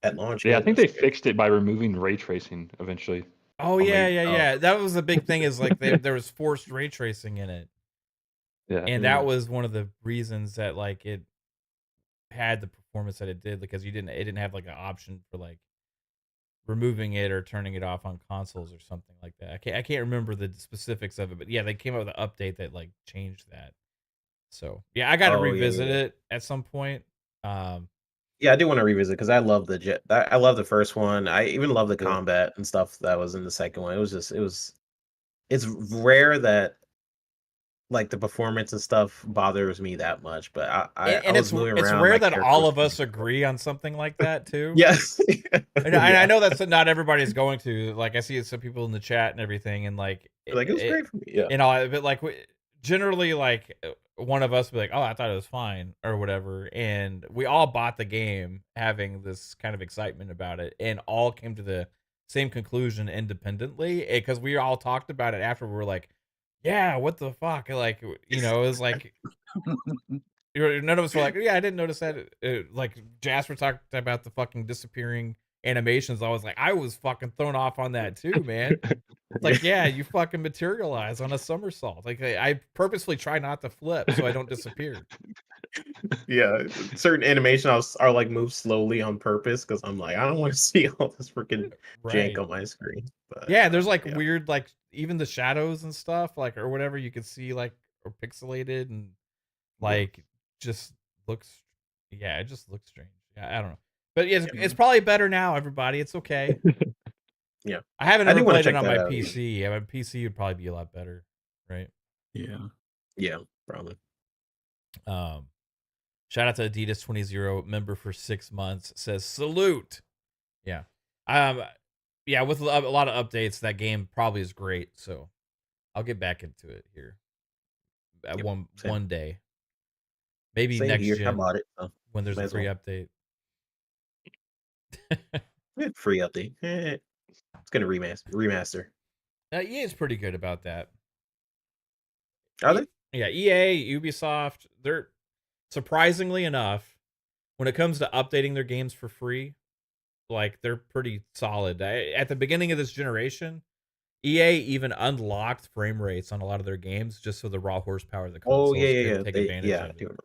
at launch, Yeah, I think they fixed it by removing ray tracing eventually. Oh yeah. That was the big thing, is like there was forced ray tracing in it. Yeah. And that was one of the reasons that like it had the performance that it did, because it didn't have like an option for like removing it or turning it off on consoles or something like that. I can't remember the specifics of it, but yeah, they came out with an update that like changed that. So yeah, I got to revisit it at some point. Yeah, I do want to revisit because I love I love the first one. I even love the combat and stuff that was in the second one. It's rare that like the performance and stuff bothers me that much, but I was moving around. It's rare that all of us agree on something like that too. Yes. And I know that's not everybody's going to. Like, I see some people in the chat and everything, and like it was great for me. Yeah. And all, but like generally, like one of us would be like, oh, I thought it was fine or whatever, and we all bought the game having this kind of excitement about it, and all came to the same conclusion independently, because we all talked about it after. We were like, yeah, what the fuck? Like, it was like, none of us were like, yeah, I didn't notice that. Like, Jasper talked about the fucking disappearing animations. I was like, I was fucking thrown off on that too, man. It's like, yeah, you fucking materialize on a somersault. Like, I purposefully try not to flip so I don't disappear. Yeah, certain animations are like move slowly on purpose because I'm like, I don't want to see all this freaking jank Right. on my screen. But Yeah, there's like yeah, weird, like even the shadows and stuff, like or whatever you could see, like or pixelated and yeah, like just looks. Yeah, it just looks strange. Yeah, I don't know, but yeah, yeah, it's probably better now. Everybody, it's okay. yeah. I haven't I ever do want to played it check on that my out. PC. Yeah, my PC would probably be a lot better, right? Yeah. Yeah, probably. Um, Shout out to Adidas 20 member for 6 months. Says salute. Yeah. Um. Yeah, with a lot of updates, that game probably is great. So I'll get back into it here at Yep, one day, maybe same next here. I gen bought it, so when there's might a as free well. update. Free update. It's gonna remaster. EA is pretty good about that. Are they? Yeah, EA, Ubisoft, they're surprisingly enough when it comes to updating their games for free, like they're pretty solid. At the beginning of this generation, EA even unlocked frame rates on a lot of their games just so the raw horsepower of the Oh yeah, consoles yeah, could yeah. take They, advantage yeah, I of do it. remember.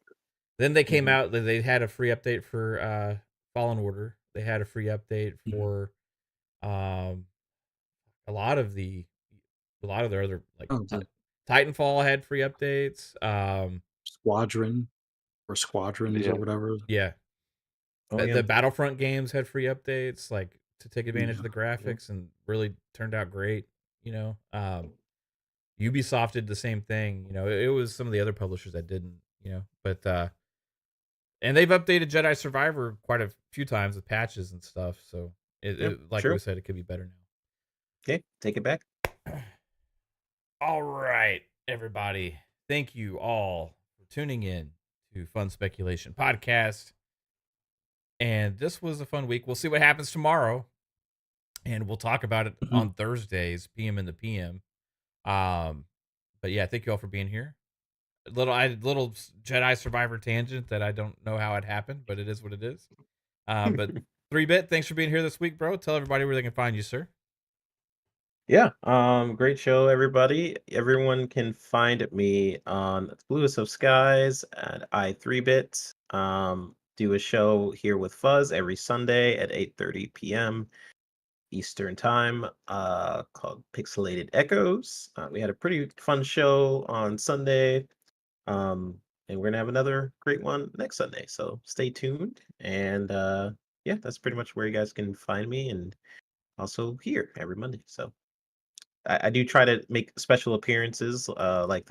Then they came Mhm. out, they had a free update for Fallen Order. They had a free update for um a lot of their other like Oh, the Titanfall had free updates. Squadron or Squadrons Yeah. or whatever. Yeah. Oh yeah. The Battlefront games had free updates, like to take advantage of the Yeah. graphics, and really turned out great. You know, Ubisoft did the same thing. You know, it was some of the other publishers that didn't. You know, but and they've updated Jedi Survivor quite a few times with patches and stuff. So Yep, like we true. said, it could be better Okay, take it back. now. All right, everybody. Thank you all for tuning in to Fun Speculation Podcast. And this was a fun week. We'll see what happens tomorrow. And we'll talk about it on Thursdays, PM in the PM. But yeah, thank you all for being here. Little Jedi Survivor tangent that I don't know how it happened, but it is what it is. But 3-Bit, thanks for being here this week, bro. Tell everybody where they can find you, sir. Yeah, great show, everybody. Everyone can find me on Bluest of Skies at i3bit. Do a show here with Fuzz every Sunday at 8:30 p.m. Eastern Time, called Pixelated Echoes. We had a pretty fun show on Sunday, and we're gonna have another great one next Sunday. So stay tuned. And yeah, that's pretty much where you guys can find me, and also here every Monday. So I do try to make special appearances, like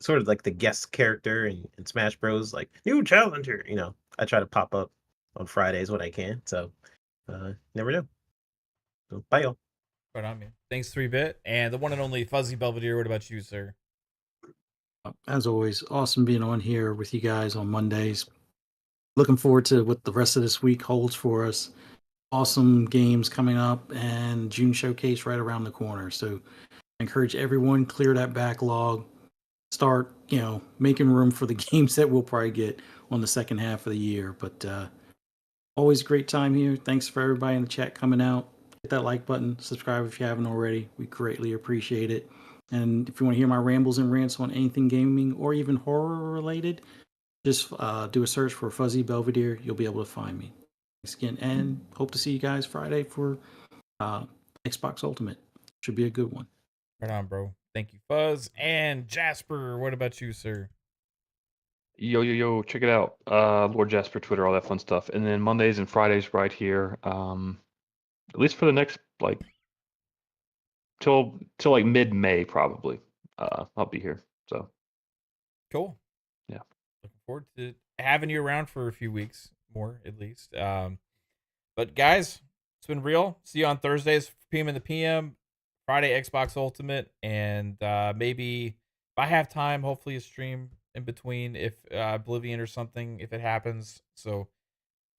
sort of like the guest character in Smash Bros. Like new challenger. You know, I try to pop up on Fridays when I can. So never know. So bye, y'all. Right on, man. Thanks, 3-Bit. And the one and only Fuzzy Belvedere. What about you, sir? As always, awesome being on here with you guys on Mondays. Looking forward to what the rest of this week holds for us. Awesome games coming up and June showcase right around the corner. So I encourage everyone clear that backlog. Start, making room for the games that we'll probably get on the second half of the year. But always a great time here. Thanks for everybody in the chat coming out. Hit that like button. Subscribe if you haven't already. We greatly appreciate it. And if you want to hear my rambles and rants on anything gaming or even horror related, just do a search for Fuzzy Belvedere. You'll be able to find me. Thanks again, and hope to see you guys Friday for Xbox Ultimate. Should be a good one. Right on, bro. Thank you, Fuzz. And Jasper, what about you, sir? Yo, check it out. Lord Jasper, Twitter, all that fun stuff. And then Mondays and Fridays right here. At least for the next till like mid-May probably. I'll be here. So cool. Yeah. Looking forward to having you around for a few weeks more, at least. But guys, it's been real. See you on Thursdays, PM in the PM, Friday Xbox Ultimate, and maybe if I have time, hopefully a stream in between if Oblivion or something, if it happens. So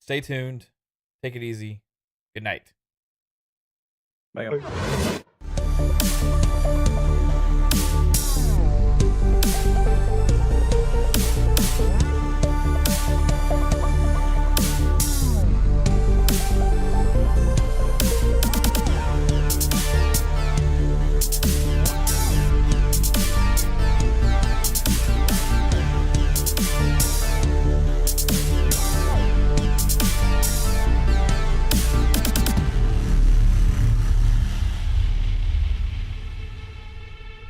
stay tuned. Take it easy. Good night. Bye, y'all.